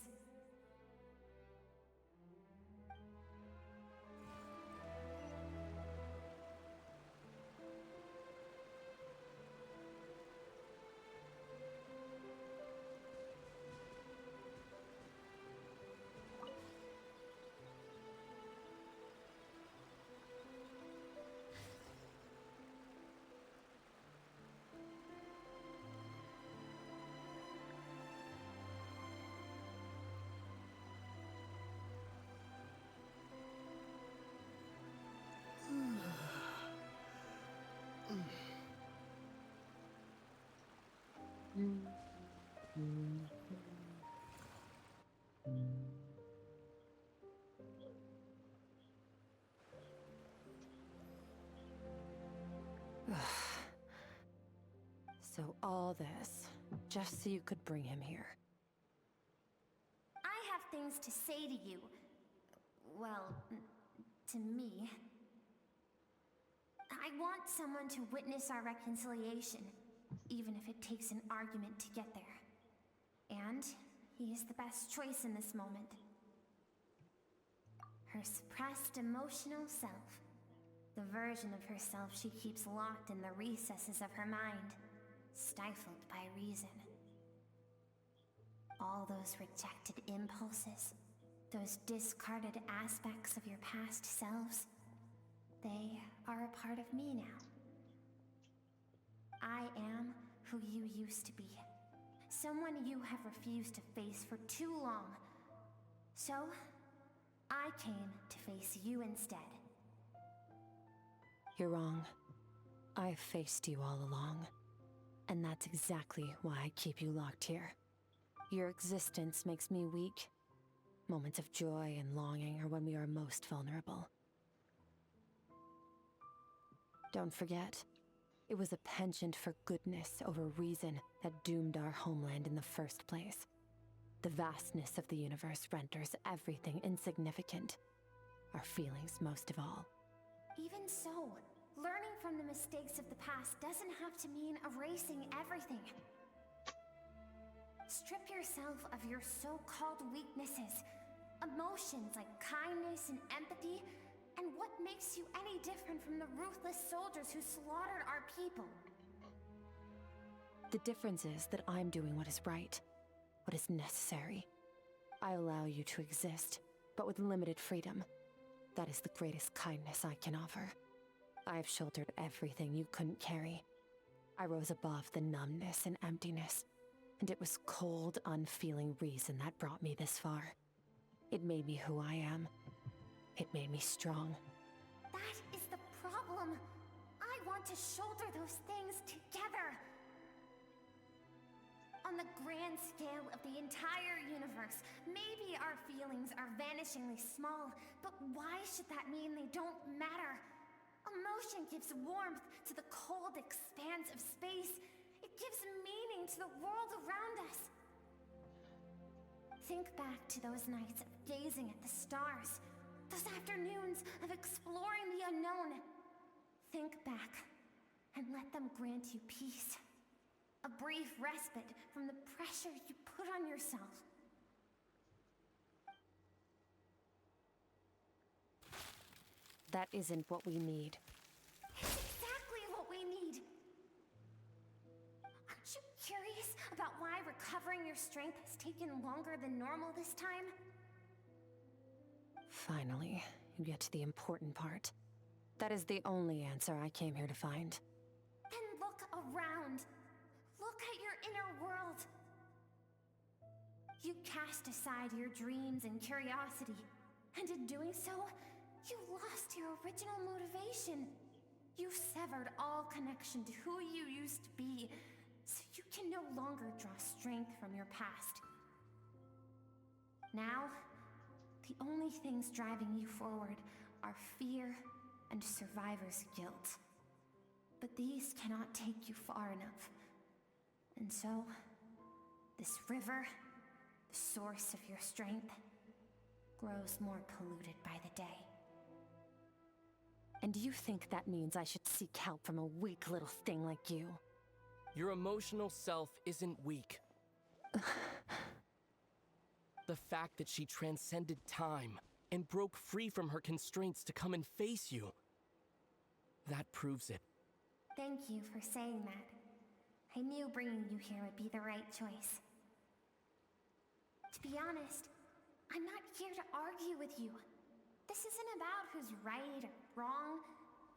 Speaker 4: So all this, just so you could bring him here.
Speaker 10: I have things to say to you. Well, to me. I want someone to witness our reconciliation, even if it takes an argument to get there. And he is the best choice in this moment. Her suppressed emotional self. The version of herself she keeps locked in the recesses of her mind, stifled by reason. All those rejected impulses, those discarded aspects of your past selves, they are a part of me now. I am who you used to be. Someone you have refused to face for too long. So, I came to face you instead.
Speaker 4: You're wrong. I've faced you all along. And that's exactly why I keep you locked here. Your existence makes me weak. Moments of joy and longing are when we are most vulnerable. Don't forget, it was a penchant for goodness over reason that doomed our homeland in the first place. The vastness of the universe renders everything insignificant. Our feelings most of all.
Speaker 10: Even so, learning from the mistakes of the past doesn't have to mean erasing everything. Strip yourself of your so-called weaknesses, emotions like kindness and empathy, and what makes you any different from the ruthless soldiers who slaughtered our people?
Speaker 4: The difference is that I'm doing what is right, what is necessary. I allow you to exist, but with limited freedom. That is the greatest kindness I can offer. I've shouldered everything you couldn't carry. I rose above the numbness and emptiness, and it was cold, unfeeling reason that brought me this far. It made me who I am. It made me strong.
Speaker 10: That is the problem. I want to shoulder those things together. On the grand scale of the entire universe, maybe our feelings are vanishingly small, but why should that mean they don't matter? Emotion gives warmth to the cold expanse of space. It gives meaning to the world around us. Think back to those nights of gazing at the stars. Those afternoons of exploring the unknown. Think back and let them grant you peace. A brief respite from the pressure you put on yourself.
Speaker 4: That isn't what we need.
Speaker 10: It's exactly what we need. Aren't you curious about why recovering your strength has taken longer than normal this time?
Speaker 4: Finally, you get to the important part. That is the only answer I came here to find.
Speaker 10: Then look around. Look at your inner world. You cast aside your dreams and curiosity, and in doing so, you lost your original motivation. You severed all connection to who you used to be, so you can no longer draw strength from your past. Now, the only things driving you forward are fear and survivor's guilt. But these cannot take you far enough. And so, this river, the source of your strength, grows more polluted by the day.
Speaker 4: And you think that means I should seek help from a weak little thing like you?
Speaker 15: Your emotional self isn't weak. The fact that she transcended time and broke free from her constraints to come and face you, that proves it.
Speaker 10: Thank you for saying that. I knew bringing you here would be the right choice. To be honest, I'm not here to argue with you. This isn't about who's right or wrong.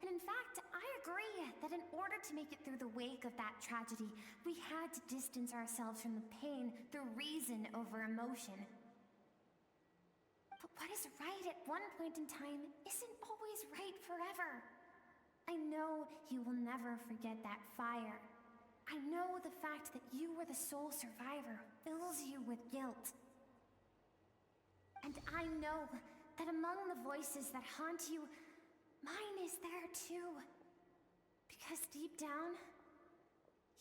Speaker 10: And in fact, I agree that in order to make it through the wake of that tragedy, we had to distance ourselves from the pain through reason over emotion. But what is right at one point in time isn't always right forever. I know you will never forget that fire, I know the fact that you were the sole survivor fills you with guilt. And I know that among the voices that haunt you, mine is there too. Because deep down,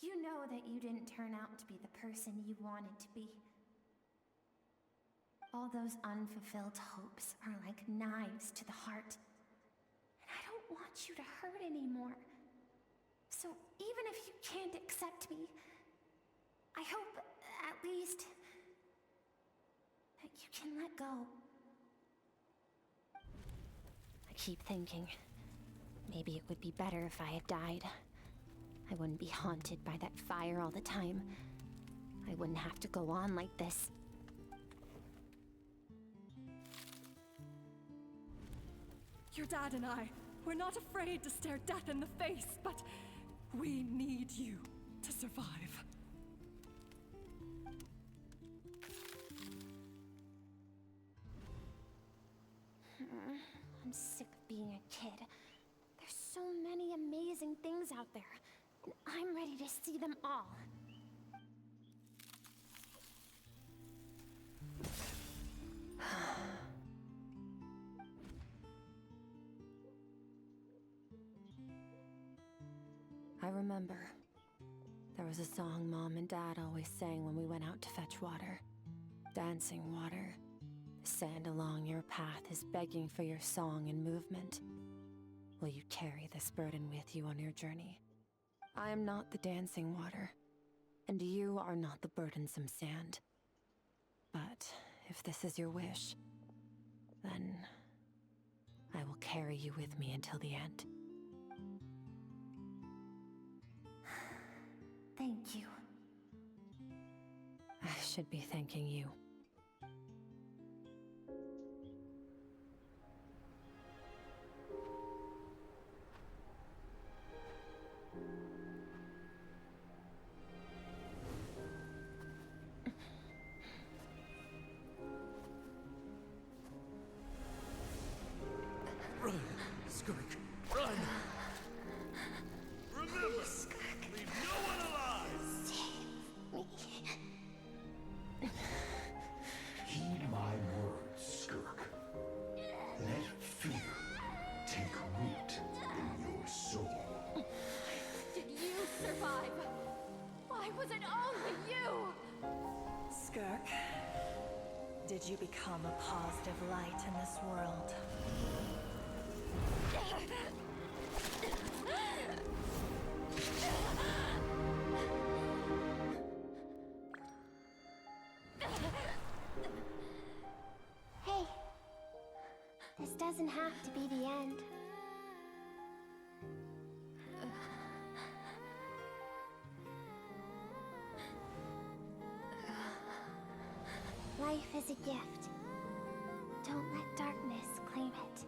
Speaker 10: you know that you didn't turn out to be the person you wanted to be. All those unfulfilled hopes are like knives to the heart. And I don't want you to hurt anymore. So even if you can't accept me, I hope, at least, that you can let go. I keep thinking, maybe it would be better if I had died. I wouldn't be haunted by that fire all the time. I wouldn't have to go on like this.
Speaker 3: Your dad and I, we're not afraid to stare death in the face, but we need you to survive.
Speaker 10: I'm sick of being a kid. There's so many amazing things out there, and I'm ready to see them all.
Speaker 4: I remember. There was a song Mom and Dad always sang when we went out to fetch water. Dancing water. The sand along your path is begging for your song and movement. Will you carry this burden with you on your journey? I am not the dancing water, and you are not the burdensome sand. But if this is your wish, then I will carry you with me until the end.
Speaker 10: Thank you.
Speaker 4: I should be thanking you.
Speaker 12: Run, Skirk, run! Remember, leave no one alive!
Speaker 13: Heed my words, Skirk. Let fear take root in your soul.
Speaker 10: Did you survive? Why was it only you?
Speaker 3: Skirk, did you become a positive light in this world?
Speaker 10: Hey, this doesn't have to be the end. Life is a gift. Don't let darkness claim it.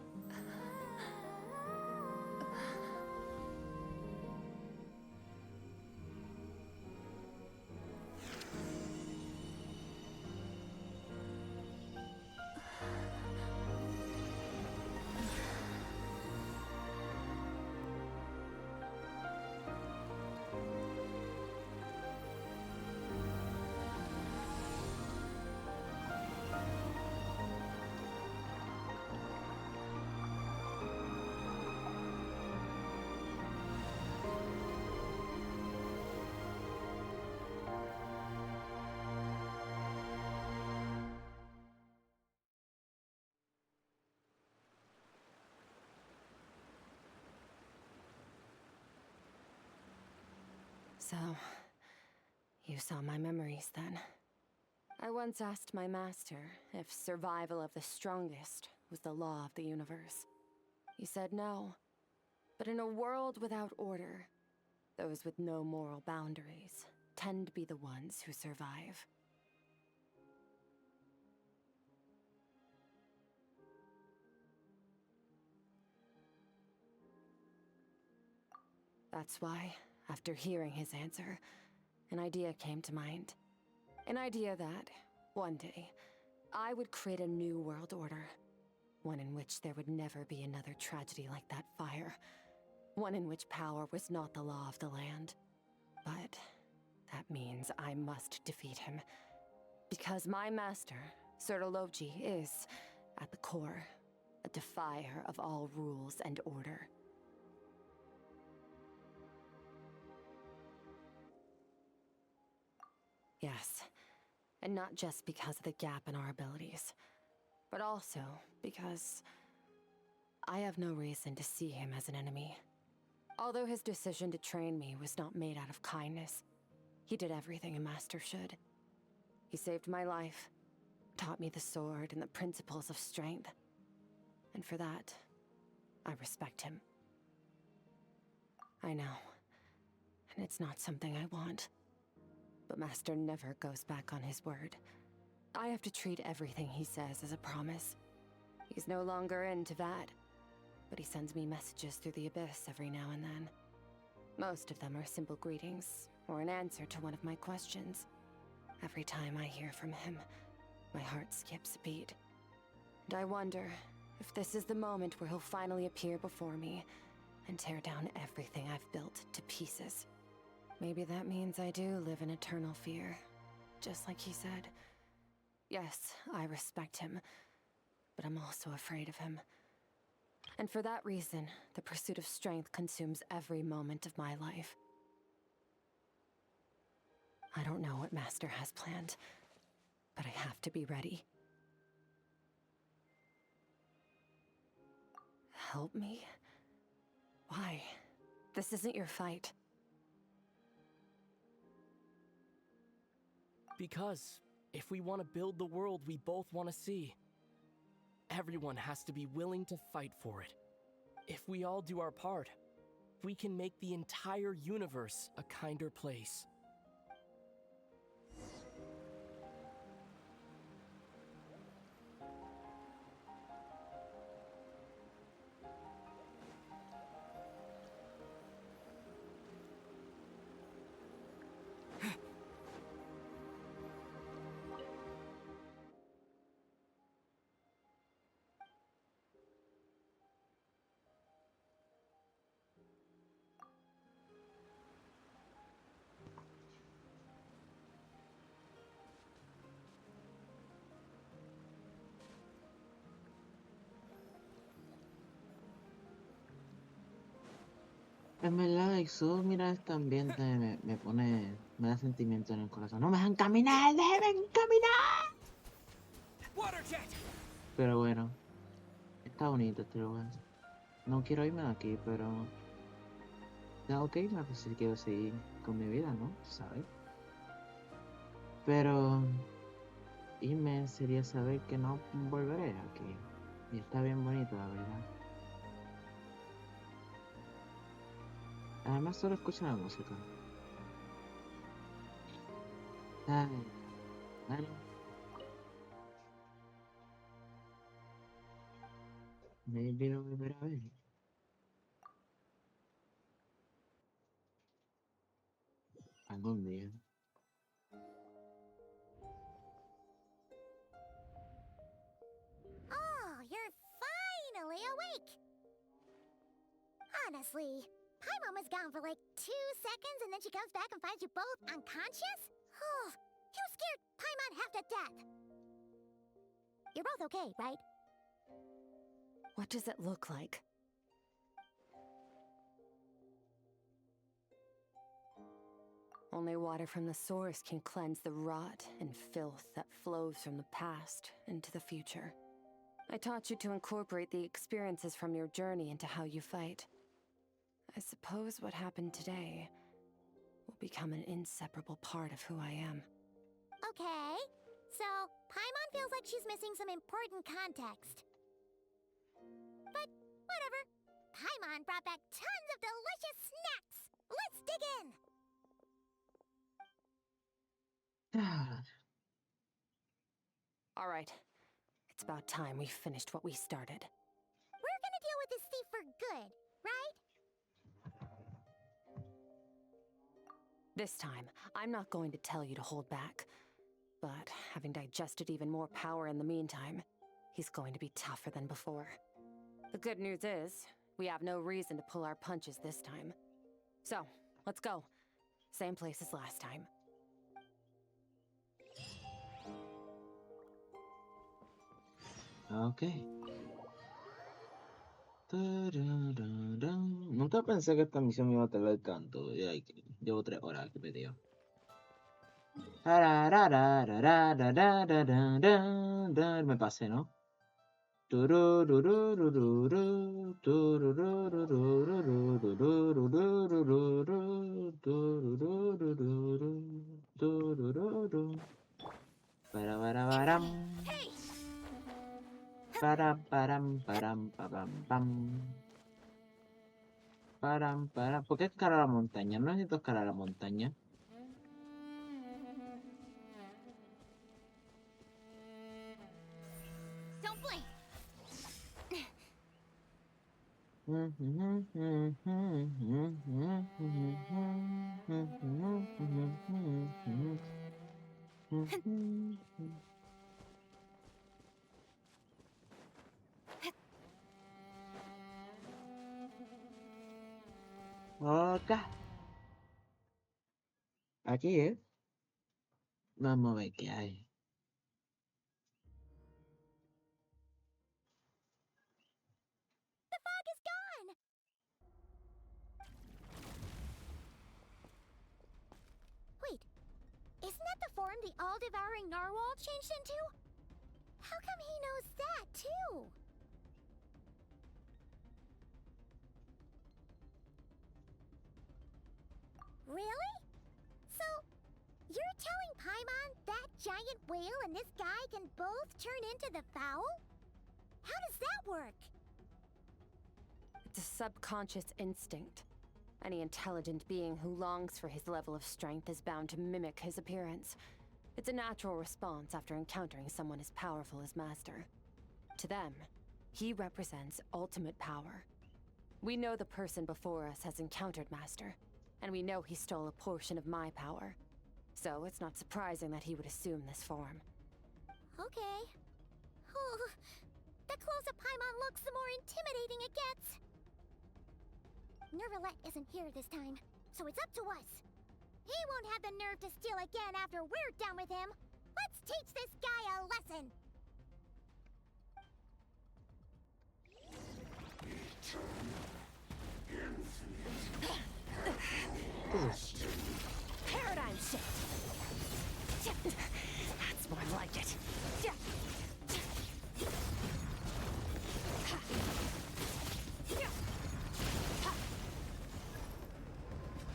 Speaker 4: So, you saw my memories then. I once asked my master if survival of the strongest was the law of the universe. He said no. But in a world without order, those with no moral boundaries tend to be the ones who survive. That's why, after hearing his answer, an idea came to mind. An idea that, one day, I would create a new world order. One in which there would never be another tragedy like that fire. One in which power was not the law of the land. But that means I must defeat him. Because my master, Sertologi, is, at the core, a defier of all rules and order. Yes, and not just because of the gap in our abilities, but also because I have no reason to see him as an enemy. Although his decision to train me was not made out of kindness, he did everything a master should. He saved my life, taught me the sword and the principles of strength. And for that, I respect him. I know, and it's not something I want. But Master never goes back on his word. I have to treat everything he says as a promise. He's no longer into that, but he sends me messages through the abyss every now and then. Most of them are simple greetings, or an answer to one of my questions. Every time I hear from him, my heart skips a beat. And I wonder if this is the moment where he'll finally appear before me and tear down everything I've built to pieces. Maybe that means I do live in eternal fear, just like he said. Yes, I respect him, but I'm also afraid of him. And for that reason, the pursuit of strength consumes every moment of my life. I don't know what Master has planned, but I have to be ready. Help me? Why? This isn't your fight.
Speaker 15: Because if we want to build the world we both want to see, everyone has to be willing to fight for it. If we all do our part, we can make the entire universe a kinder place.
Speaker 2: En verdad, eso, mira, este ambiente me pone, me da sentimiento en el corazón. ¡No me dejan caminar! ¡Déjenme caminar!
Speaker 17: Water jet!
Speaker 2: Pero bueno, está bonito este lugar. No quiero irme de aquí, pero tengo que irme, pues si quiero seguir con mi vida, ¿no? ¿Sabes? Pero irme sería saber que no volveré aquí. Y está bien bonito, la verdad. Además, solo escucho la música. Ay, bueno. Maybe lo volveré a ver. Algún día.
Speaker 1: Oh, you're finally awake! Honestly, Paimon was gone for like 2 seconds and then she comes back and finds you both unconscious? Oh, you scared Paimon half to death! You're both okay, right?
Speaker 4: What does it look like? Only water from the source can cleanse the rot and filth that flows from the past into the future. I taught you to incorporate the experiences from your journey into how you fight. I suppose what happened today will become an inseparable part of who I am.
Speaker 1: Okay, so Paimon feels like she's missing some important context. But whatever. Paimon brought back tons of delicious snacks! Let's dig in!
Speaker 4: All right. It's about time we finished what we started.
Speaker 1: We're gonna deal with this thief for good, right?
Speaker 4: This time, I'm not going to tell you to hold back. But having digested even more power in the meantime, he's going to be tougher than before. The good news is, we have no reason to pull our punches this time. So, let's go. Same place as last time.
Speaker 2: Ok. Tarararán. Nunca pensé que esta misión me iba a tardar tanto. Llevo 3 horas que pedido. Me pasé, ¿no? Para. Param, param, param, pam, pam. Param, param. ¿Por qué escalar la montaña? No necesito escalar la montaña.
Speaker 1: Don't blink. Ok. Aquí, ¿eh? Vamos a ver qué hay. The fog is gone. Wait, isn't that the form the all-devouring narwhal changed into? How come he knows that, too? Really? So, you're telling Paimon that giant whale and this guy can both turn into the fowl? How does that work?
Speaker 4: It's a subconscious instinct. Any intelligent being who longs for his level of strength is bound to mimic his appearance. It's a natural response after encountering someone as powerful as Master. To them, he represents ultimate power. We know the person before us has encountered Master, and we know he stole a portion of my power. So it's not surprising that he would assume this form.
Speaker 1: Okay. Oh, the closer Paimon looks, the more intimidating it gets. Nervalette isn't here this time, so it's up to us. He won't have the nerve to steal again after we're done with him. Let's teach this guy a lesson.
Speaker 4: Paradigm shift! That's more like it.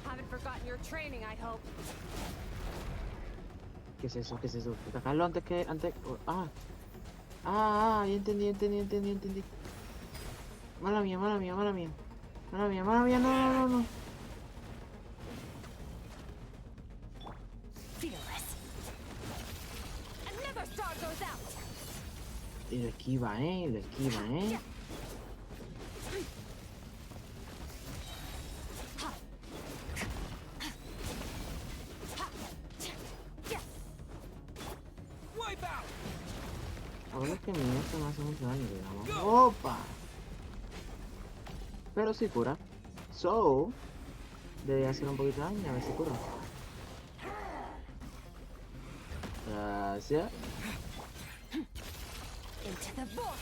Speaker 4: Haven't forgotten your training, I hope.
Speaker 2: ¿Qué es eso? ¿Qué es eso? Atacarlo antes que... ya entendí. Mala mía. No.
Speaker 4: Fearless. Another star goes out.
Speaker 2: Y lo esquiva, ¿eh? Ahora es que mi esto no hace mucho daño, digamos. ¡Opa! Pero sí cura. So, debería hacer un poquito de daño, a ver si cura. Gracias.
Speaker 4: Into the void.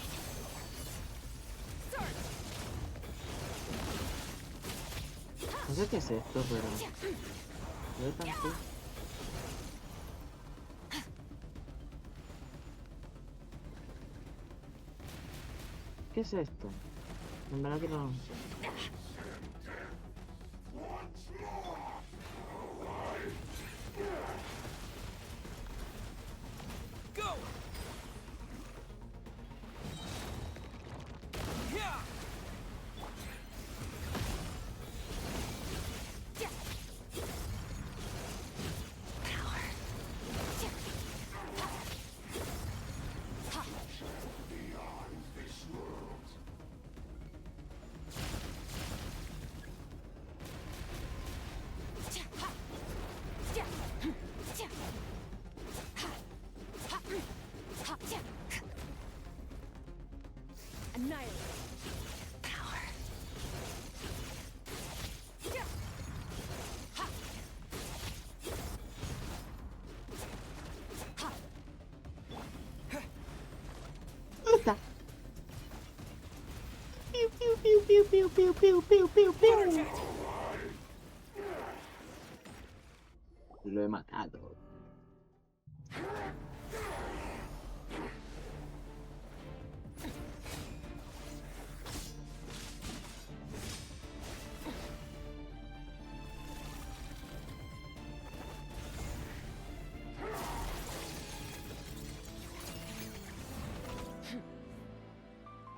Speaker 2: No sé qué es esto, pero... Yo tampoco. ¿Qué es esto? En verdad que no...
Speaker 17: Go!
Speaker 2: Piu, piu, piu, piu, piu, piu, piu, piu. Lo he matado.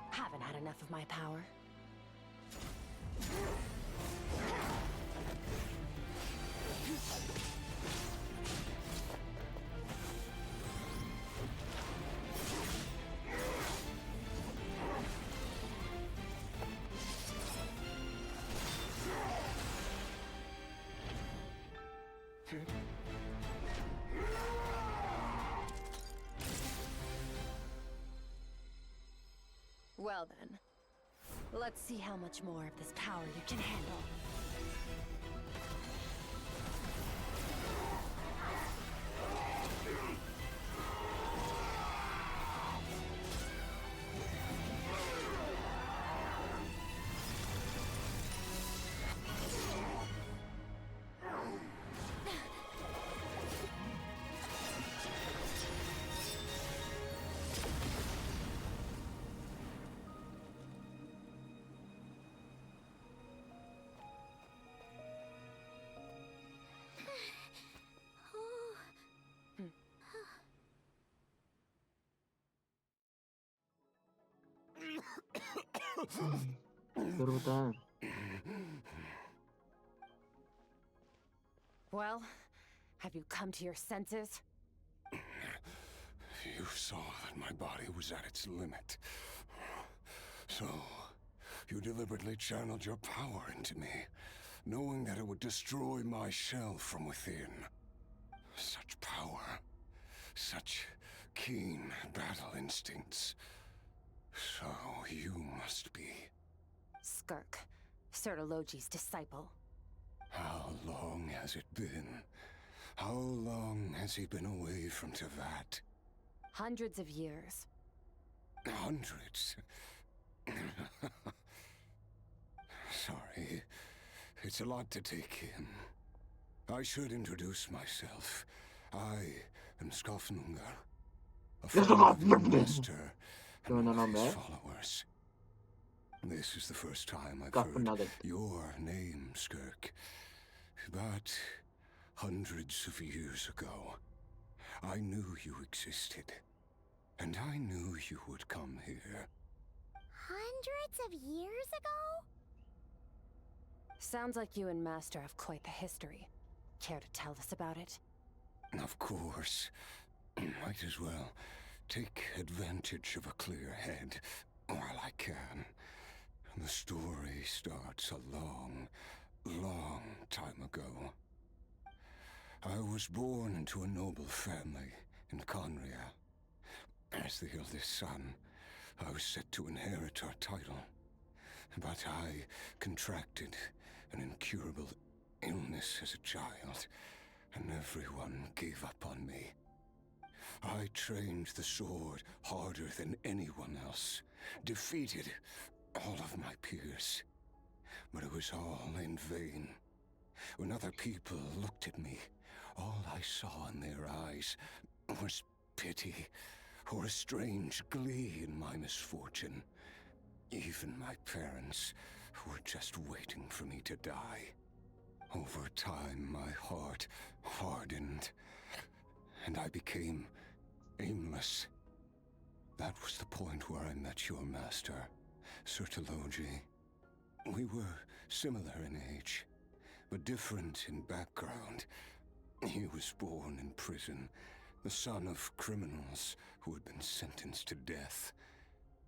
Speaker 4: Haven't had enough of my power. Well then, let's see how much more of this power you can handle.
Speaker 2: Brutal.
Speaker 4: Well, have you come to your senses?
Speaker 6: You saw that my body was at its limit. So, you deliberately channeled your power into me, knowing that it would destroy my shell from within. Such power. Such keen battle instincts. So, you must be...
Speaker 4: Skirk, Sertologi's disciple.
Speaker 6: How long has it been? How long has he been away from Tevat?
Speaker 4: Hundreds of years.
Speaker 6: Hundreds? Sorry. It's a lot to take in. I should introduce myself. I am Skofnungar, a friend of your master and one of his followers. This is the first time I've heard your name, Skirk. But hundreds of years ago, I knew you existed. And I knew you would come here.
Speaker 1: Hundreds of years ago?
Speaker 4: Sounds like you and Master have quite the history. Care to tell us about it?
Speaker 6: Of course. Might as well take advantage of a clear head while I can. The story starts a long, long time ago. I was born into a noble family in Conria. As the eldest son, I was set to inherit our title. But I contracted an incurable illness as a child, and everyone gave up on me. I trained the sword harder than anyone else, defeated all of my peers. But it was all in vain. When other people looked at me, all I saw in their eyes was pity, or a strange glee in my misfortune. Even my parents were just waiting for me to die. Over time, my heart hardened, and I became aimless. That was the point where I met your master, Sertologi. We were similar in age, but different in background. He was born in prison, the son of criminals who had been sentenced to death.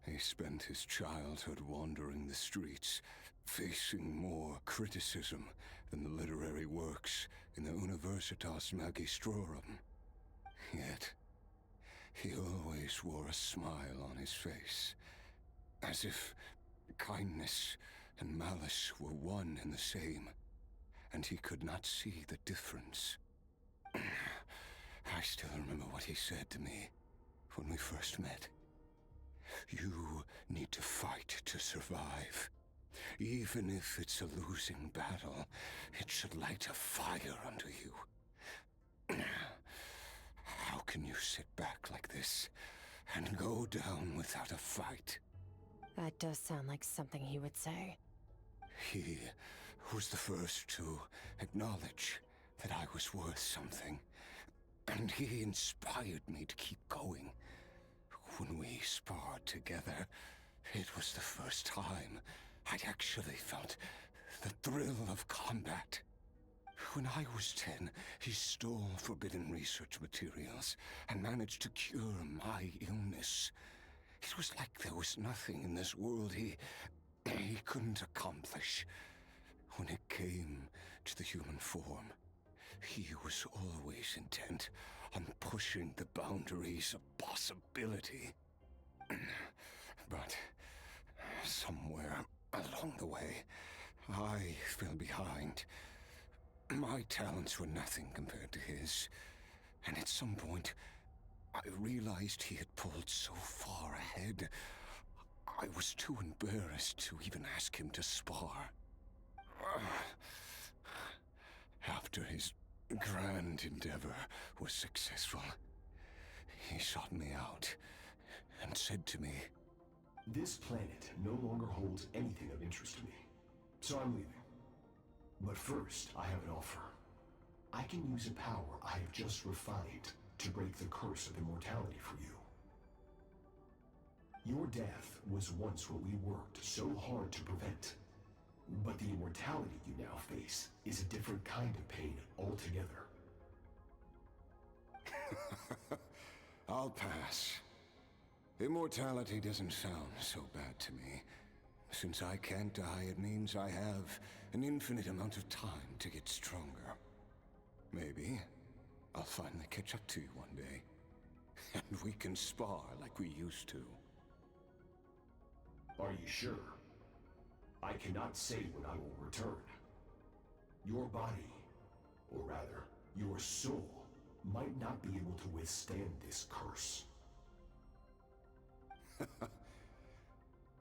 Speaker 6: He spent his childhood wandering the streets, facing more criticism than the literary works in the Universitas Magistrorum. Yet, he always wore a smile on his face, as if kindness and malice were one and the same, and he could not see the difference. I still remember what he said to me when we first met. You need to fight to survive.
Speaker 19: Even if it's a losing battle, it should light a fire under you. How can you sit back like this and go down without a fight?
Speaker 4: That does sound like something he would say.
Speaker 19: He was the first to acknowledge that I was worth something, and he inspired me to keep going. When we sparred together, it was the first time I'd actually felt the thrill of combat. When I was 10, he stole forbidden research materials and managed to cure my illness. It was like there was nothing in this world he couldn't accomplish. When it came to the human form, he was always intent on pushing the boundaries of possibility. But somewhere along the way, I fell behind. My talents were nothing compared to his, and at some point, I realized he had pulled so far ahead, I was too embarrassed to even ask him to spar. After his grand endeavor was successful, he sought me out and said to me,
Speaker 13: "This planet no longer holds anything of interest to me, so I'm leaving. But first, I have an offer. I can use a power I have just refined to break the curse of immortality for you. Your death was once what we worked so hard to prevent. But the immortality you now face is a different kind of pain altogether."
Speaker 19: I'll pass. Immortality doesn't sound so bad to me. Since I can't die, it means I have an infinite amount of time to get stronger. Maybe I'll finally catch up to you one day, and we can spar like we used to.
Speaker 13: Are you sure? I cannot say when I will return. Your body, or rather, your soul, might not be able to withstand this curse.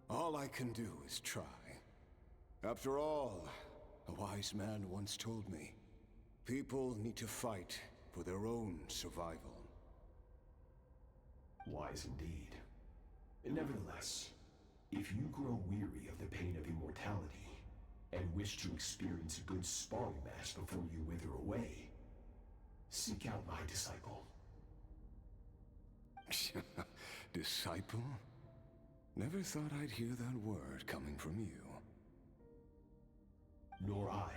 Speaker 19: All I can do is try. After all, a wise man once told me, people need to fight for their own survival.
Speaker 13: Wise indeed. Nevertheless, if you grow weary of the pain of immortality, and wish to experience a good sparring match before you wither away, seek out my disciple.
Speaker 19: Disciple? Never thought I'd hear that word coming from you.
Speaker 13: Nor I,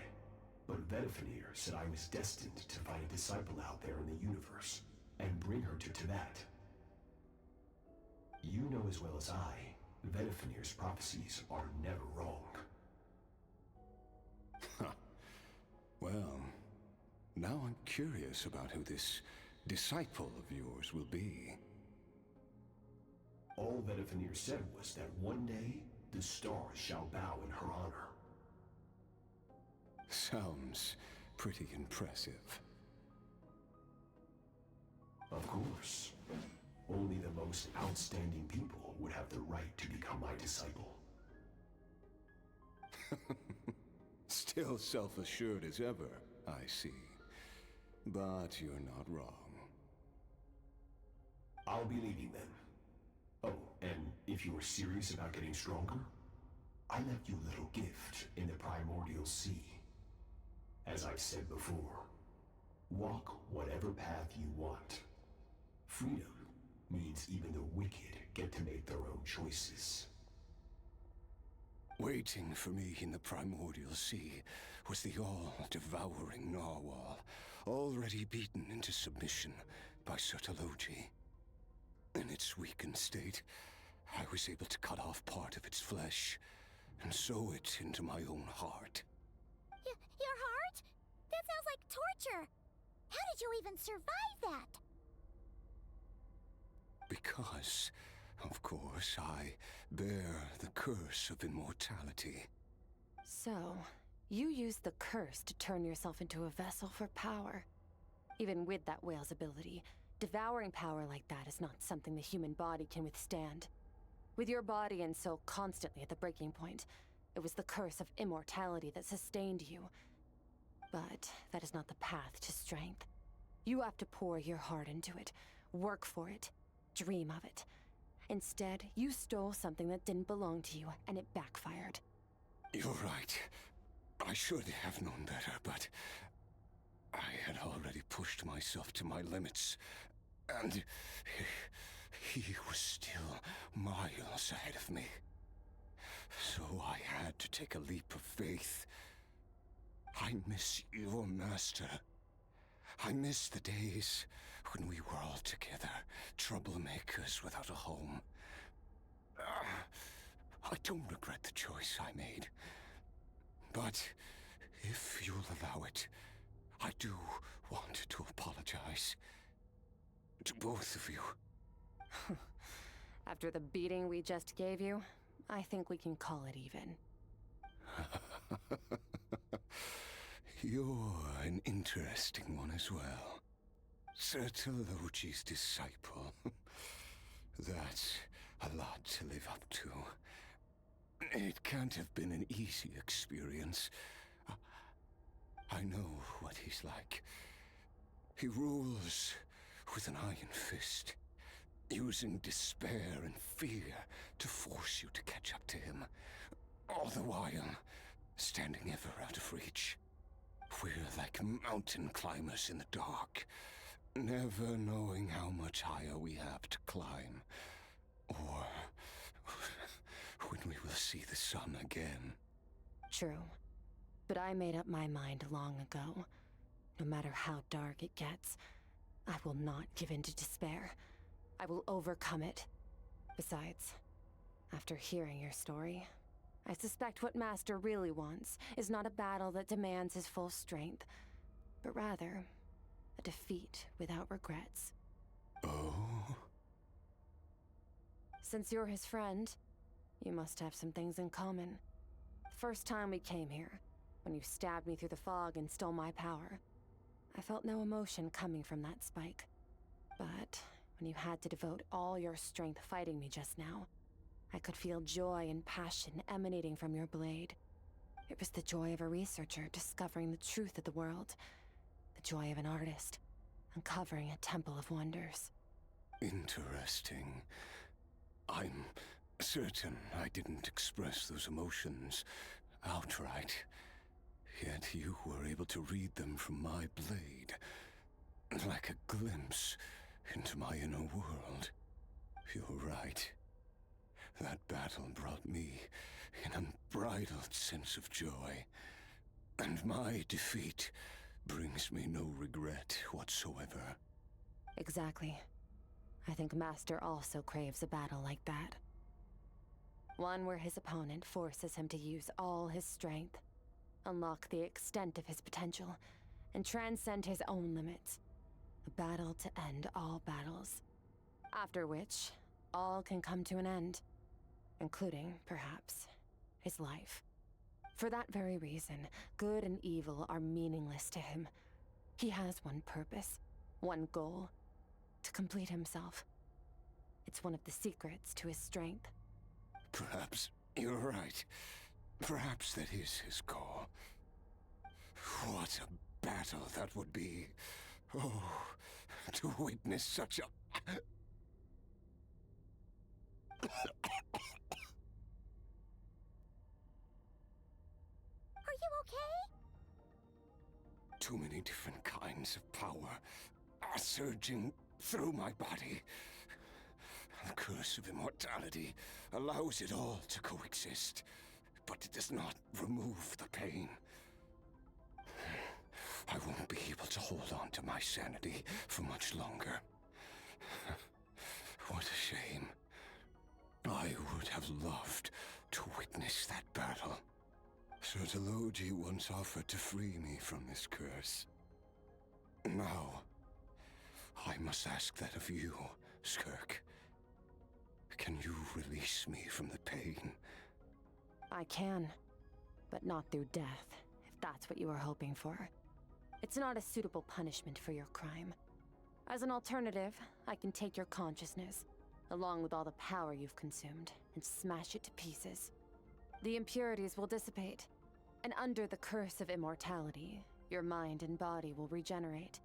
Speaker 13: but Vedifenir said I was destined to find a disciple out there in the universe, and bring her to Tibet. You know as well as I, Vedifenir's prophecies are never wrong.
Speaker 19: Well, now I'm curious about who this disciple of yours will be.
Speaker 13: All Vedifenir said was that one day, the stars shall bow in her honor.
Speaker 19: Sounds pretty impressive.
Speaker 13: Of course. Only the most outstanding people would have the right to become my disciple.
Speaker 19: Still self-assured as ever, I see. But you're not wrong.
Speaker 13: I'll be leaving then. Oh, and if you are serious about getting stronger, I left you a little gift in the primordial sea. As I've said before, walk whatever path you want. Freedom means even the wicked get to make their own choices.
Speaker 19: Waiting for me in the primordial sea was the all-devouring narwhal, already beaten into submission by Sertologi. In its weakened state, I was able to cut off part of its flesh and sew it into my own heart.
Speaker 1: Your heart? That sounds like torture! How did you even survive that?
Speaker 19: Because, of course, I bear the curse of immortality.
Speaker 4: So, you used the curse to turn yourself into a vessel for power. Even with that whale's ability, devouring power like that is not something the human body can withstand. With your body and soul constantly at the breaking point, It was the curse of immortality that sustained you. But that is not the path to strength. You have to pour your heart into it, work for it, dream of it. Instead, you stole something that didn't belong to you, and it backfired.
Speaker 19: You're right. I should have known better, but I had already pushed myself to my limits, and he was still miles ahead of me. So I had to take a leap of faith. I miss your master. I miss the days when we were all together, troublemakers without a home. I don't regret the choice I made. But if you'll allow it, I do want to apologize. To both of you.
Speaker 4: After the beating we just gave you, I think we can call it even.
Speaker 19: You're an interesting one as well. Sertologi's disciple. That's a lot to live up to. It can't have been an easy experience. I know what he's like. He rules with an iron fist, using despair and fear to force you to catch up to him, all the while standing ever out of reach. We're like mountain climbers in the dark, never knowing how much higher we have to climb, or when we will see the sun again.
Speaker 4: True. But I made up my mind long ago. No matter how dark it gets, I will not give in to despair. I will overcome it. Besides, after hearing your story, I suspect what Master really wants is not a battle that demands his full strength, but rather a defeat without regrets.
Speaker 19: Oh?
Speaker 4: Since you're his friend, you must have some things in common. The first time we came here, when you stabbed me through the fog and stole my power, I felt no emotion coming from that spike. But when you had to devote all your strength fighting me just now, I could feel joy and passion emanating from your blade. It was the joy of a researcher discovering the truth of the world, the joy of an artist uncovering a temple of wonders.
Speaker 19: Interesting. I'm certain I didn't express those emotions outright. Yet you were able to read them from my blade, like a glimpse into my inner world. You're right. That battle brought me an unbridled sense of joy, and my defeat brings me no regret whatsoever.
Speaker 4: Exactly. I think Master also craves a battle like that. One where his opponent forces him to use all his strength, unlock the extent of his potential, and transcend his own limits. A battle to end all battles. After which, all can come to an end. Including, perhaps, his life. For that very reason, good and evil are meaningless to him. He has one purpose, one goal: to complete himself. It's one of the secrets to his strength.
Speaker 19: Perhaps you're right. Perhaps that is his goal. What a battle that would be. Oh, to witness such a...
Speaker 1: Are you okay?
Speaker 19: Too many different kinds of power are surging through my body. The curse of immortality allows it all to coexist, but it does not remove the pain. I won't be able to hold on to my sanity for much longer. What a shame. I would have loved to witness that battle. Sertologi once offered to free me from this curse. Now, I must ask that of you, Skirk. Can you release me from the pain?
Speaker 4: I can, but not through death, if that's what you were hoping for. It's not a suitable punishment for your crime. As an alternative, I can take your consciousness, along with all the power you've consumed, and smash it to pieces. The impurities will dissipate, and under the curse of immortality, your mind and body will regenerate.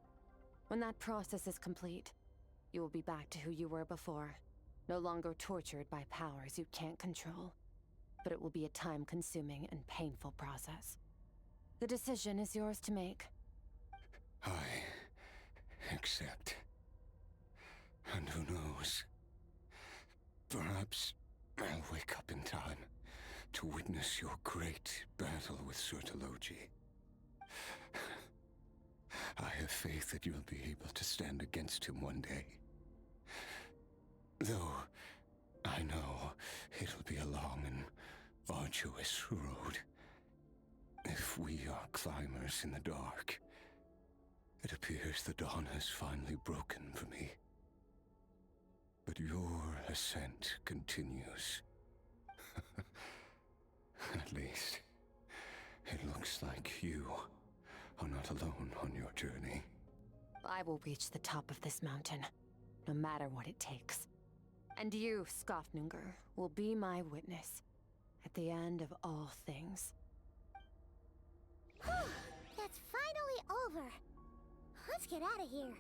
Speaker 4: When that process is complete, you will be back to who you were before, no longer tortured by powers you can't control. But it will be a time-consuming and painful process. The decision is yours to make.
Speaker 19: I accept. And who knows? Perhaps I'll wake up in time to witness your great battle with Sertologi. I have faith that you'll be able to stand against him one day. Though I know it'll be a long and arduous road. If we are climbers in the dark, it appears the dawn has finally broken for me. But your ascent continues. At least, it looks like you are not alone on your journey.
Speaker 4: I will reach the top of this mountain, no matter what it takes. And you, Skofnunger, will be my witness at the end of all things.
Speaker 1: That's finally over. Let's get out of here.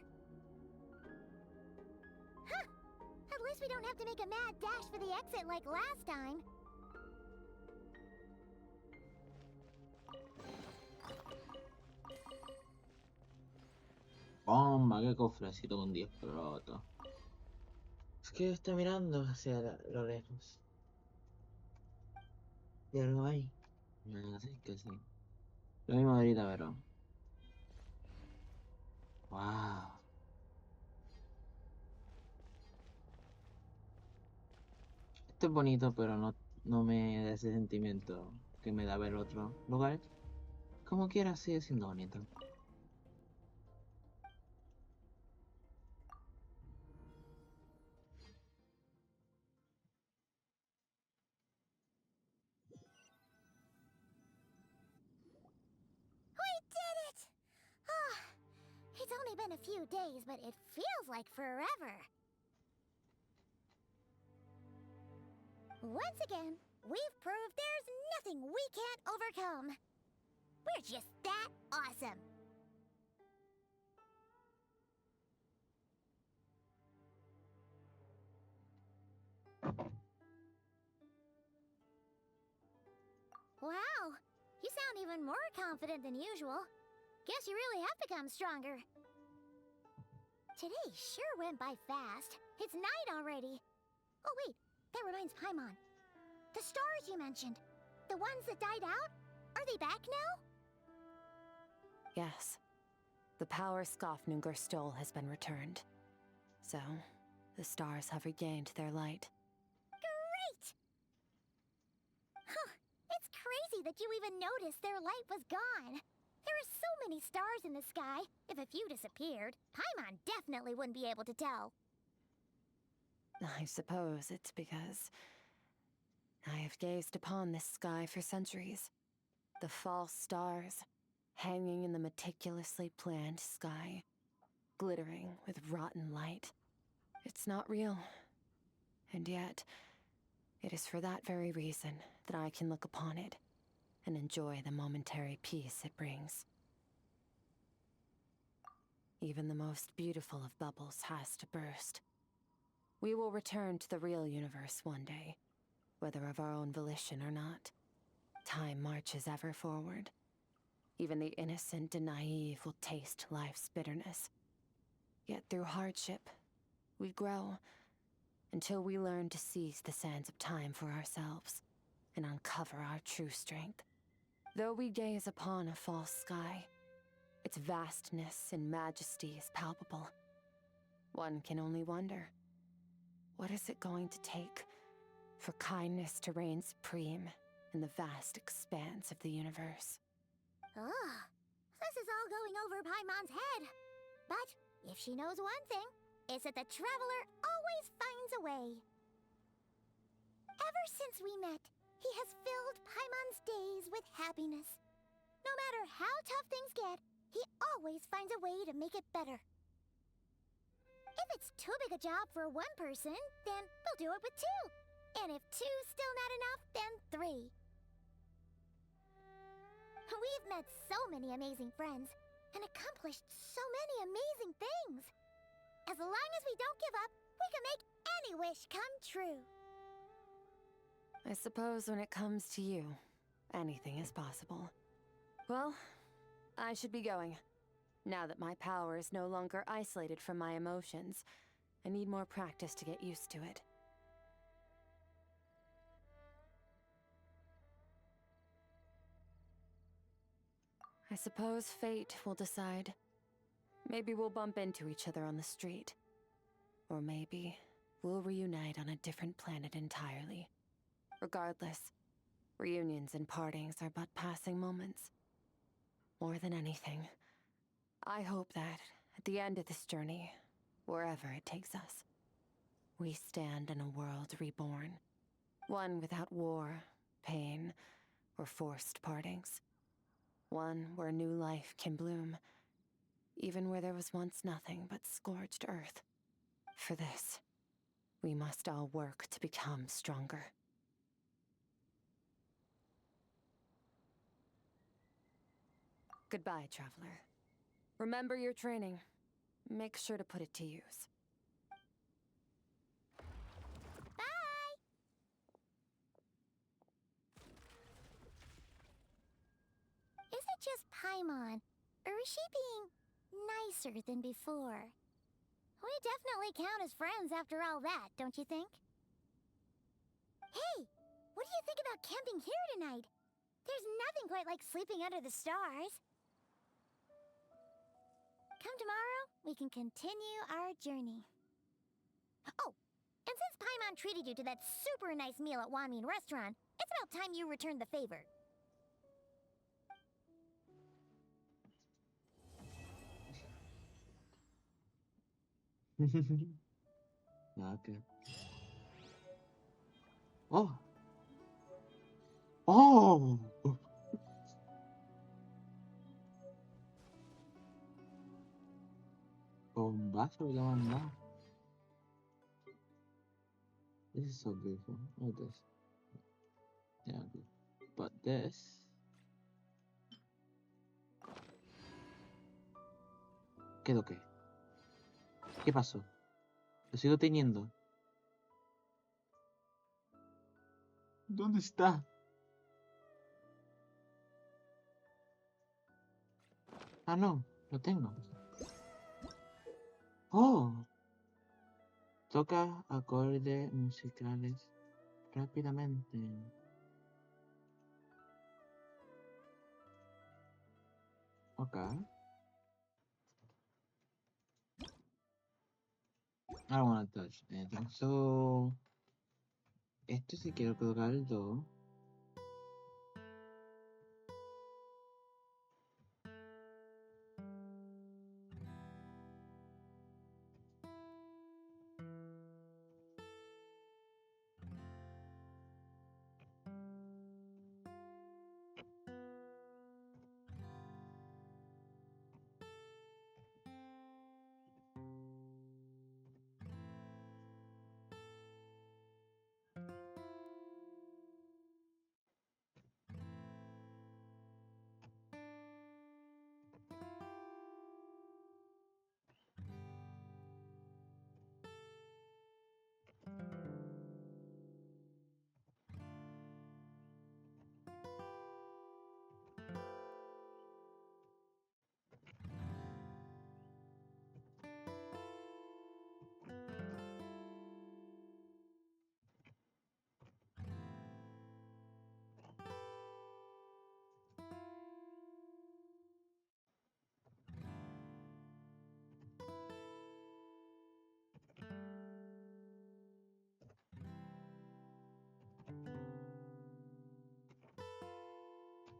Speaker 1: Huh! At least we don't have to make a mad dash for the exit like last time.
Speaker 2: Bomba, qué cofrecito con 10 protos. Es que está mirando hacia lo lejos. ¿Y algo ahí? No, sí que sí. Lo mismo ahorita, pero... ¡Wow! Esto es bonito, pero no me da ese sentimiento que me da ver otro lugar. Como quiera, sigue siendo bonito.
Speaker 1: We did it! Ah, it's only been a few days, but it feels like forever. Once again, we've proved there's nothing we can't overcome. We're just that awesome. Wow, you sound even more confident than usual. Guess you really have become stronger. Today sure went by fast. It's night already. Oh wait, that reminds Paimon. The stars you mentioned, the ones that died out, are they back now?
Speaker 4: Yes. The power Skofnunger stole has been returned. So, the stars have regained their light.
Speaker 1: Great! Huh, it's crazy that you even noticed their light was gone. There are so many stars in the sky. If a few disappeared, Paimon definitely wouldn't be able to tell.
Speaker 4: I suppose it's because I have gazed upon this sky for centuries. The false stars, hanging in the meticulously planned sky, glittering with rotten light. It's not real. And yet, it is for that very reason that I can look upon it and enjoy the momentary peace it brings. Even the most beautiful of bubbles has to burst. We will return to the real universe one day, whether of our own volition or not. Time marches ever forward. Even the innocent and naive will taste life's bitterness. Yet through hardship, we grow, until we learn to seize the sands of time for ourselves, and uncover our true strength. Though we gaze upon a false sky, its vastness and majesty is palpable. One can only wonder, what is it going to take for kindness to reign supreme in the vast expanse of the universe?
Speaker 1: Ugh, this is all going over Paimon's head. But if she knows one thing, it's that the traveler always finds a way. Ever since we met, he has filled Paimon's days with happiness. No matter how tough things get, he always finds a way to make it better. If it's too big a job for one person, then we'll do it with two. And if two's still not enough, then three. We've met so many amazing friends and accomplished so many amazing things. As long as we don't give up, we can make any wish come true.
Speaker 4: I suppose when it comes to you, anything is possible. Well, I should be going. Now that my power is no longer isolated from my emotions, I need more practice to get used to it. I suppose fate will decide. Maybe we'll bump into each other on the street. Or maybe we'll reunite on a different planet entirely. Regardless, reunions and partings are but passing moments. More than anything, I hope that, at the end of this journey, wherever it takes us, we stand in a world reborn. One without war, pain, or forced partings. One where new life can bloom, even where there was once nothing but scorched earth. For this, we must all work to become stronger. Goodbye, traveler. Remember your training. Make sure to put it to use.
Speaker 1: Bye! Is it just Paimon, or is she being nicer than before? We definitely count as friends after all that, don't you think? Hey, what do you think about camping here tonight? There's nothing quite like sleeping under the stars. Come tomorrow, we can continue our journey. Oh, and since Paimon treated you to that super nice meal at Wanmin Restaurant, it's about time you returned the favor.
Speaker 2: Okay. Oh. Oh. Bombazo que me han dado. This is so beautiful. Look at this. Yeah, good. But this. ¿Qué lo que? ¿Qué pasó? Lo sigo teniendo. ¿Dónde está? Ah, no, lo tengo. Oh. Toca acordes musicales rápidamente. Okay. I don't want to touch anything. So, esto sí quiero colocar el do.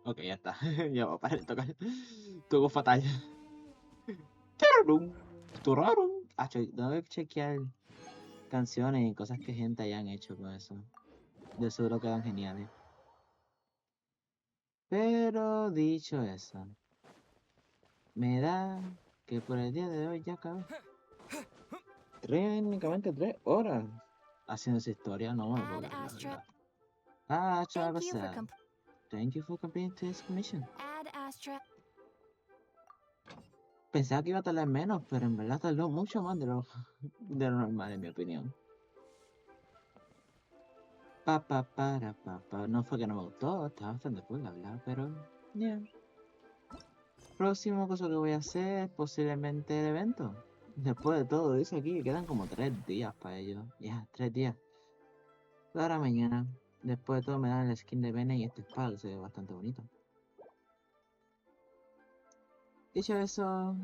Speaker 2: Ok, ya está. Ya va a parar de tocar. Tocó fatal. Turarum. Ah, tengo que chequear canciones y cosas que gente hayan hecho con eso. De seguro quedan geniales. Pero dicho eso, me da que por el día de hoy ya acabé. Técnicamente 3 horas haciendo esa historia, no me lo puedo creer, la verdad. Ah,
Speaker 10: Thank you for
Speaker 2: Travis, Thank you for completing today's commission.
Speaker 10: Add Astra.
Speaker 2: Pensaba que iba a tardar menos, pero en verdad tardó mucho más de lo normal, en mi opinión. No fue que no me gustó, estaba bastante cool, la verdad, pero... Yeah. Próximo cosa que voy a hacer, posiblemente el evento. Después de todo, dice aquí que quedan como 3 días para ello. Ya, 3 días. Ahora mañana. Después de todo me dan el skin de Bene y este espada que se ve bastante bonito. Dicho eso,